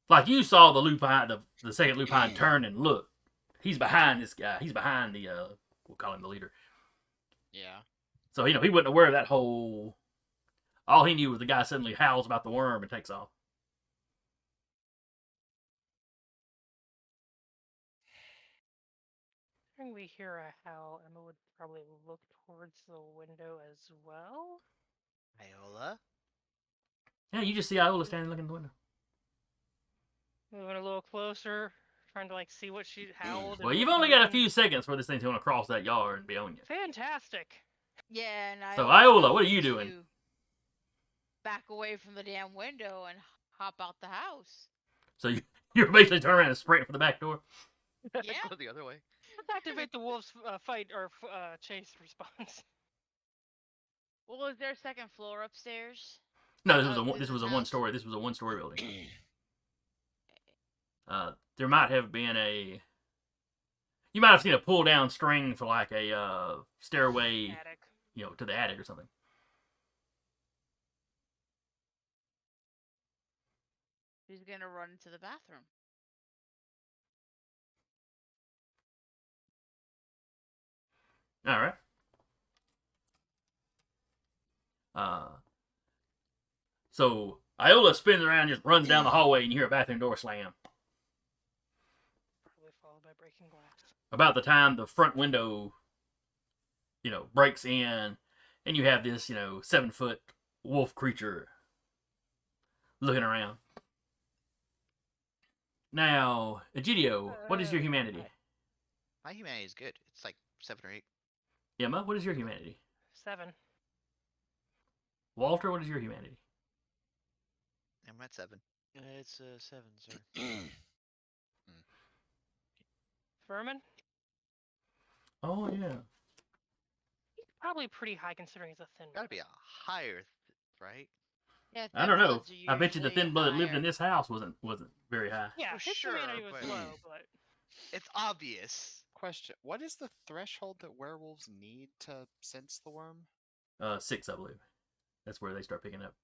Like you saw the lupine, the second lupine turn and look. He's behind this guy. He's behind the we'll call him the leader. Yeah. So he wasn't aware of that whole. All he knew was the guy suddenly howls about the worm and takes off. When we hear a howl, Emma would probably look towards the window as well. Iola? Yeah, you just see Iola standing looking in the window. Moving a little closer, trying to see what she howled. Well, you've only got a few seconds for this thing's going to cross that yard and be on you. Fantastic. Yeah, and So, Iola Iola, what are goes you doing? to back away from the damn window and hop out the house. So you're basically turning around and sprinting for the back door? Yeah. Go the other way. Let's activate the wolf's fight or chase response. Well, is there a second floor upstairs? No, to this was a house? one story. This was a one story building. There might have been you might have seen a pull down string for like a stairway, Attic. To the attic or something. Who's gonna run into the bathroom? All right. So Iola spins around, just runs down the hallway, and you hear a bathroom door slam. Probably followed by breaking glass. About the time the front window, breaks in, and you have this, 7-foot wolf creature looking around. Now, Egidio, what is your humanity? My humanity is good. It's like 7 or 8. Emma, what is your humanity? 7. Walter, what is your humanity? I'm at 7. It's 7, sir. Furman? Oh, yeah. He's probably pretty high considering he's a thin. Gotta be a higher, right? Yeah, I don't know. thin-bloods are I bet you the usually thin blood that lived in higher. this house wasn't very high. Yeah, For his sure, humanity was but- low, but It's obvious. Question: what is the threshold that werewolves need to sense the worm? 6, I believe. That's where they start picking up.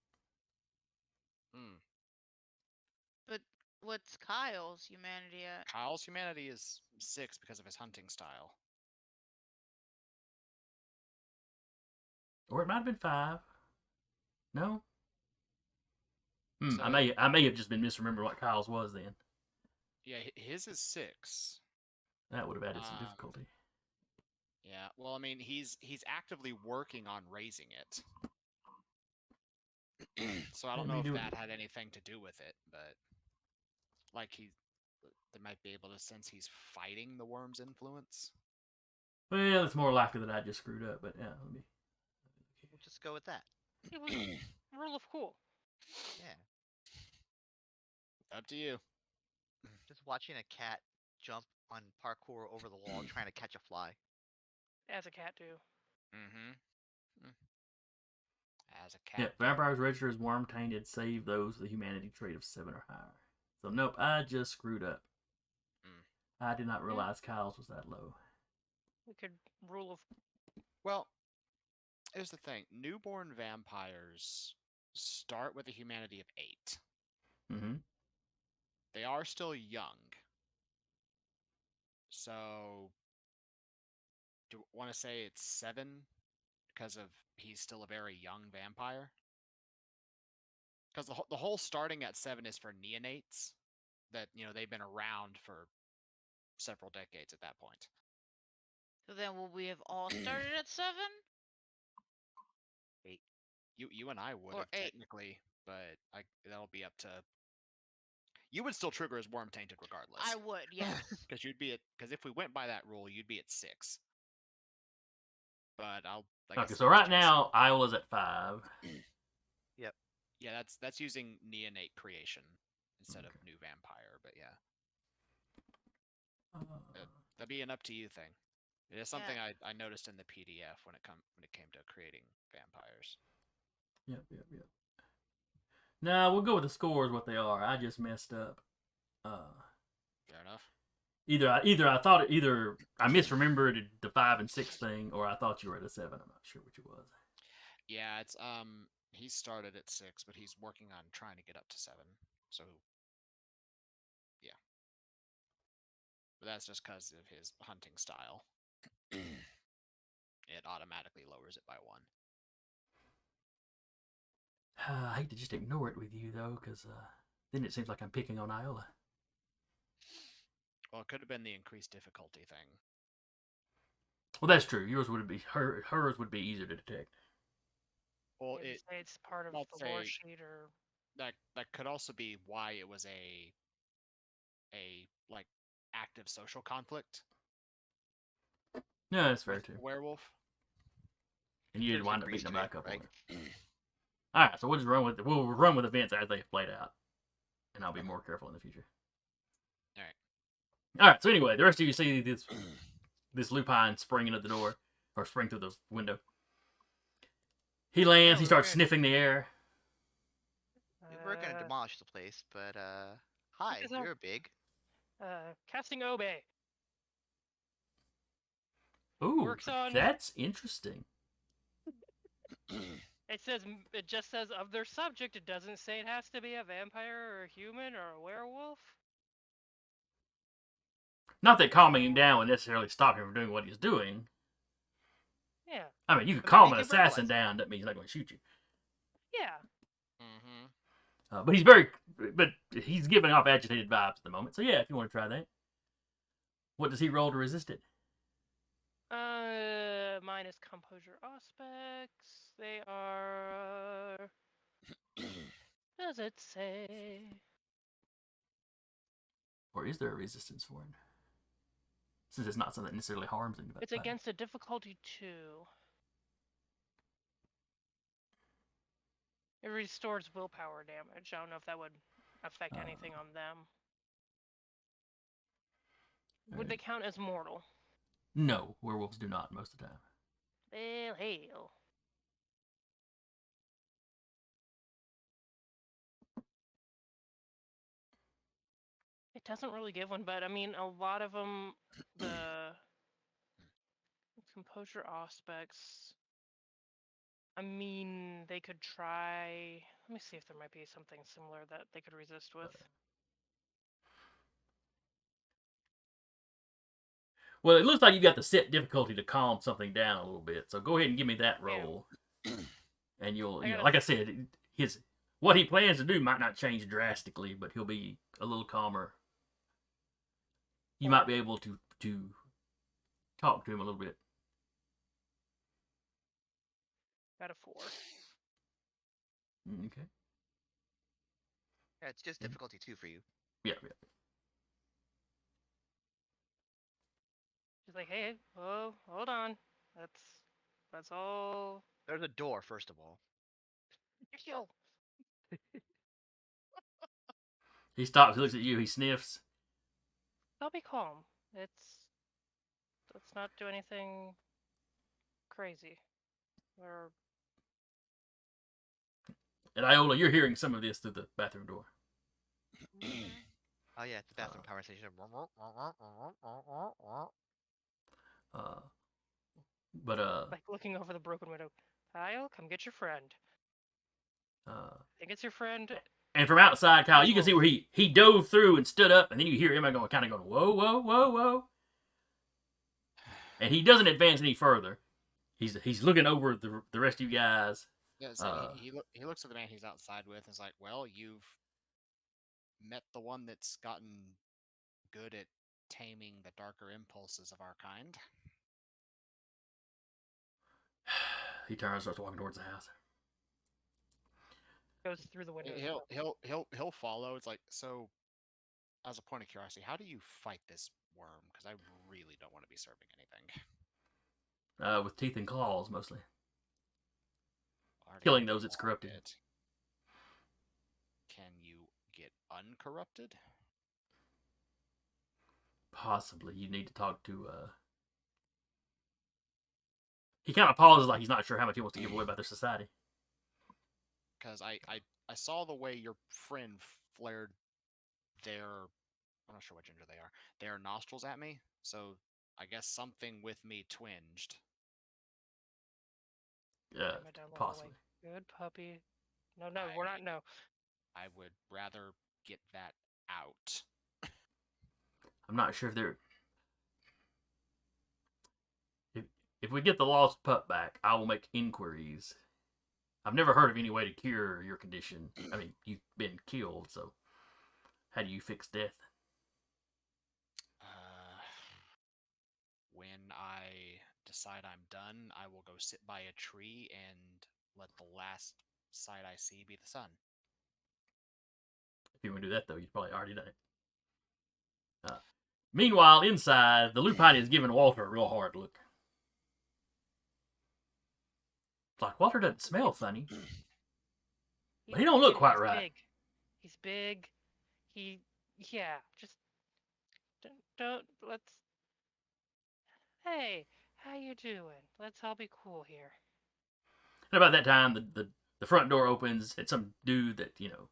But what's Kyle's humanity at? Kyle's humanity is 6 because of his hunting style. Or it might have been 5. No? So- I may have just been misremembering what Kyle's was then. Yeah, his is 6. That would have added some Um, difficulty. Yeah, well, I mean, he's actively working on raising it. So I don't Let me know do if it. that had anything to do with it, but they might be able to sense he's fighting the worm's influence. Well, it's more likely that I just screwed up, but yeah, let me. We'll just go with that. it was rule of cool. Yeah. Up to you. Just watching a cat jump on parkour over the wall trying to catch a fly. As a cat do. Mm-hmm. As a Yeah, cat. vampires register as worm tainted, save those with a humanity trait of 7 or higher. So nope, I just screwed up. I did not realize Kyle's was that low. We could rule of Well, here's the thing: newborn vampires start with a humanity of 8. Mm-hmm. They are still young. So, do you want to say it's 7 because of he's still a very young vampire? Because the whole starting at 7 is for neonates that they've been around for several decades at that point. So then will we have all started at 7? You and I would Or have 8. technically, but that'll be up to. You would still trigger as worm tainted regardless. I would, yes. Because if we went by that rule, you'd be at 6. But I Okay, guess so in this right case- now Iola's at 5. Yeah, that's using neonate creation instead of Okay. new vampire. But yeah, Uh, that'd be an up to you thing. It is something Yeah. I noticed in the PDF when it came to creating vampires. Yep. No, we'll go with the scores what they are. I just messed up. Fair enough. Either I thought I misremembered the 5 and 6 thing, or I thought you were at a 7. I'm not sure which it was. Yeah, it's he started at 6, but he's working on trying to get up to 7. So yeah, but that's just because of his hunting style. It automatically lowers it by 1. I hate to just ignore it with you though, because then it seems like I'm picking on Iola. Well, it could have been the increased difficulty thing. Well, that's true. Yours would be hers would be easier to detect. Well, Maybe say it's part of I'll the lore say- sheet, or that could also be why it was a like active social conflict. No, that's fair with too. the werewolf. And you did There's wind up increased beating them back to it, up on right? it. All right, so we'll just run with we'll run with events as they played out, and I'll be more careful in the future. All right. All right. So anyway, the rest of you see this lupine spring into the door or spring through the window. He lands. He we're starts good. sniffing the air. We were gonna demolish the place, but hi, is that- you're big. Casting Obey. Ooh, Works on- that's interesting. It just says of their subject. It doesn't say it has to be a vampire or a human or a werewolf. Not that calming him down would necessarily stop him from doing what he's doing. Yeah. I mean, you could But calm maybe an he can assassin verbalize it. down. That means he's not going to shoot you. Yeah. Mm-hmm. But he's giving off agitated vibes at the moment. So yeah, if you want to try that. What does he roll to resist it? Minus composure aspects. They are. Does it say? Or is there a resistance for it? Since it's not something that necessarily harms him. It's against a difficulty 2. It restores willpower damage. I don't know if that would affect anything on them. Would they count as mortal? No, werewolves do not most of the time. Well, hell. It doesn't really give one, but I mean, a lot of them, the composure aspects, I mean, they could try. Let me see if there might be something similar that they could resist with. Well, it looks like you got the set difficulty to calm something down a little bit. So go ahead and give me that Yeah. roll, and you'll, I gotta- like I said, what he plans to do might not change drastically, but he'll be a little calmer. You might be able to talk to him a little bit. Got a 4. Okay. Yeah, it's just difficulty 2 for you. Yeah. She's like, hey, oh, hold on. That's all. There's a door, first of all. Yo. He stops. He looks at you. He sniffs. I'll be calm. Let's not do anything crazy. Or And Iola, you're hearing some of this through the bathroom door. Oh yeah, it's the bathroom conversation. like looking over the broken window. Kyle, come get your friend. I think it's your friend. And from outside, Kyle, you can see where he dove through and stood up, and then you hear him kind of going, whoa, whoa, whoa, whoa. And he doesn't advance any further. He's looking over the rest of you guys. Yeah, so he looks at the man he's outside with and is like, well, you've met the one that's gotten good at taming the darker impulses of our kind. He turns and starts walking towards the house. Goes through the window. as well. He'll follow. It's like, so as a point of curiosity, how do you fight this worm? Because I really don't want to be serving anything. With teeth and claws mostly. Already Killing those it's fought corrupted. it. Can you get uncorrupted? Possibly. You need to talk to. He kind of pauses like he's not sure how much he wants to give away about their society. Because I saw the way your friend flared their, I'm not sure what gender they are, their nostrils at me. So I guess something with me twinged. Emma down low, Possibly. like, good puppy. No, we're not. No. I would rather get that out. I'm not sure if they're. If we get the lost pup back, I will make inquiries. I've never heard of any way to cure your condition. I mean, you've been killed, so how do you fix death? When I decide I'm done, I will go sit by a tree and let the last sight I see be the sun. If you want to do that, though, you've probably already done it. Meanwhile, inside, the lupine is giving Walter a real hard look. It's like, Walter doesn't smell funny. But he don't look quite he's right. He's big. Yeah, just don't let's. Hey, how you doing? Let's all be cool here. And about that time, the front door opens, and some dude that, you know,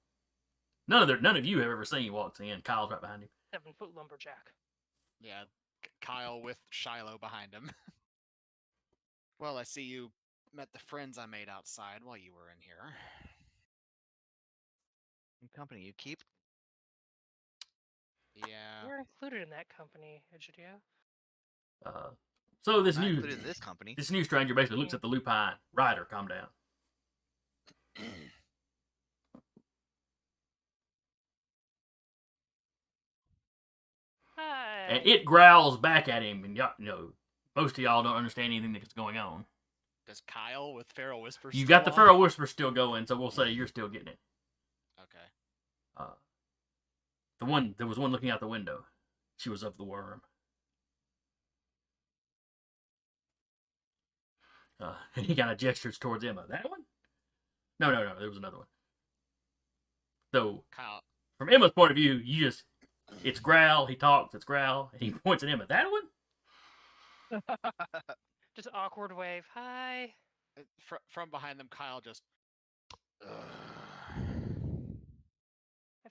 none of you have ever seen walks in. Kyle's right behind him. 7-foot lumberjack. Yeah, Kyle with Shiloh behind him. Well, I see you met the friends I made outside while you were in here. What company you keep? Yeah. We're included in that company, Egidio. So this Not new included in this company. this new stranger basically looks at the lupine. Ryder, calm down. Hi. And it growls back at him, and you know, most of y'all don't understand anything that's going on. Does Kyle with Feral Whisper You still got the on? feral whisper still going, so we'll say you're still getting it. Okay. There was one looking out the window. She was of the worm. And he kind of gestures towards Emma. That one? No, there was another one. So, Kyle. from Emma's point of view, it's growl, he talks, it's growl, and he points at Emma. That one? Just awkward wave. Hi. From behind them, Kyle just. I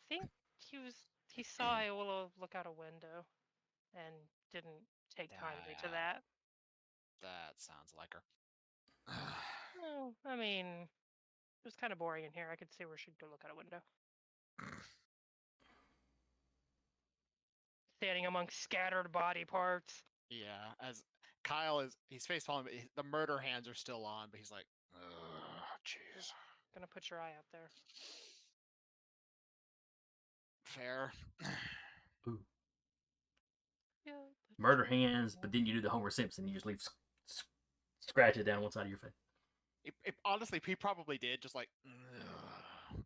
think he saw Iola look out a window and didn't take kindly to that. That sounds like her. No, I mean, it was kind of boring in here. I could see where she'd go look out a window. Standing among scattered body parts. Yeah, as Kyle he's face palming, but the murder hands are still on, but he's like, jeez. Gonna put your eye out there. Fair. Ooh. Yeah. Murder hands, but then you do the Homer Simpson. You just leave scratches down one side of your face. Honestly, he probably did, just like,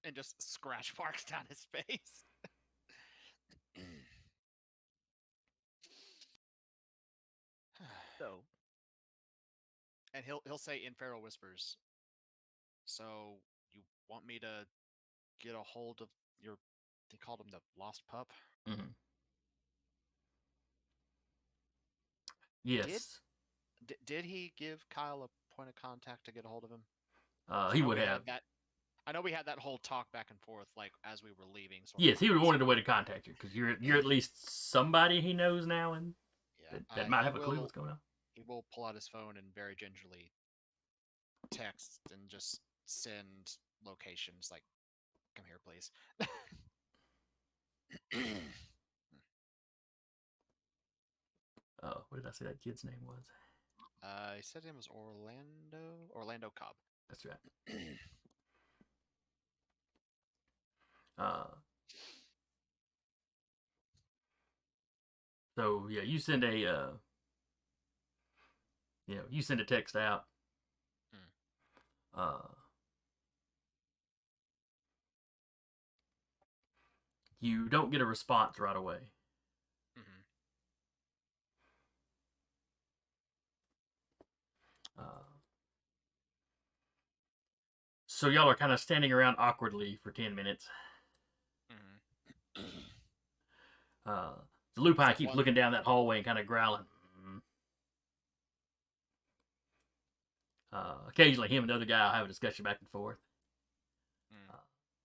and just scratch marks down his face. So, and he'll say in Feral Whispers, so you want me to get a hold of your, they called him the lost pup? Mm-hmm. Yes. Did he give Kyle a point of contact to get a hold of him? He would have. I know we had that whole talk back and forth, like as we were leaving. Yes, he would have wanted a way to contact you because you're at least somebody he knows now, and that might have a clue what's going on. He will pull out his phone and very gingerly text and just send locations like, "Come here, please." What did I say that kid's name was? He said his name was Orlando Cobb. That's right. So yeah, you send a text out. You don't get a response right away. Mm-hmm. So y'all are kind of standing around awkwardly for 10 minutes. Mm-hmm. The lupine So keeps one- looking down that hallway and kind of growling. Occasionally, him and the other guy will have a discussion back and forth. Mm.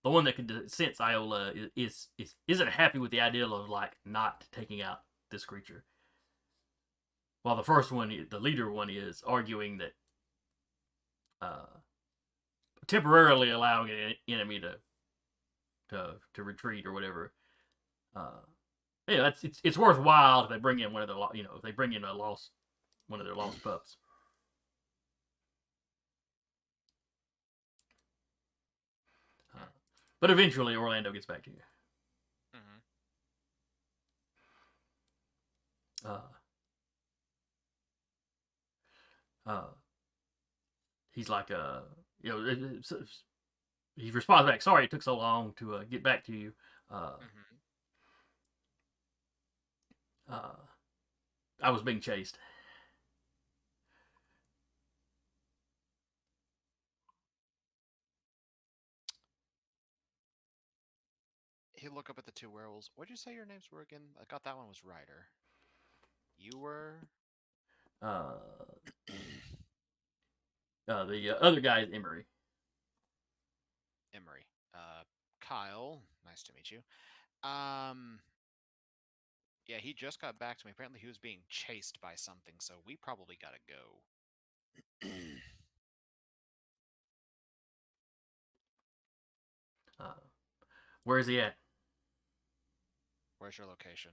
The one that can sense Iola isn't happy with the idea of like not taking out this creature. While the first one, the leader one, is arguing that temporarily allowing an enemy to retreat or whatever. Yeah, it's worthwhile if they bring in one of their if they bring in one of their lost pups. But eventually, Orlando gets back to you. He's like, he responds back, "Sorry it took so long to get back to you. I was being chased." He'll look up at the two werewolves. What'd you say your names were again? I got that one was Ryder. You were. The other guy is Emery. Emery. Kyle. Nice to meet you. Yeah, he just got back to me. Apparently, he was being chased by something, so we probably gotta go. Where is he at? Where's your location?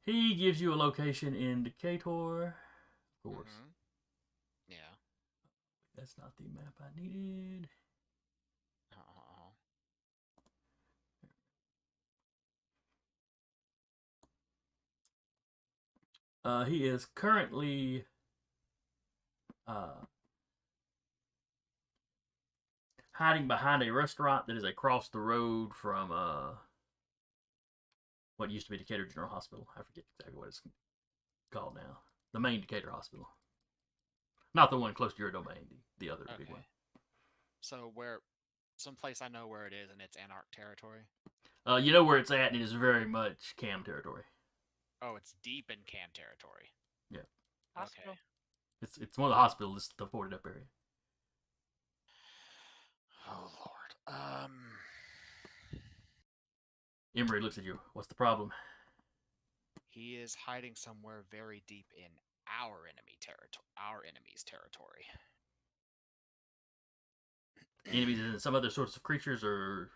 He gives you a location in Decatur, of course. Mm-hmm. Yeah. That's not the map I needed. He is currently hiding behind a restaurant that is across the road from what used to be Decatur General Hospital. I forget exactly what it's called now. The main Decatur Hospital. Not the one close to your domain, the other big one. So someplace I know where it is, and it's Anarch territory? You know where it's at, and it is very much Cam territory. Oh, it's deep in Cam territory. Yeah. Hospital. Okay. It's one of the hospitals, the boarded up area. Oh, Lord. Emery looks at you. What's the problem? He is hiding somewhere very deep in our enemy's territory. Enemies and some other sorts of creatures, or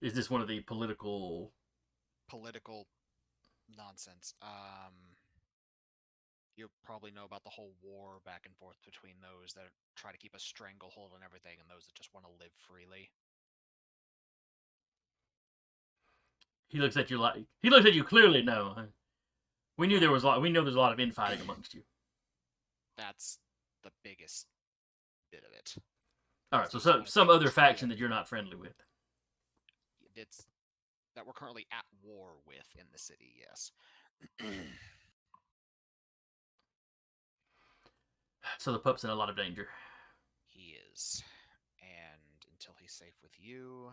is this one of the political nonsense? You probably know about the whole war back and forth between those that try to keep a stranglehold on everything and those that just want to live freely. He looks at you clearly. No, we knew there was we know there's a lot of infighting amongst you. That's the biggest bit of it. All right, so some other faction that you're not friendly with. It's that we're currently at war with in the city. Yes. So the pup's in a lot of danger. He is, and until he's safe with you,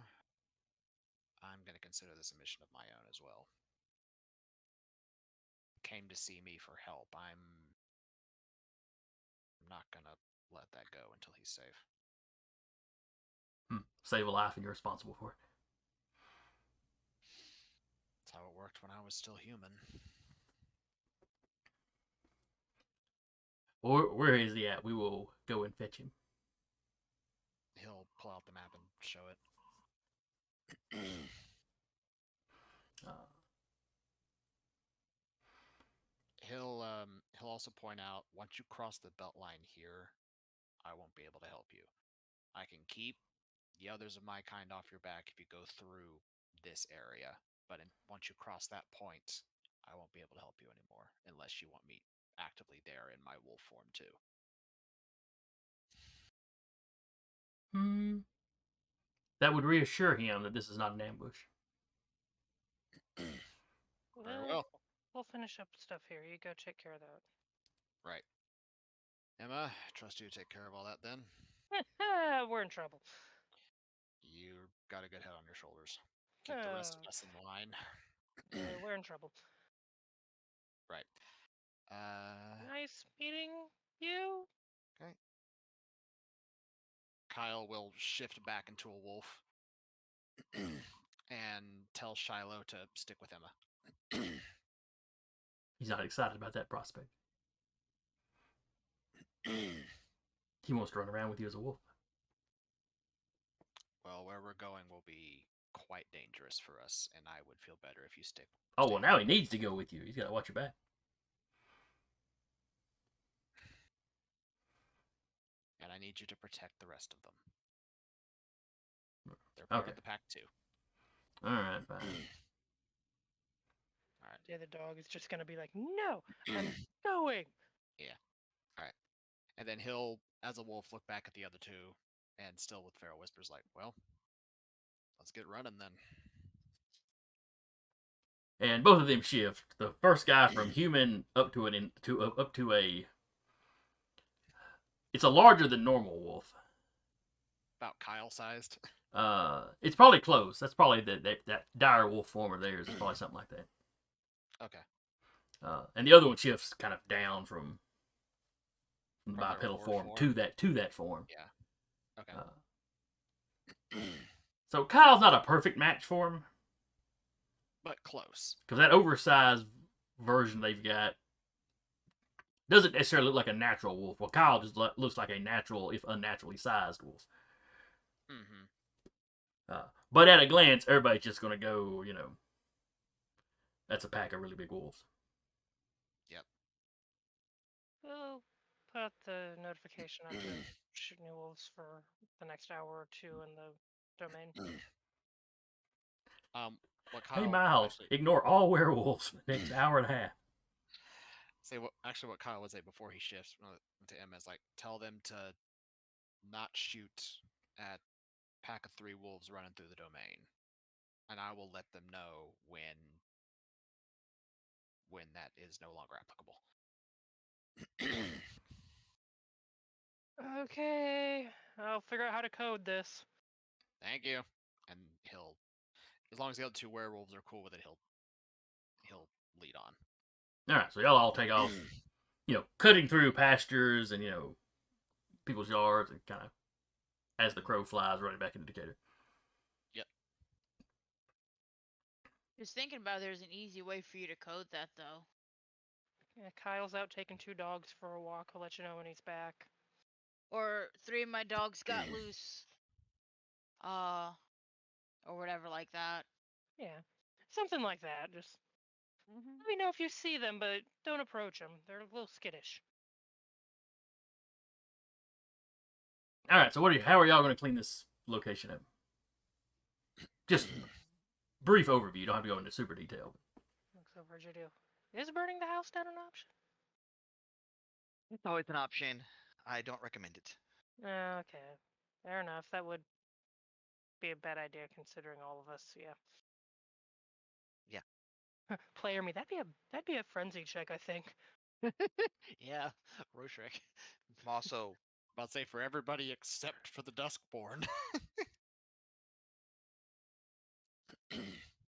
I'm going to consider this a mission of my own as well. Came to see me for help. I'm not going to let that go until he's safe. Save a life and you're responsible for it. That's how it worked when I was still human. Where is he at? We will go and fetch him. He'll pull out the map and show it. He'll also point out, once you cross the belt line here, I won't be able to help you. I can keep the others of my kind off your back if you go through this area, but once you cross that point, I won't be able to help you anymore unless you want me actively there in my wolf form too. That would reassure him that this is not an ambush. Very well. We'll finish up stuff here. You go take care of that. Right. Emma, trust you to take care of all that then. We're in trouble. You got a good head on your shoulders. Keep the rest of us in line. We're in trouble. Right. Nice meeting you. Okay. Kyle will shift back into a wolf and tell Shiloh to stick with Emma. He's not excited about that prospect. He wants to run around with you as a wolf. Well, where we're going will be quite dangerous for us, and I would feel better if you stick. Oh, well, now he needs to go with you. He's got to watch your back. And I need you to protect the rest of them. They're part of the pack too. All right, fine. All right. The other dog is just gonna be like, "No, I'm going." Yeah. All right. And then he'll, as a wolf, look back at the other two, and still with feral whispers, like, "Well, let's get running then." And both of them shift. The first guy from human up to a. It's a larger than normal wolf. About Kyle sized. It's probably close. That's probably that dire wolf form of theirs. It's probably something like that. Okay. And the other one shifts kind of down from the From their bipedal lower form form? to that form. Yeah. Okay. So Kyle's not a perfect match for him But close. because that oversized version they've got doesn't necessarily look like a natural wolf. Well, Kyle just looks like a natural, if unnaturally sized wolf. Mm-hmm. But at a glance, everybody's just going to go, that's a pack of really big wolves. Yep. We'll put out the notification after shooting wolves for the next hour or two in the domain. What Kyle Hey, Miles, actually, ignore all werewolves for the next hour and a half. say what Kyle would say before he shifts to Emma is like, tell them to not shoot at pack of 3 wolves running through the domain, and I will let them know when that is no longer applicable. Okay, I'll figure out how to code this. Thank you. And he'll, as long as the other 2 werewolves are cool with it, he'll lead on. All right, so y'all all take off, cutting through pastures and, people's yards and kind of, as the crow flies, running back into Decatur. Yep. Just thinking about it, there's an easy way for you to code that though. Yeah, Kyle's out taking 2 dogs for a walk. I'll let you know when he's back. Or 3 of my dogs got loose. Or whatever like that. Yeah, something like that. Just let me know if you see them, but don't approach them. They're a little skittish. All right, so how are y'all going to clean this location up? Just brief overview. You don't have to go into super detail. Looks over at Judo. Is burning the house down an option? It's always an option. I don't recommend it. Okay, fair enough. That would be a bad idea considering all of us. Yeah. Yeah. Player me. That'd be a frenzy check, I think. Yeah, Roshrek. I'm also About to say for everybody except for the Duskborn.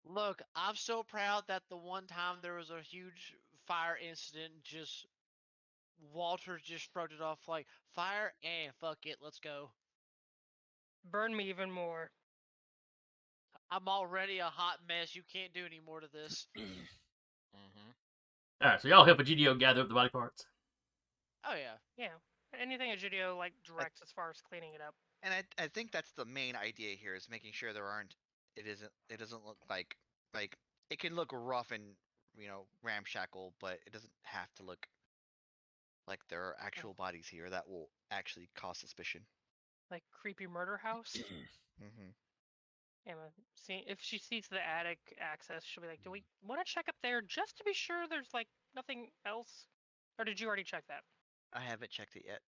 Look, I'm so proud that the one time there was a huge fire incident, just Walter just shrugged it off like, fire? Fuck it, let's go. Burn me even more. I'm already a hot mess. You can't do any more to this. Mm-hmm. All right, so y'all help a GDO gather up the body parts. Oh yeah. Yeah. Anything a Judio directs as far as cleaning it up. and I think that's the main idea here is making sure there aren't it doesn't look like it can look rough and ramshackle, but it doesn't have to look like there are actual bodies here that will actually cause suspicion. Like creepy murder house. Mm-hmm. Emma, see if she sees the attic access, she'll be like, "Do we want to check up there just to be sure there's like nothing else?" Or did you already check that? I haven't checked it yet.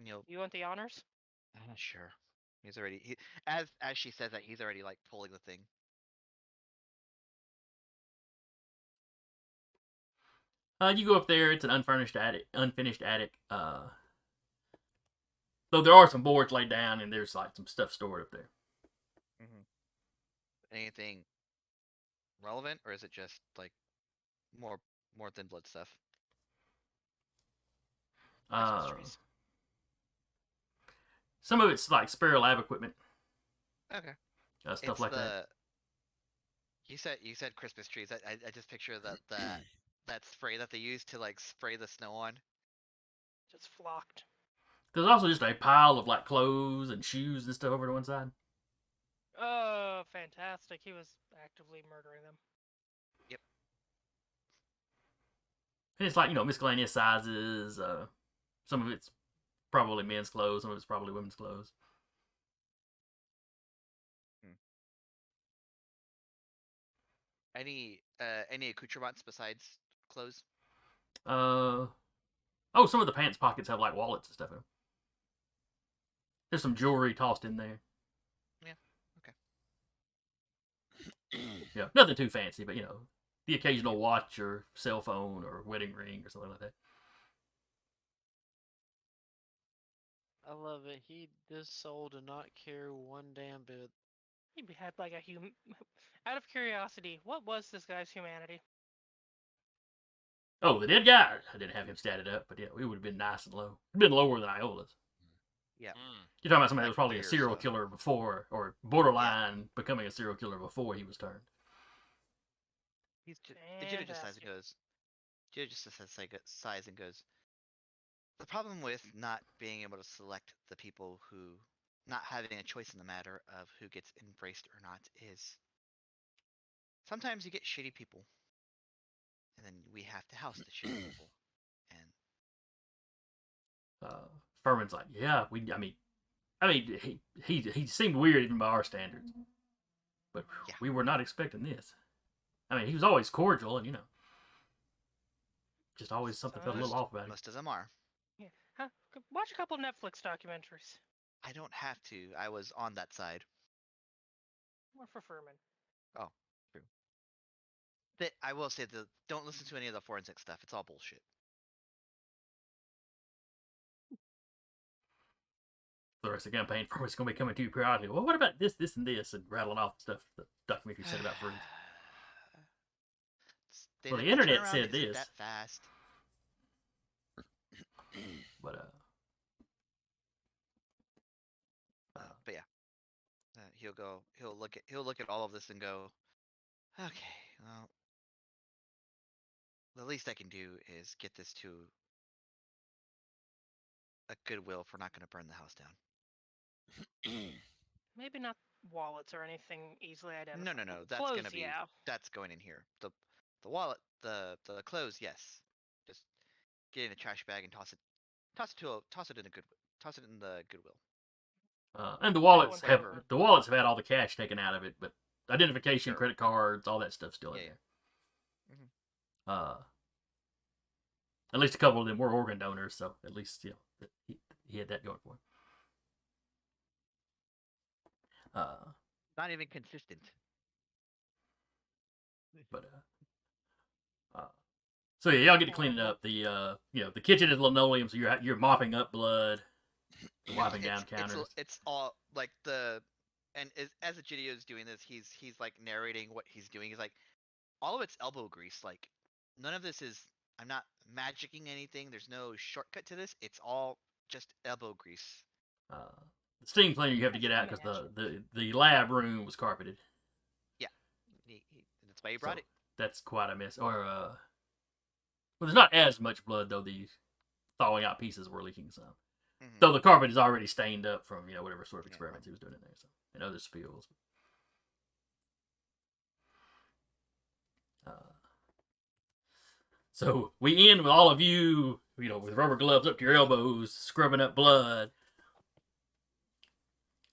You want the honors? Sure. He's already as she says that he's already like pulling the thing. You go up there. It's an unfinished attic. Though there are some boards laid down and there's like some stuff stored up there. Mm-hmm. Anything relevant, or is it just like more more thin blood stuff? Christmas Uh, trees. some of it's like spare lab equipment, Okay. stuff It's like that. the you said Christmas trees. I just picture that spray that they use to like spray the snow on. Just flocked. There's also just a pile of like clothes and shoes and stuff over to one side. Oh, fantastic. He was actively murdering them. Yep. And it's like, miscellaneous sizes. Some of it's probably men's clothes. Some of it's probably women's clothes. Any accoutrements besides clothes? Some of the pants pockets have like wallets and stuff in them. There's some jewelry tossed in there. Yeah. Okay. Yeah, nothing too fancy, but the occasional watch or cell phone or wedding ring or something like that. I love it. This soul did not care one damn bit. He had like a human. Out of curiosity, what was this guy's humanity? Oh, the dead guy. I didn't have him statted up, but yeah, we would have been nice and low. It'd been lower than Iola's. Yeah. You're talking about somebody that Like was probably a 3 or serial so. killer before, or borderline becoming a serial killer before he was turned. He's just, the Judah just Fantastic. sighs and goes. The problem with not being able to select the people who, not having a choice in the matter of who gets embraced or not, is sometimes you get shitty people, and then we have to house the shitty people. And Furman's like, yeah, he seemed weird even by our standards, but Yeah. we were not expecting this. I mean, he was always cordial, and just always something felt a little off about him. most of them are. Yeah. Huh? Watch a couple Netflix documentaries. I don't have to. I was on that side. More for Furman. Oh, true. I will say that don't listen to any of the forensic stuff. It's all bullshit. The rest of the campaign, Furman's going to be coming to you periodically. Well, what about this, this, and this, and rattling off stuff the documentary said about Freeze. Well, the internet said this. That fast. But But yeah, He'll look at all of this and go, okay, well, the least I can do is get this to a Goodwill if we're not going to burn the house down. Maybe not wallets or anything easily identifiable. No. That's Clothes, gonna be yeah. that's going in here. The wallet, the clothes, yes. Just get in a trash bag and toss it in the Goodwill. And the wallets have Whatever. had all the cash taken out of it, but identification, Sure. credit cards, all that stuff's still in Yeah. there. At least a couple of them were organ donors, so at least he had that going for him. Not even consistent. But so yeah, y'all get to clean it up. The the kitchen is linoleum, so you're mopping up blood, wiping down counters. It's all like and as the Gideon is doing this, he's like narrating what he's doing. He's like, all of it's elbow grease. Like, none of this is. I'm not magicking anything. There's no shortcut to this. It's all just elbow grease. The steam cleaner you have to get out because the lab room was carpeted. Yeah, that's why he brought it. That's quite a mess. Or well, there's not as much blood though. The thawing out pieces were leaking some. Mm-hmm. Though the carpet is already stained up from whatever sort of experiments he was doing in there, so and other spills. So we end with all of you, with rubber gloves up to your elbows, scrubbing up blood.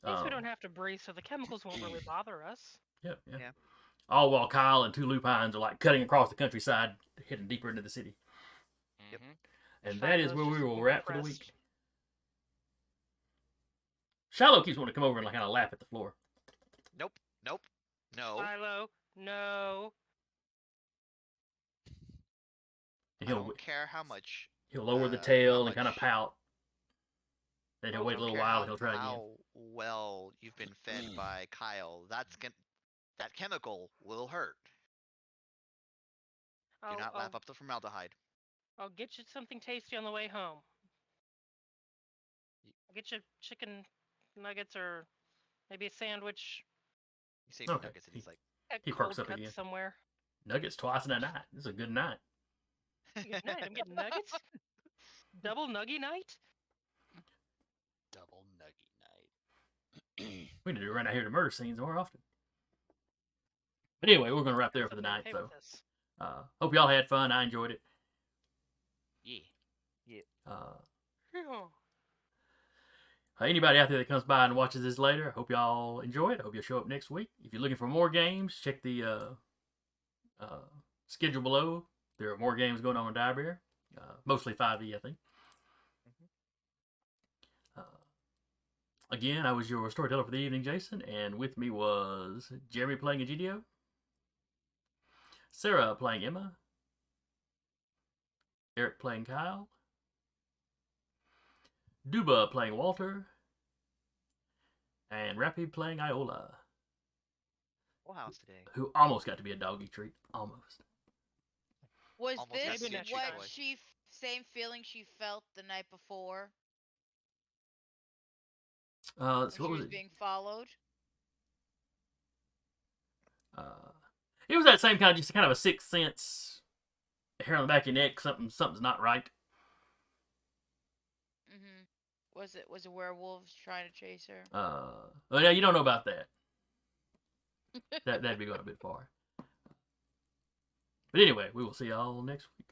At least we don't have to breathe, so the chemicals won't really bother us. Yeah. All while Kyle and two lupines are like cutting across the countryside, heading deeper into the city. Yep. And that is where we will wrap for the week. Shiloh keeps wanting to come over and like kind of lap at the floor. Nope. Nope. No. Milo, no. I He'll don't care how much. he'll lower the how tail and kind of much- pout. Then he'll I wait a don't little care while how, and he'll try again. how well you've been fed by Kyle. That chemical will hurt. Do I'll, not I'll, lap up the formaldehyde. I'll get you something tasty on the way home. I'll get you chicken nuggets or maybe a sandwich. You say Okay. nuggets, and he's like, A He cold perks up cut again. somewhere. Nuggets twice in a night. This is a good night. Good night. I'm getting nuggets. Double nuggy night. Double nuggy night. We need to run out here to murder scenes more often. But anyway, we're gonna wrap there for the night. Okay So, with this. hope y'all had fun. I enjoyed it. yeah. Phew. Anybody out there that comes by and watches this later, I hope y'all enjoy it. I hope you'll show up next week. If you're looking for more games, check the schedule below. There are more games going on in Direbear. Mostly 5e, I think. Again, I was your storyteller for the evening, Jason, and with me was Jeremy playing Egidio, Sarah playing Emma, Eric playing Kyle, Duba playing Walter, and Rapid playing Iola, Full house today. who almost got to be a doggy treat. Almost. Was Almost got this to be a next treat what boy. same feeling she felt the night before? So When what she was was it? being followed? It was that same kind of, just kind of a sixth sense, hair on the back of your neck, something's not right. Was it werewolves trying to chase her? Well, yeah, you don't know about that. That'd be going a bit far. But anyway, we will see y'all next week.